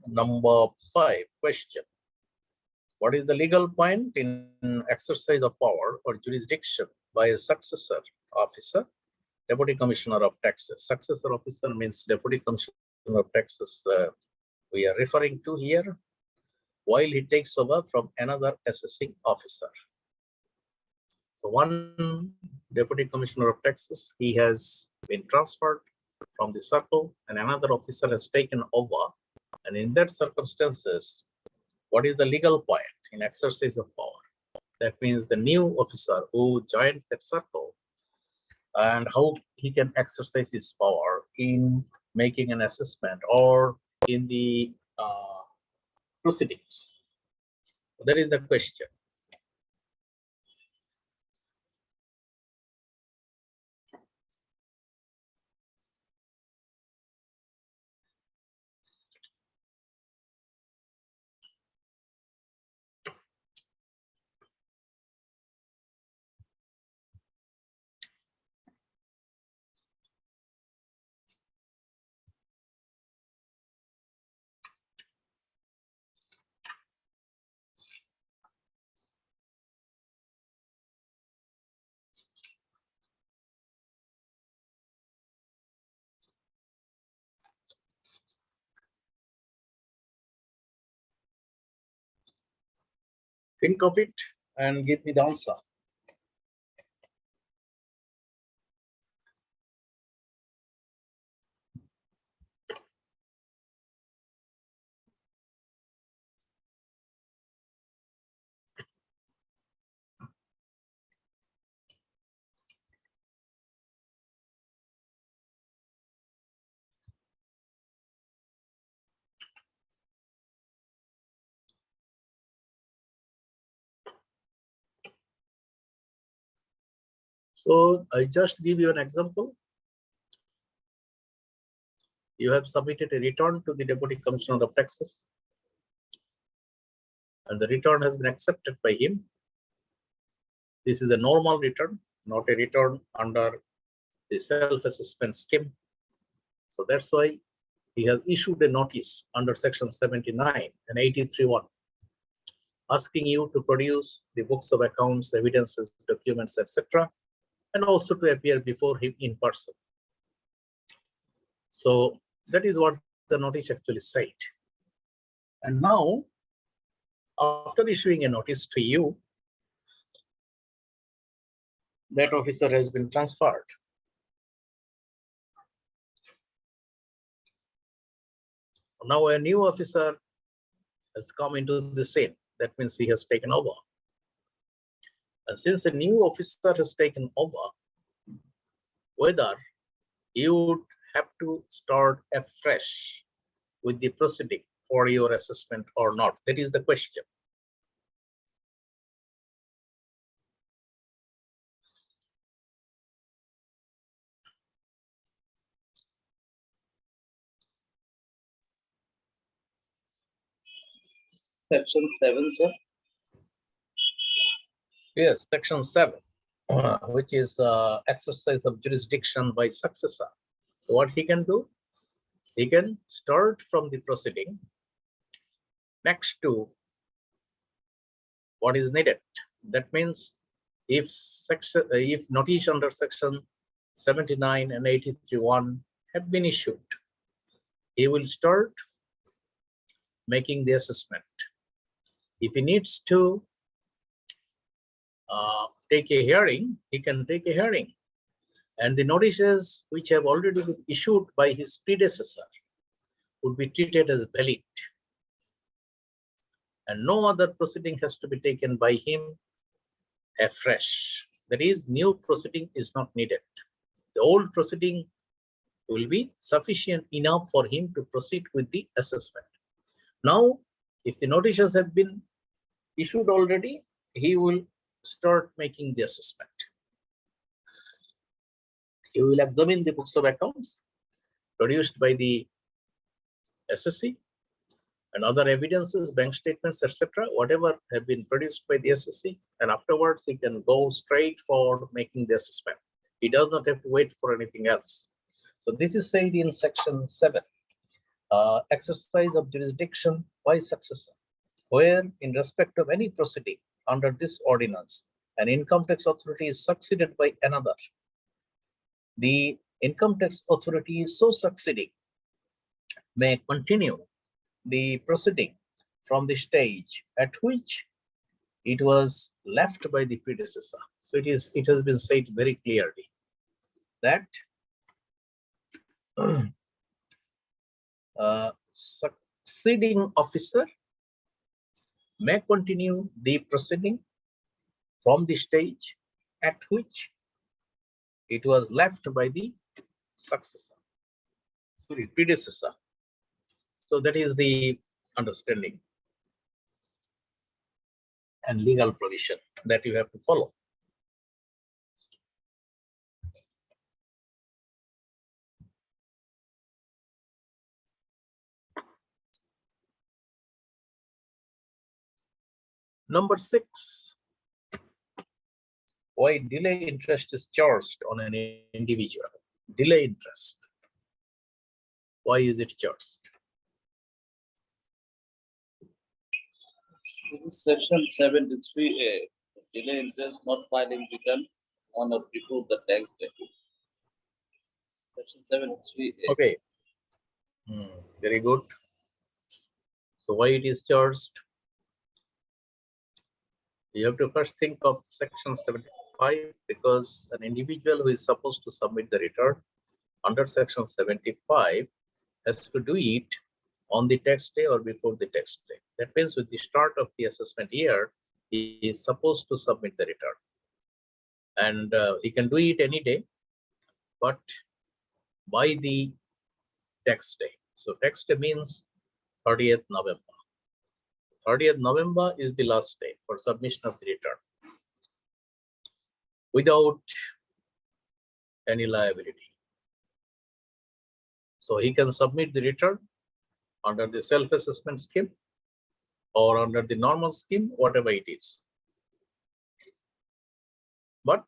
Number 5 question. What is the legal point in exercise of power or jurisdiction by a successor officer, Deputy Commissioner of Taxes? Successor officer means Deputy Commissioner of Taxes we are referring to here, while he takes over from another assessing officer. So one Deputy Commissioner of Taxes, he has been transferred from the circle and another officer has taken over. And in that circumstances, what is the legal point in exercise of power? That means the new officer who joined that circle and how he can exercise his power in making an assessment or in the proceedings. That is the question. Think of it and give me the answer. So I just give you an example. You have submitted a return to the Deputy Commissioner of Taxes, and the return has been accepted by him. This is a normal return, not a return under the self-assessment scheme. So that's why he has issued a notice under section 79 and 83(1), asking you to produce the books of accounts, evidences, documents, etc., and also to appear before him in person. So that is what the notice actually said. And now, after issuing a notice to you, that officer has been transferred. Now a new officer has come into the scene. That means he has taken over. And since a new officer has taken over, whether you would have to start afresh with the proceeding for your assessment or not, that is the question. Section 7, sir. Yes, section 7, which is exercise of jurisdiction by successor. So what he can do? He can start from the proceeding next to what is needed. That means if notice under section 79 and 83(1) have been issued, he will start making the assessment. If he needs to take a hearing, he can take a hearing. And the notices which have already been issued by his predecessor would be treated as valid. And no other proceeding has to be taken by him afresh. That is, new proceeding is not needed. The old proceeding will be sufficient enough for him to proceed with the assessment. Now, if the notices have been issued already, he will start making the assessment. He will examine the books of accounts produced by the SSC and other evidences, bank statements, etc., whatever have been produced by the SSC, and afterwards he can go straight for making the assessment. He does not have to wait for anything else. So this is said in section 7, exercise of jurisdiction by successor, where in respect of any proceeding under this ordinance, an income tax authority is succeeded by another. The income tax authority is so succeeding may continue the proceeding from the stage at which it was left by the predecessor. So it has been said very clearly that succeeding officer may continue the proceeding from the stage at which it was left by the predecessor. So that is the understanding and legal provision that you have to follow. Number 6, why delay interest is charged on an individual. Delay interest. Why is it charged? Section 73A, delay interest not filing return on or before the tax date. Section 73A. Okay. Very good. So why it is charged? You have to first think of section 75, because an individual who is supposed to submit the return under section 75 has to do it on the tax day or before the tax day. That means with the start of the assessment year, he is supposed to submit the return. And he can do it any day, but by the tax day. So tax day means 30th November. 30th November is the last day for submission of the return without any liability. So he can submit the return under the self-assessment scheme or under the normal scheme, whatever it is. But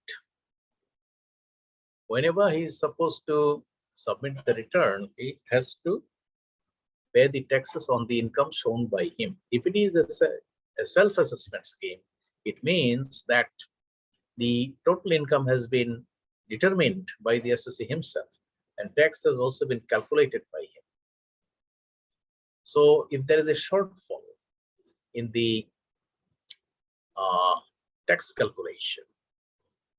whenever he is supposed to submit the return, he has to pay the taxes on the income shown by him. If it is a self-assessment scheme, it means that the total income has been determined by the assessee himself, and tax has also been calculated by him. So if there is a shortfall in the tax calculation,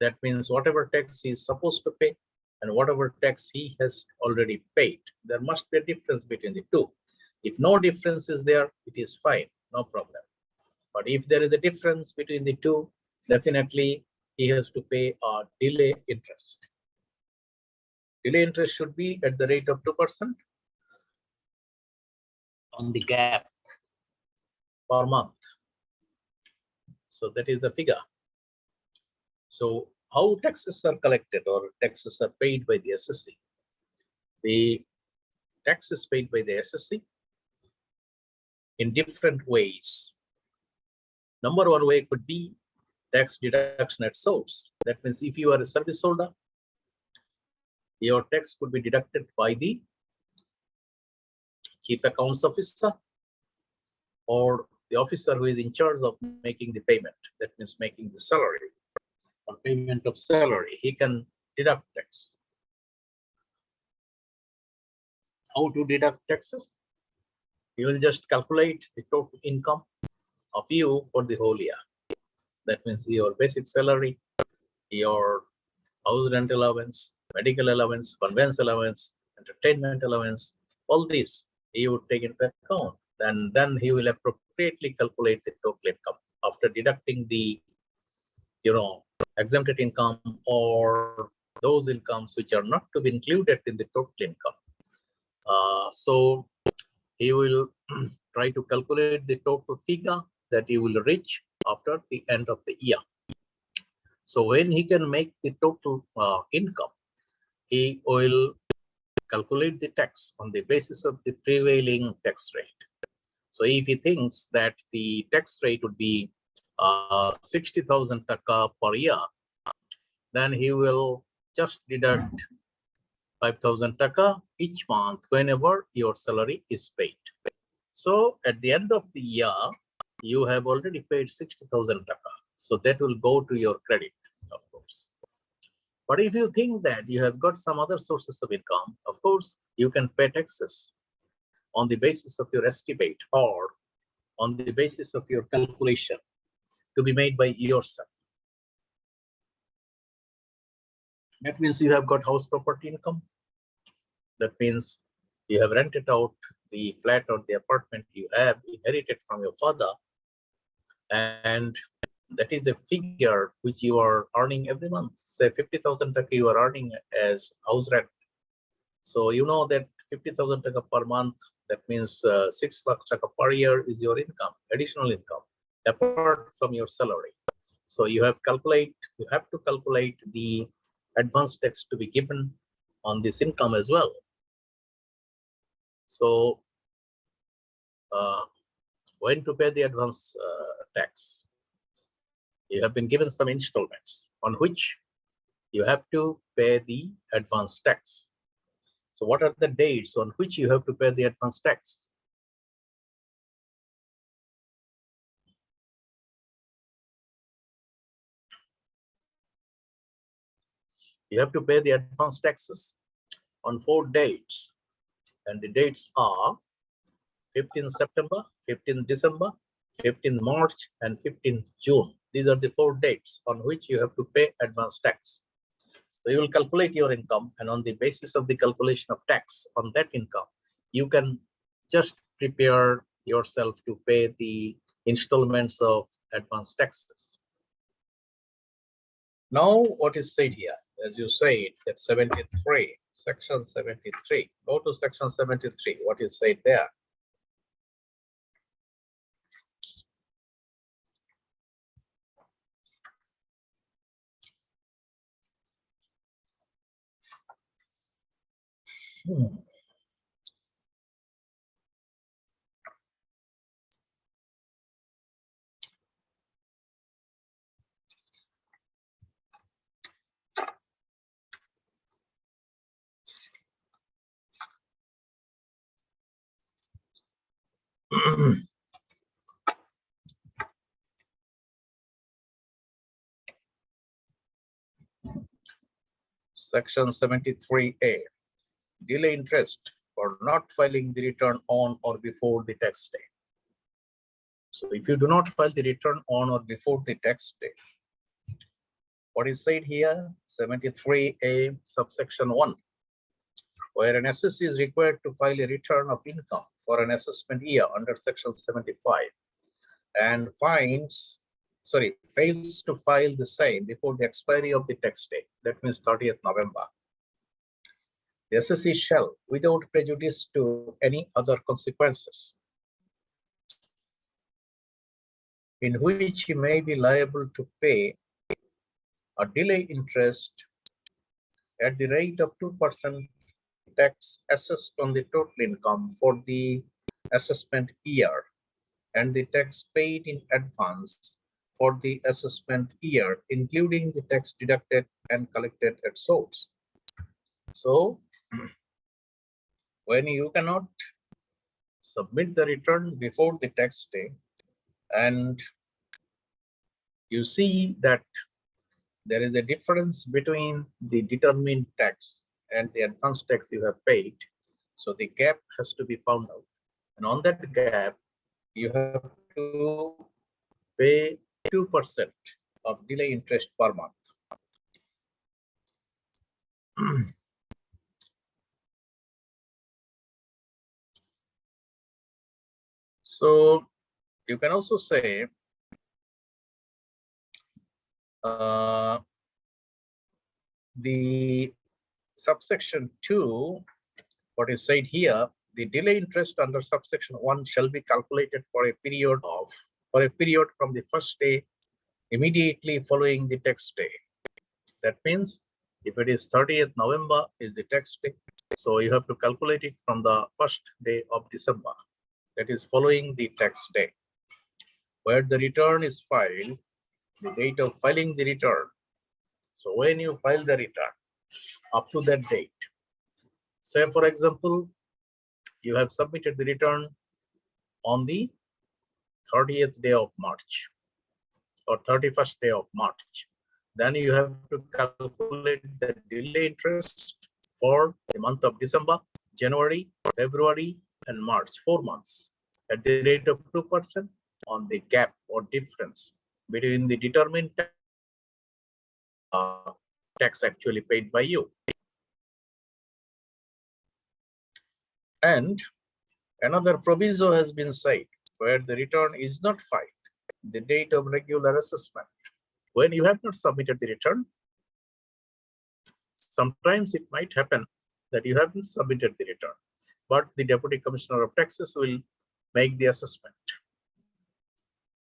that means whatever tax he is supposed to pay and whatever tax he has already paid, there must be a difference between the two. If no difference is there, it is fine, no problem. But if there is a difference between the two, definitely he has to pay a delay interest. Delay interest should be at the rate of 2% on the gap per month. So that is the figure. So how taxes are collected or taxes are paid by the SSC? The taxes paid by the SSC in different ways. Number one way could be tax deduction at source. That means if you are a service holder, your tax could be deducted by the chief accounts officer or the officer who is in charge of making the payment. That means making the salary or payment of salary. He can deduct tax. How to deduct taxes? You will just calculate the total income of you for the whole year. That means your basic salary, your house rent allowance, medical allowance, conveyance allowance, entertainment allowance, all these he would take into account. Then he will appropriately calculate the total income after deducting the exempted income or those incomes which are not to be included in the total income. So he will try to calculate the total figure that he will reach after the end of the year. So when he can make the total income, he will calculate the tax on the basis of the prevailing tax rate. So if he thinks that the tax rate would be 60,000 taka per year, then he will just deduct 5,000 taka each month whenever your salary is paid. So at the end of the year, you have already paid 60,000 taka. So that will go to your credit, of course. But if you think that you have got some other sources of income, of course, you can pay taxes on the basis of your estimate or on the basis of your calculation to be made by yourself. That means you have got house property income. That means you have rented out the flat or the apartment you have inherited from your father, and that is a figure which you are earning every month. Say 50,000 taka you are earning as house rent. So you know that 50,000 taka per month, that means 6 lakh taka per year is your income, additional income, apart from your salary. So you have to calculate the advance tax to be given on this income as well. So when to pay the advance tax? You have been given some installments on which you have to pay the advance tax. So what are the dates on which you have to pay the advance tax? You have to pay the advance taxes on 4 dates, and the dates are 15 September, 15 December, 15 March, and 15 June. These are the 4 dates on which you have to pay advance tax. So you will calculate your income, and on the basis of the calculation of tax on that income, you can just prepare yourself to pay the installments of advance taxes. Now, what is said here? As you said, that 73, section 73. Go to section 73. What is said there? Section 73A, delay interest for not filing the return on or before the tax day. So if you do not file the return on or before the tax day, what is said here, 73A subsection 1, where an assessee is required to file a return of income for an assessment year under section 75 and fails to file the same before the expiry of the tax day, that means 30th November. The assessee shall, without prejudice to any other consequences, in which he may be liable to pay a delay interest at the rate of 2% tax assessed on the total income for the assessment year and the tax paid in advance for the assessment year, including the tax deducted and collected at source. So, when you cannot submit the return before the tax day and you see that there is a difference between the determined tax and the advance tax you have paid, so the gap has to be found out. And on that gap, you have to pay 2% of delay interest per month. So you can also say the subsection 2, what is said here, the delay interest under subsection 1 shall be calculated for a period from the first day immediately following the tax day. That means if it is 30th November is the tax day, so you have to calculate it from the first day of December, that is following the tax day, where the return is filed, the date of filing the return. So when you file the return up to that date, say for example, you have submitted the return on the 30th day of March or 31st day of March, then you have to calculate the delay interest for the month of December, January, February, and March, 4 months, at the rate of 2% on the gap or difference between the determined tax actually paid by you. And another proviso has been said where the return is not filed the date of regular assessment. When you have not submitted the return, sometimes it might happen that you haven't submitted the return, but the Deputy Commissioner of Taxes will make the assessment.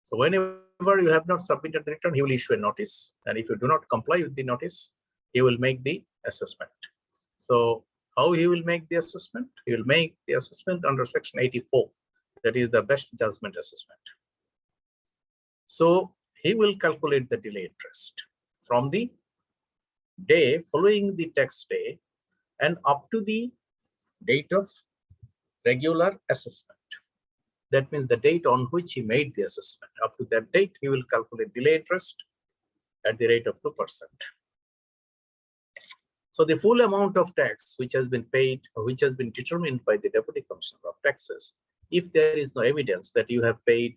So whenever you have not submitted the return, he will issue a notice. And if you do not comply with the notice, he will make the assessment. So how he will make the assessment? He will make the assessment under section 84. That is the best judgment assessment. So he will calculate the delay interest from the day following the tax day and up to the date of regular assessment. That means the date on which he made the assessment. Up to that date, he will calculate delay interest at the rate of 2%. So the full amount of tax which has been paid, or which has been determined by the Deputy Commissioner of Taxes, if there is no evidence that you have paid,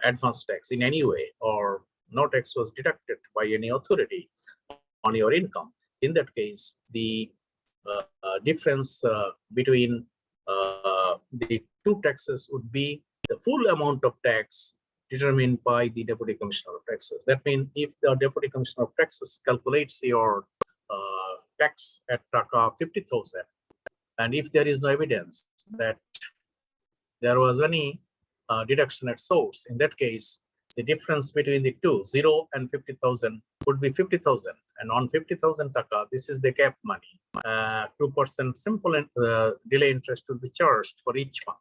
advance tax in any way, or no tax was deducted by any authority on your income, in that case, the difference between the two taxes would be the full amount of tax determined by the Deputy Commissioner of Taxes. That means if the Deputy Commissioner of Taxes calculates your tax at taka 50,000, and if there is no evidence that there was any deduction at source, in that case, the difference between the two, 0 and 50,000, would be 50,000. And on 50,000 taka, this is the gap money. 2% simple delay interest will be charged for each month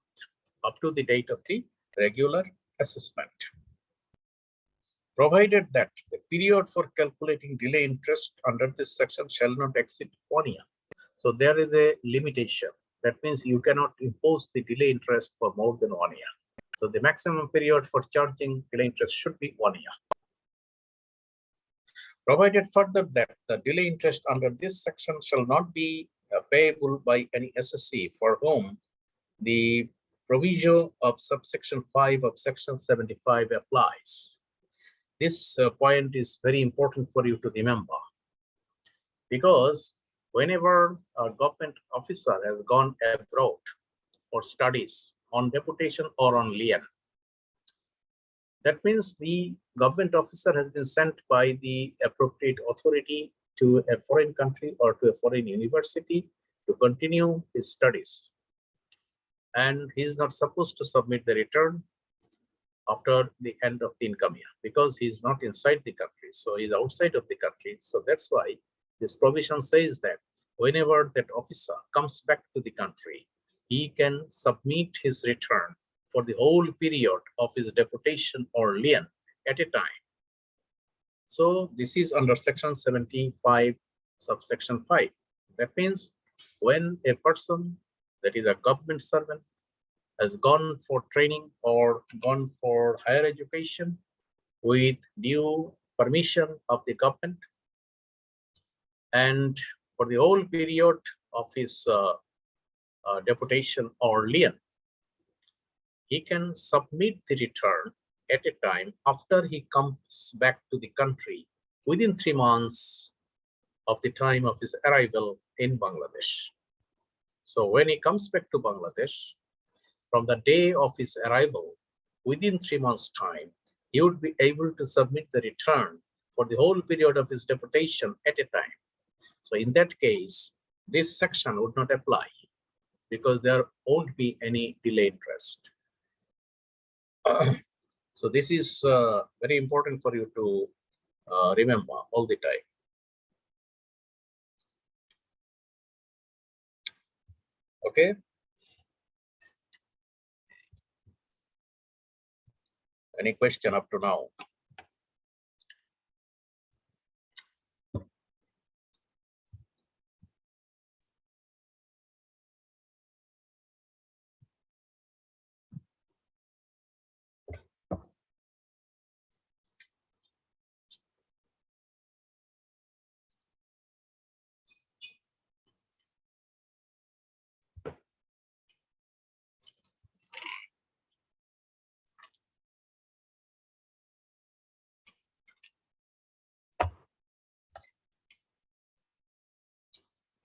up to the date of the regular assessment. Provided that the period for calculating delay interest under this section shall not exceed 1 year. So there is a limitation. That means you cannot impose the delay interest for more than 1 year. So the maximum period for charging delay interest should be 1 year. Provided further that the delay interest under this section shall not be payable by any SSC for whom the provision of subsection 5 of section 75 applies. This point is very important for you to remember, because whenever a government officer has gone abroad for studies on deputation or on lien, that means the government officer has been sent by the appropriate authority to a foreign country or to a foreign university to continue his studies. And he is not supposed to submit the return after the end of the income year, because he is not inside the country. So he is outside of the country. So that's why this provision says that whenever that officer comes back to the country, he can submit his return for the whole period of his deputation or lien at a time. So this is under section 75, subsection 5. That means when a person that is a government servant has gone for training or gone for higher education with due permission of the government, and for the whole period of his deputation or lien, he can submit the return at a time after he comes back to the country within 3 months of the time of his arrival in Bangladesh. So when he comes back to Bangladesh, from the day of his arrival, within 3 months' time, he would be able to submit the return for the whole period of his deputation at a time. So in that case, this section would not apply, because there won't be any delay interest. So this is very important for you to remember all the time. Okay. Any question up to now?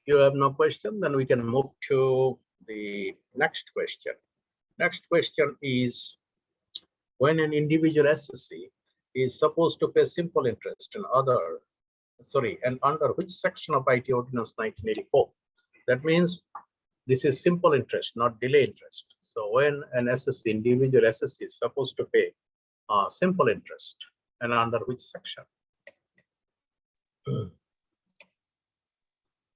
You have no question, then we can move to the next question. Next question is, when an individual SSC is supposed to pay simple interest and under which section of IT Ordinance 1984? That means this is simple interest, not delay interest. So when an SSC, individual SSC, is supposed to pay simple interest, and under which section?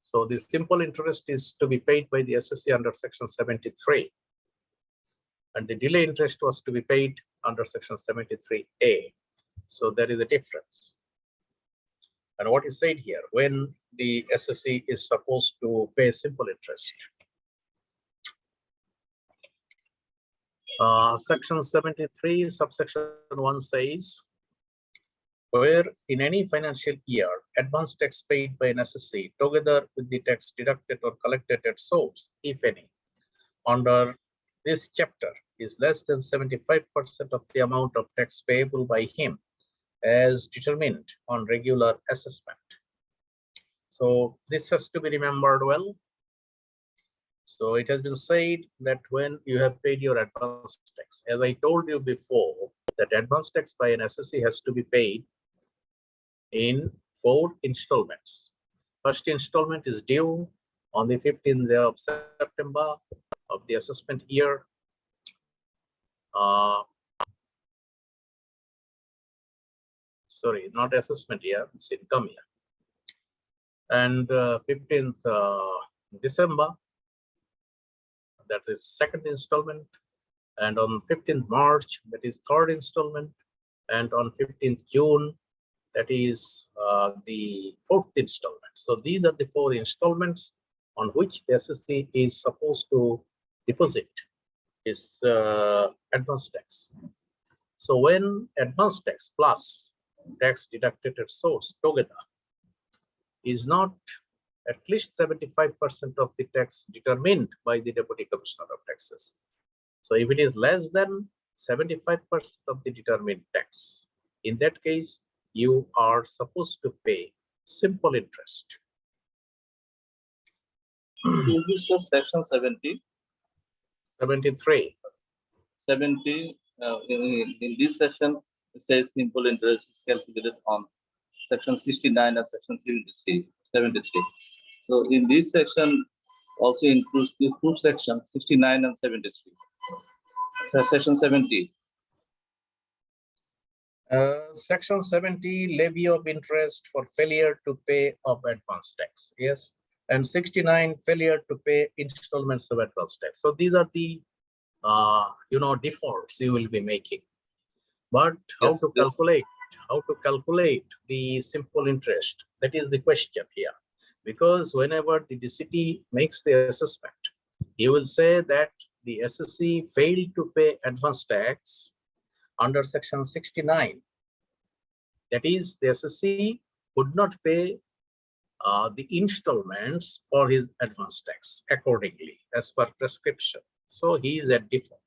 So the simple interest is to be paid by the SSC under section 73. And the delay interest was to be paid under section 73A. So there is a difference. And what is said here, when the SSC is supposed to pay simple interest? Section 73, subsection 1 says, where in any financial year, advance tax paid by an SSC together with the tax deducted or collected at source, if any, under this chapter is less than 75% of the amount of tax payable by him as determined on regular assessment. So this has to be remembered well. So it has been said that when you have paid your advance tax, as I told you before, that advance tax by an SSC has to be paid in 4 installments. First installment is due on the 15th of September of the assessment year. Sorry, not assessment year, it's income year. And 15th December, that is second installment. And on 15th March, that is third installment. And on 15th June, that is the 4th installment. So these are the 4 installments on which the SSC is supposed to deposit his advance tax. So when advance tax plus tax deducted at source together is not at least 75% of the tax determined by the Deputy Commissioner of Taxes. So if it is less than 75% of the determined tax, in that case, you are supposed to pay simple interest. So this is section 70. 73. 70, in this section, it says simple interest is calculated on section 69 and section 73. So in this section also includes the two sections, 69 and 73. So section 70. Section 70, levy of interest for failure to pay of advance tax. Yes. And 69, failure to pay installments of advance tax. So these are the defaults you will be making. But how Yes, to yes. calculate the simple interest? That is the question here. Because whenever the DCT makes the assessment, he will say that the SSC failed to pay advance tax under section 69. That is, the SSC would not pay the installments for his advance tax accordingly as per prescription. So he is at default.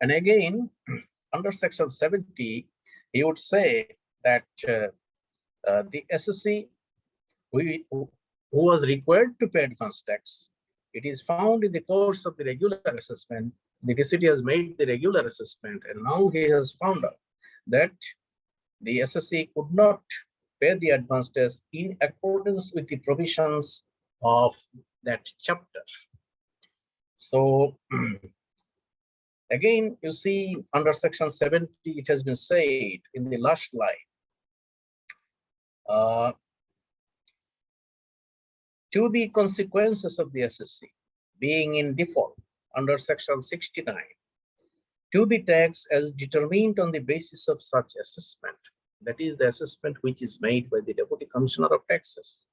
And again, under section 70, he would say that the SSC who was required to pay advance tax, it is found in the course of the regular assessment, the DCT has made the regular assessment, and now he has found out that the SSC could not pay the advance tax in accordance with the provisions of that chapter. So again, you see under section 70, it has been said in the last line, to the consequences of the SSC being in default under section 69, to the tax as determined on the basis of such assessment, that is the assessment which is made by the Deputy Commissioner of Taxes.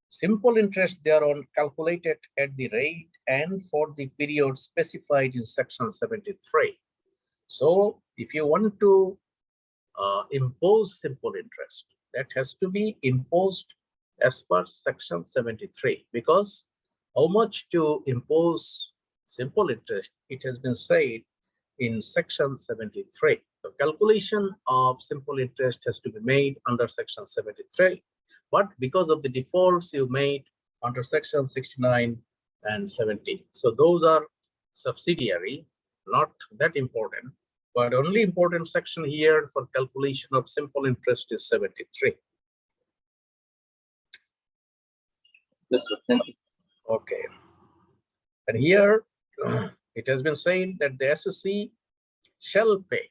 Simple interest thereon calculated at the rate and for the period specified in section 73. So if you want to impose simple interest, that has to be imposed as per section 73, because how much to impose simple interest, it has been said in section 73. The calculation of simple interest has to be made under section 73, but because of the defaults you made under section 69 and 70. So those are subsidiary, not that important, but only important section here for calculation of simple interest is 73. Yes, sir. Thank you. Okay. And here it has been said that the SSC shall pay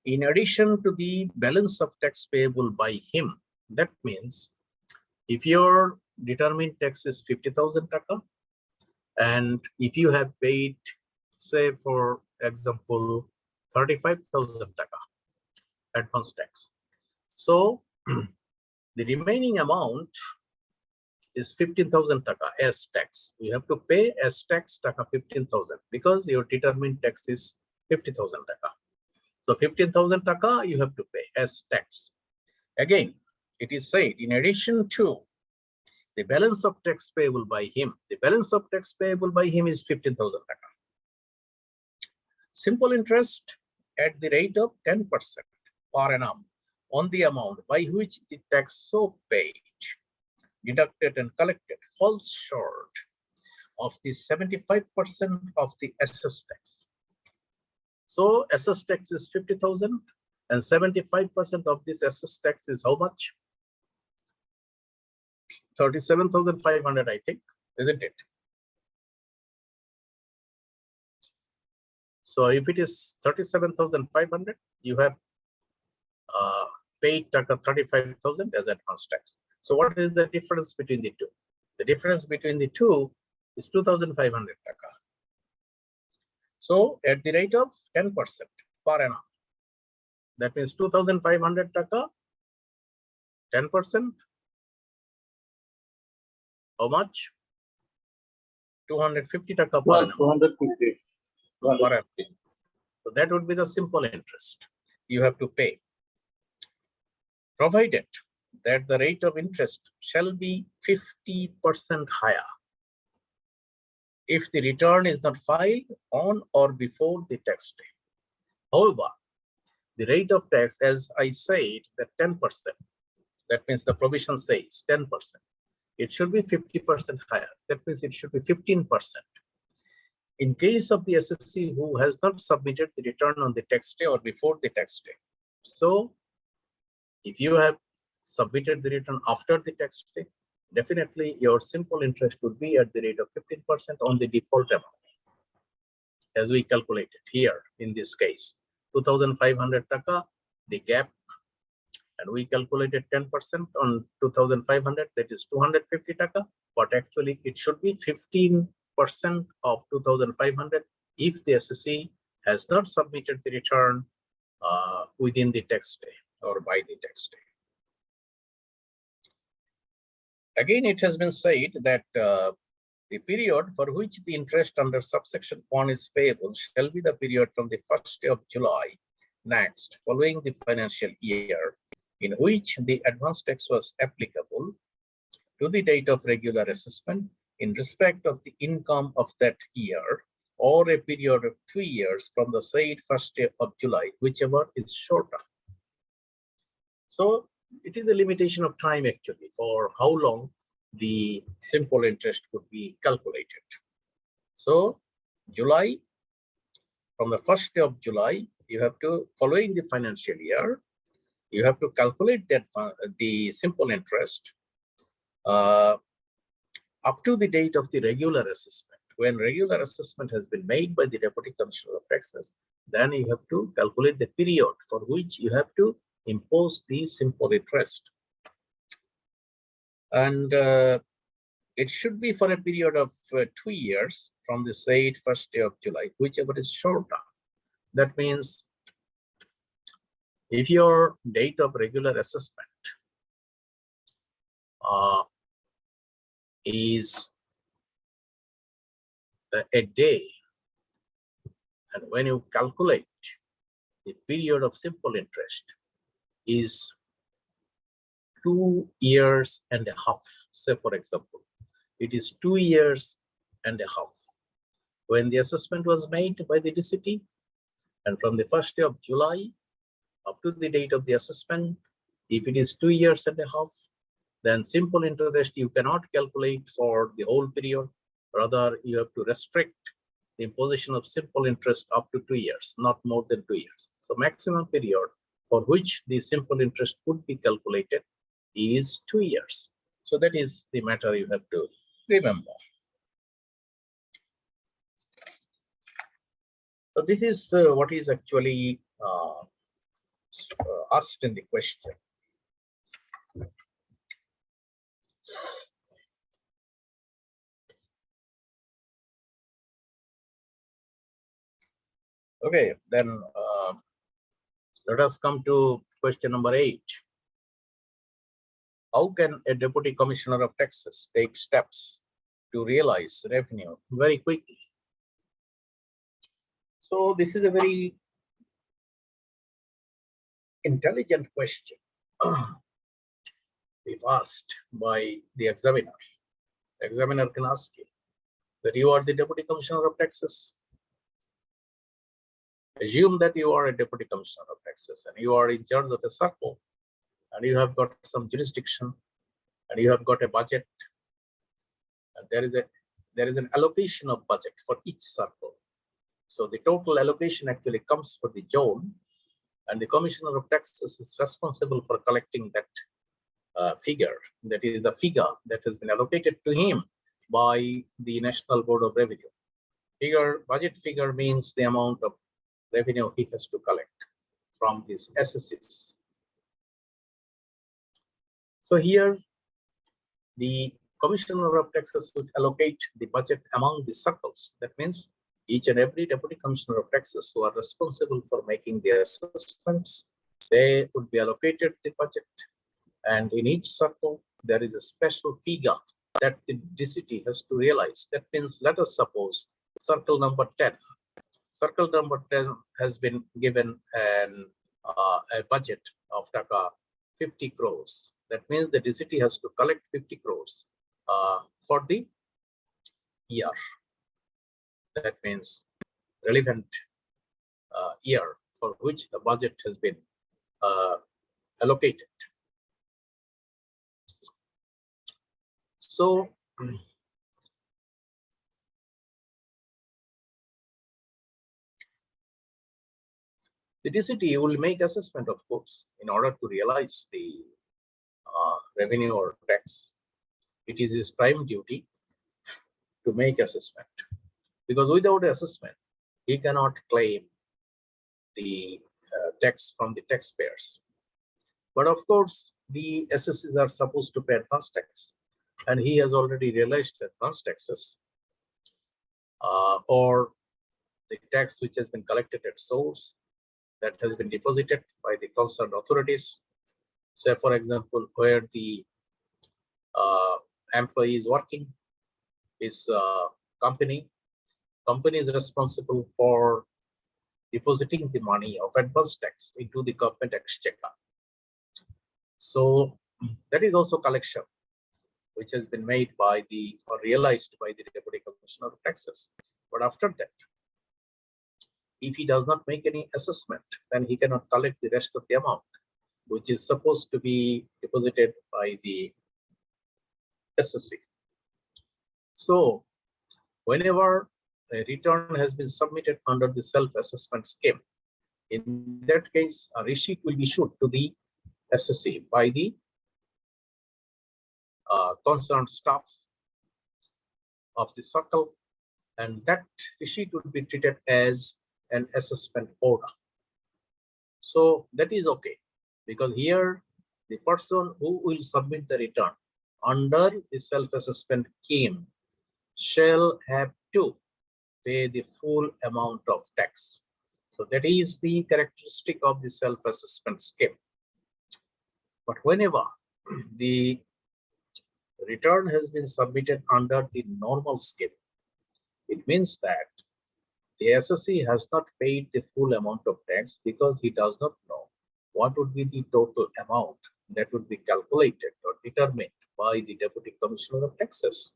in addition to the balance of tax payable by him. That means if your determined tax is 50,000 taka, and if you have paid, say for example, 35,000 taka advance tax, so the remaining amount is 15,000 taka as tax. You have to pay as tax taka 15,000 because your determined tax is 50,000 taka. So 15,000 taka you have to pay as tax. Again, it is said in addition to the balance of tax payable by him, the balance of tax payable by him is 15,000 taka. Simple interest at the rate of 10% per annum on the amount by which the tax so paid, deducted and collected falls short of the 75% of the assessed tax. So assessed tax is 50,000 and 75% of this assessed tax is how much? 37,500, I think, isn't it? So if it is 37,500, you have paid taka 35,000 as advance tax. So what is the difference between the two? The difference between the two is 2,500 taka. So at the rate of 10% per annum, that means 2,500 taka, 10%, how much? 250 taka per annum. 250. Per annum. So that would be the simple interest you have to pay, provided that the rate of interest shall be 50% higher if the return is not filed on or before the tax day. However, the rate of tax, as I said, that 10%, that means the provision says 10%. It should be 50% higher. That means it should be 15%. In case of the SSC who has not submitted the return on the tax day or before the tax day. So if you have submitted the return after the tax day, definitely your simple interest would be at the rate of 15% on the default amount, as we calculated here in this case. 2,500 taka, the gap, and we calculated 10% on 2,500, that is 250 taka, but actually it should be 15% of 2,500 if the SSC has not submitted the return within the tax day or by the tax day. Again, it has been said that the period for which the interest under subsection 1 is payable shall be the period from the 1st day of July next, following the financial year in which the advance tax was applicable to the date of regular assessment in respect of the income of that year, or a period of 2 years from the said 1st day of July, whichever is shorter. So it is a limitation of time actually for how long the simple interest could be calculated. So July, from the 1st day of July, you have to, following the financial year, you have to calculate that the simple interest up to the date of the regular assessment. When regular assessment has been made by the Deputy Commissioner of Taxes, then you have to calculate the period for which you have to impose the simple interest. And it should be for a period of 2 years from the said 1st day of July, whichever is shorter. That means if your date of regular assessment is a day, and when you calculate the period of simple interest is 2 years and a half, say for example, it is 2 years and a half when the assessment was made by the DCT, and from the 1st day of July up to the date of the assessment, if it is 2 years and a half, then simple interest you cannot calculate for the whole period. Rather, you have to restrict the imposition of simple interest up to 2 years, not more than 2 years. So maximum period for which the simple interest could be calculated is 2 years. So that is the matter you have to remember. So this is what is actually asked in the question. Okay, then let us come to question number 8. How can a Deputy Commissioner of Taxes take steps to realize revenue very quickly? So this is a very intelligent question if asked by the examiner. The examiner can ask you that you are the Deputy Commissioner of Taxes. Assume that you are a Deputy Commissioner of Taxes and you are in charge of a circle, and you have got some jurisdiction, and you have got a budget, and there is an allocation of budget for each circle. So the total allocation actually comes for the zone, and the Commissioner of Taxes is responsible for collecting that figure. That is the figure that has been allocated to him by the National Board of Revenue. Budget figure means the amount of revenue he has to collect from his SSCs. So here, the Commissioner of Taxes would allocate the budget among the circles. That means each and every Deputy Commissioner of Taxes who are responsible for making the assessments, they would be allocated the budget. And in each circle, there is a special figure that the DCT has to realize. That means, let us suppose circle number 10. Circle number 10 has been given a budget of taka 50 crores. That means the DCT has to collect 50 crores for the year. That means relevant year for which the budget has been allocated. So the DCT will make assessment, of course, in order to realize the revenue or tax. It is his prime duty to make assessment, because without assessment, he cannot claim the tax from the taxpayers. But of course, the assessors are supposed to pay advance tax, and he has already realized advance taxes or the tax which has been collected at source that has been deposited by the concerned authorities. Say, for example, where the employee is working, his company is responsible for depositing the money of advance tax into the government exchequer. So that is also collection which has been made by the or realized by the Deputy Commissioner of Taxes. But after that, if he does not make any assessment, then he cannot collect the rest of the amount, which is supposed to be deposited by the SSC. So whenever a return has been submitted under the self-assessment scheme, in that case, a receipt will be issued to the SSC by the concerned staff of the circle, and that receipt would be treated as an assessment order. So that is okay, because here the person who will submit the return under the self-assessment scheme shall have to pay the full amount of tax. So that is the characteristic of the self-assessment scheme. But whenever the return has been submitted under the normal scheme, it means that the SSC has not paid the full amount of tax because he does not know what would be the total amount that would be calculated or determined by the Deputy Commissioner of Taxes.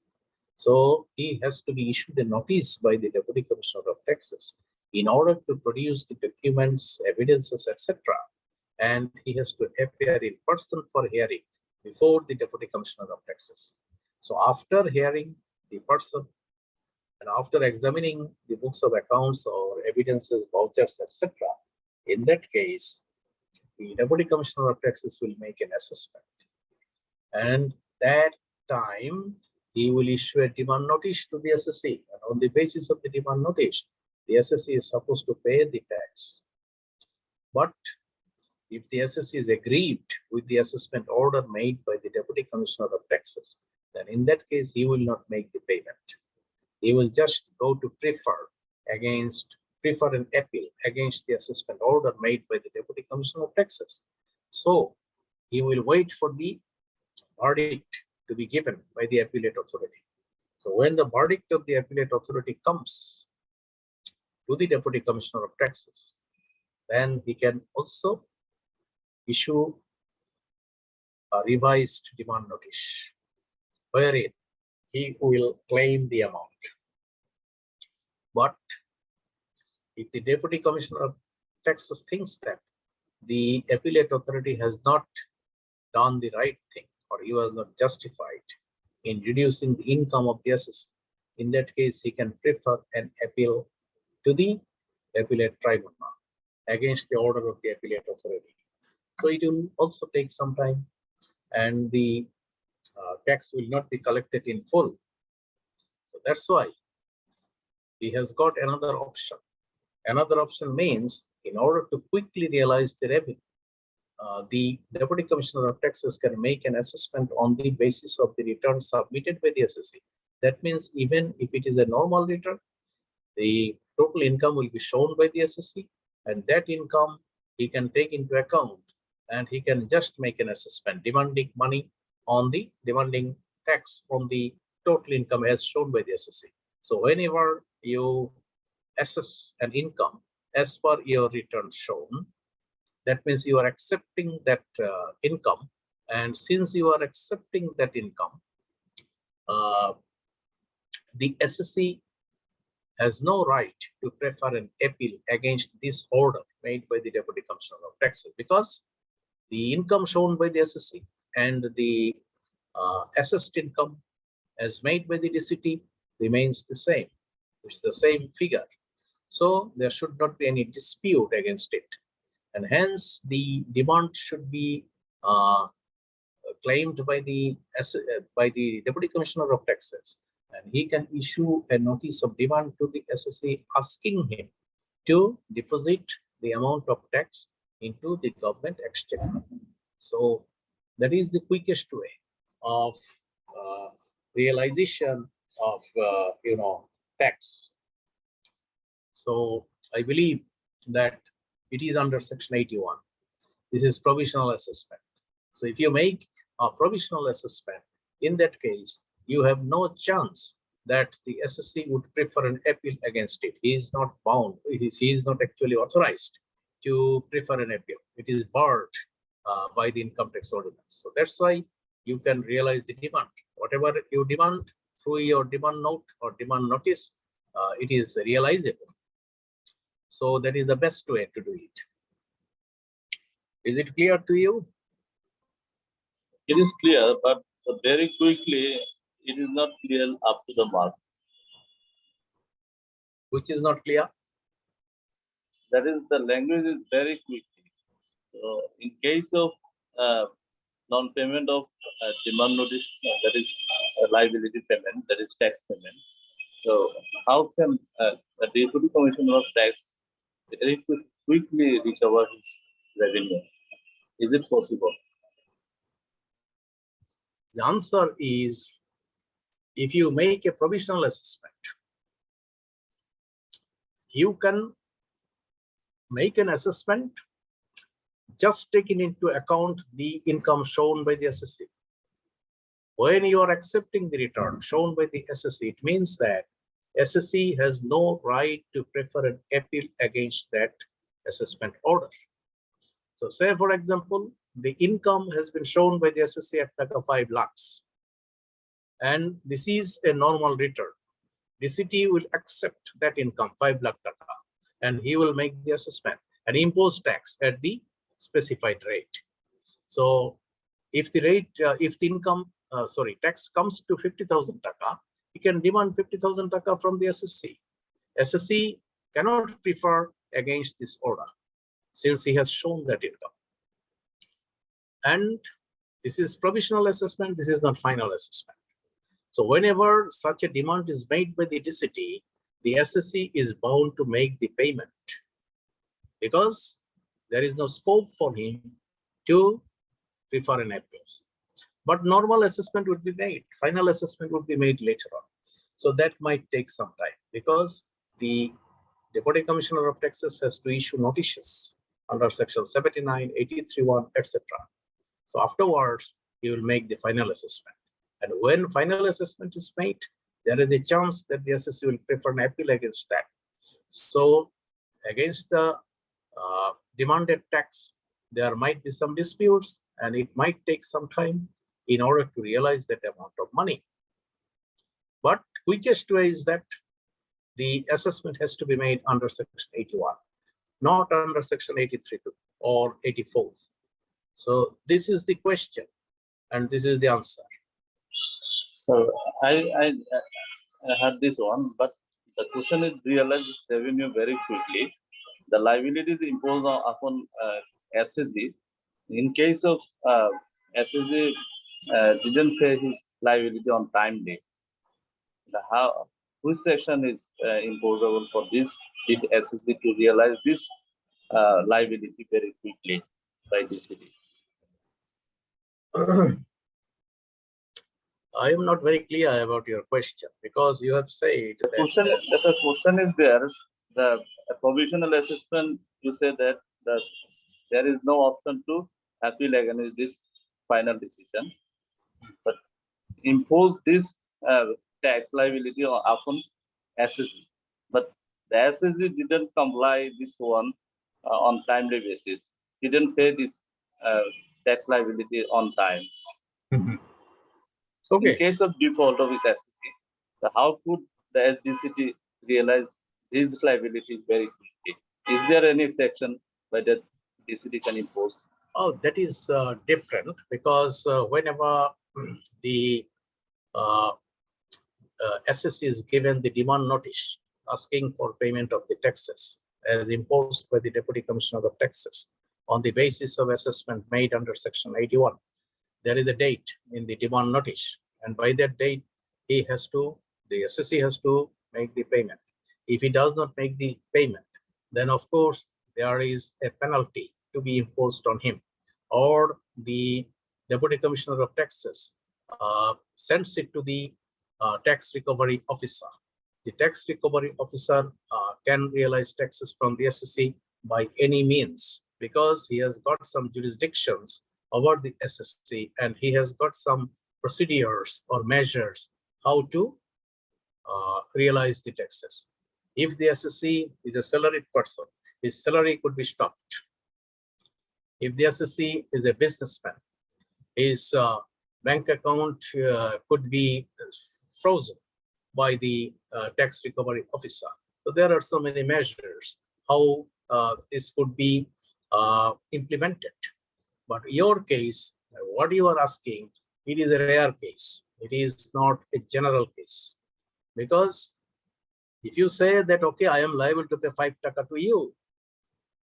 So he has to be issued a notice by the Deputy Commissioner of Taxes in order to produce the documents, evidences, etc. And he has to appear in person for hearing before the Deputy Commissioner of Taxes. So after hearing the person and after examining the books of accounts or evidences, vouchers, etc., in that case, the Deputy Commissioner of Taxes will make an assessment. And that time, he will issue a demand notice to the SSC. And on the basis of the demand notice, the SSC is supposed to pay the tax. But if the SSC is aggrieved with the assessment order made by the Deputy Commissioner of Taxes, then in that case, he will not make the payment. He will just go to prefer an appeal against the assessment order made by the Deputy Commissioner of Taxes. So he will wait for the verdict to be given by the appellate authority. So when the verdict of the appellate authority comes to the Deputy Commissioner of Taxes, then he can also issue a revised demand notice wherein he will claim the amount. But if the Deputy Commissioner of Taxes thinks that the appellate authority has not done the right thing, or he was not justified in reducing the income of the assessor, in that case, he can prefer an appeal to the appellate tribunal against the order of the appellate authority. So it will also take some time, and the tax will not be collected in full. So that's why he has got another option. Another option means, in order to quickly realize the revenue, the Deputy Commissioner of Taxes can make an assessment on the basis of the return submitted by the SSC. That means even if it is a normal return, the total income will be shown by the SSC, and that income he can take into account, and he can just make an assessment demanding money on the demanding tax on the total income as shown by the SSC. So whenever you assess an income as per your return shown, that means you are accepting that income And since you are accepting that income, the SSC has no right to prefer an appeal against this order made by the Deputy Commissioner of Taxes, because the income shown by the SSC and the assessed income as made by the DCT remains the same, which is the same figure. So there should not be any dispute against it. And hence the demand should be claimed by the Deputy Commissioner of Taxes, and he can issue a notice of demand to the SSC asking him to deposit the amount of tax into the government exchequer. So that is the quickest way of realization of tax. So I believe that it is under Section 81. This is provisional assessment. So if you make a provisional assessment, in that case, you have no chance that the SSC would prefer an appeal against it. He is not bound. He is not actually authorized to prefer an appeal. It is barred by the income tax ordinance. So that's why you can realize the demand. Whatever you demand through your demand note or demand notice, it is realizable. So that is the best way to do it. Is it clear to you? It is clear, but very quickly, it is not clear up to the mark. Which is not clear? That is, the language is very quickly. So in case of non-payment of demand notice, that is liability payment, that is tax payment. So how can the Deputy Commissioner of Tax very quickly recover his revenue? Is it possible? The answer is, if you make a provisional assessment, you can make an assessment just taking into account the income shown by the SSC. When you are accepting the return shown by the SSC, it means that SSC has no right to prefer an appeal against that assessment order. So say, for example, the income has been shown by the SSC at 5 lakhs. And this is a normal return. DCT will accept that income, 5 lakh taka, and he will make the assessment and impose tax at the specified rate. So if the rate, if the income, tax comes to 50,000 taka, he can demand 50,000 taka from the SSC. SSC cannot prefer against this order since he has shown that income. And this is provisional assessment, this is not final assessment. So whenever such a demand is made by the DCT, the SSC is bound to make the payment because there is no scope for him to prefer an appeal. But normal assessment would be made, final assessment would be made later on. So that might take some time because the Deputy Commissioner of Taxes has to issue notices under Section 79, 83(1), etc. So afterwards, he will make the final assessment. And when final assessment is made, there is a chance that the SSC will prefer an appeal against that. So against the demanded tax, there might be some disputes and it might take some time in order to realize that amount of money. But quickest way is that the assessment has to be made under Section 81, not under Section 83 or 84. So this is the question and this is the answer. So I had this one, but the question is realized revenue very quickly. The liability is imposed upon SSG. In case of SSG didn't pay his liability on timely, which section is imposable for this? Did SSG to realize this liability very quickly by the city? I am not very clear about your question because you have said the question. As a question is there, the provisional assessment. You say that there is no option to appeal against this final decision, but impose this tax liability upon SSG. But the SSG didn't comply this one on timely basis. Didn't pay this tax liability on time. In Okay. case of default of his SSC, how could the SDCT realize his liability very quickly? Is there any exception by that DCT can impose? Oh, that is different because whenever the SSC is given the demand notice asking for payment of the taxes as imposed by the Deputy Commissioner of Taxes on the basis of assessment made under Section 81, there is a date in the demand notice, and by that date, the SSC has to make the payment. If he does not make the payment, then of course there is a penalty to be imposed on him, or the Deputy Commissioner of Taxes sends it to the tax recovery officer. The tax recovery officer can realize taxes from the SSC by any means because he has got some jurisdictions over the SSC and he has got some procedures or measures how to realize the taxes. If the SSC is a salaried person, his salary could be stopped. If the SSC is a businessman, his bank account could be frozen by the tax recovery officer. So there are so many measures how this could be implemented. But your case, what you are asking, it is a rare case. It is not a general case. Because if you say that, okay, I am liable to pay 5 taka to you,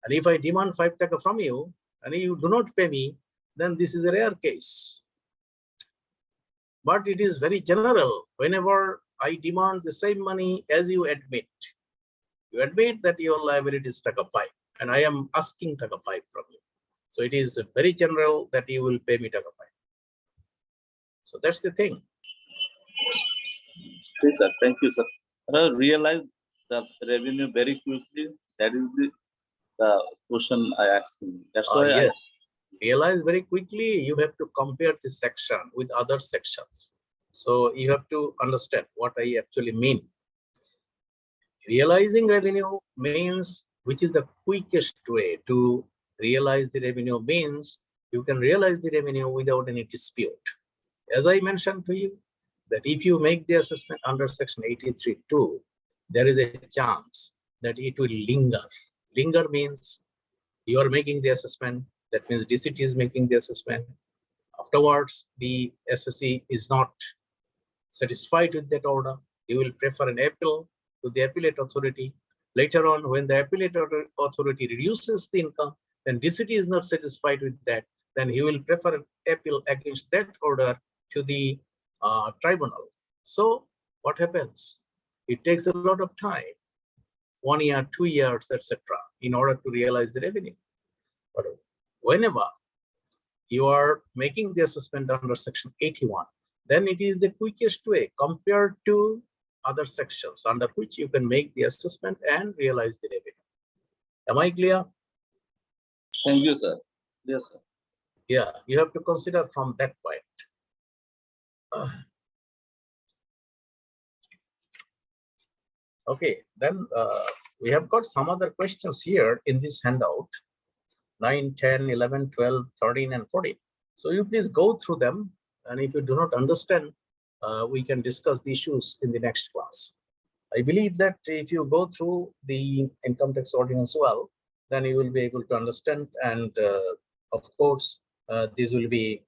and if I demand 5 taka from you, and you do not pay me, then this is a rare case. But it is very general. Whenever I demand the same money as you admit that your liability is taka 5, and I am asking taka 5 from you. So it is very general that you will pay me taka 5. So that's the thing. Okay, sir. Thank you, sir. Realize the revenue very quickly. That is the question I asked him. That's why Yes. Realize very quickly, you have to compare this section with other sections. So you have to understand what I actually mean. Realizing revenue means, which is the quickest way to realize the revenue means, you can realize the revenue without any dispute. As I mentioned to you, that if you make the assessment under Section 83(2), there is a chance that it will linger. Linger means you are making the assessment, that means DCT is making the assessment. Afterwards, the SSC is not satisfied with that order. You will prefer an appeal to the appellate authority. Later on, when the appellate authority reduces the income, then DCT is not satisfied with that, then he will prefer an appeal against that order to the tribunal. So what happens? It takes a lot of time, 1 year, 2 years, etc., in order to realize the revenue. But whenever you are making the assessment under Section 81, then it is the quickest way compared to other sections under which you can make the assessment and realize the revenue. Am I clear? thank you, sir. Yes, sir. Yeah, you have to consider from that point. Okay, then we have got some other questions here in this handout, 9, 10, 11, 12, 13, and 14. So you please go through them. And if you do not understand, we can discuss the issues in the next class. I believe that if you go through the income tax ordinance well, then you will be able to understand. And of course, this will be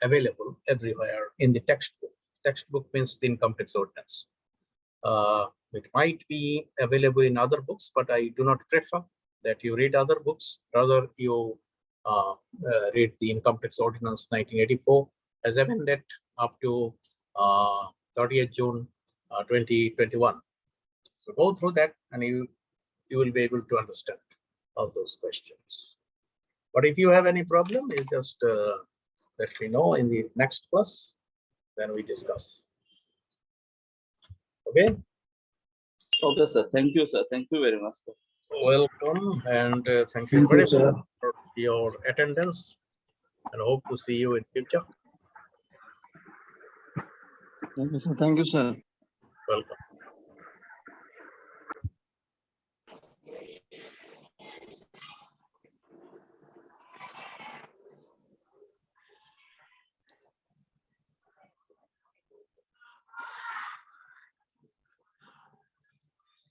available everywhere in the textbook. Textbook means the income tax ordinance. It might be available in other books, but I do not prefer that you read other books. Rather, you read the Income Tax Ordinance 1984 as amended up to 30th June 2021. So go through that and you will be able to understand all those questions. But if you have any problem, you just let me know in the next class, then we discuss. Okay. Okay, sir. Thank you, sir. Thank you very much, sir. Welcome and thank you very much for your attendance and hope to see you in future. Thank you, sir. Thank you, sir. Welcome.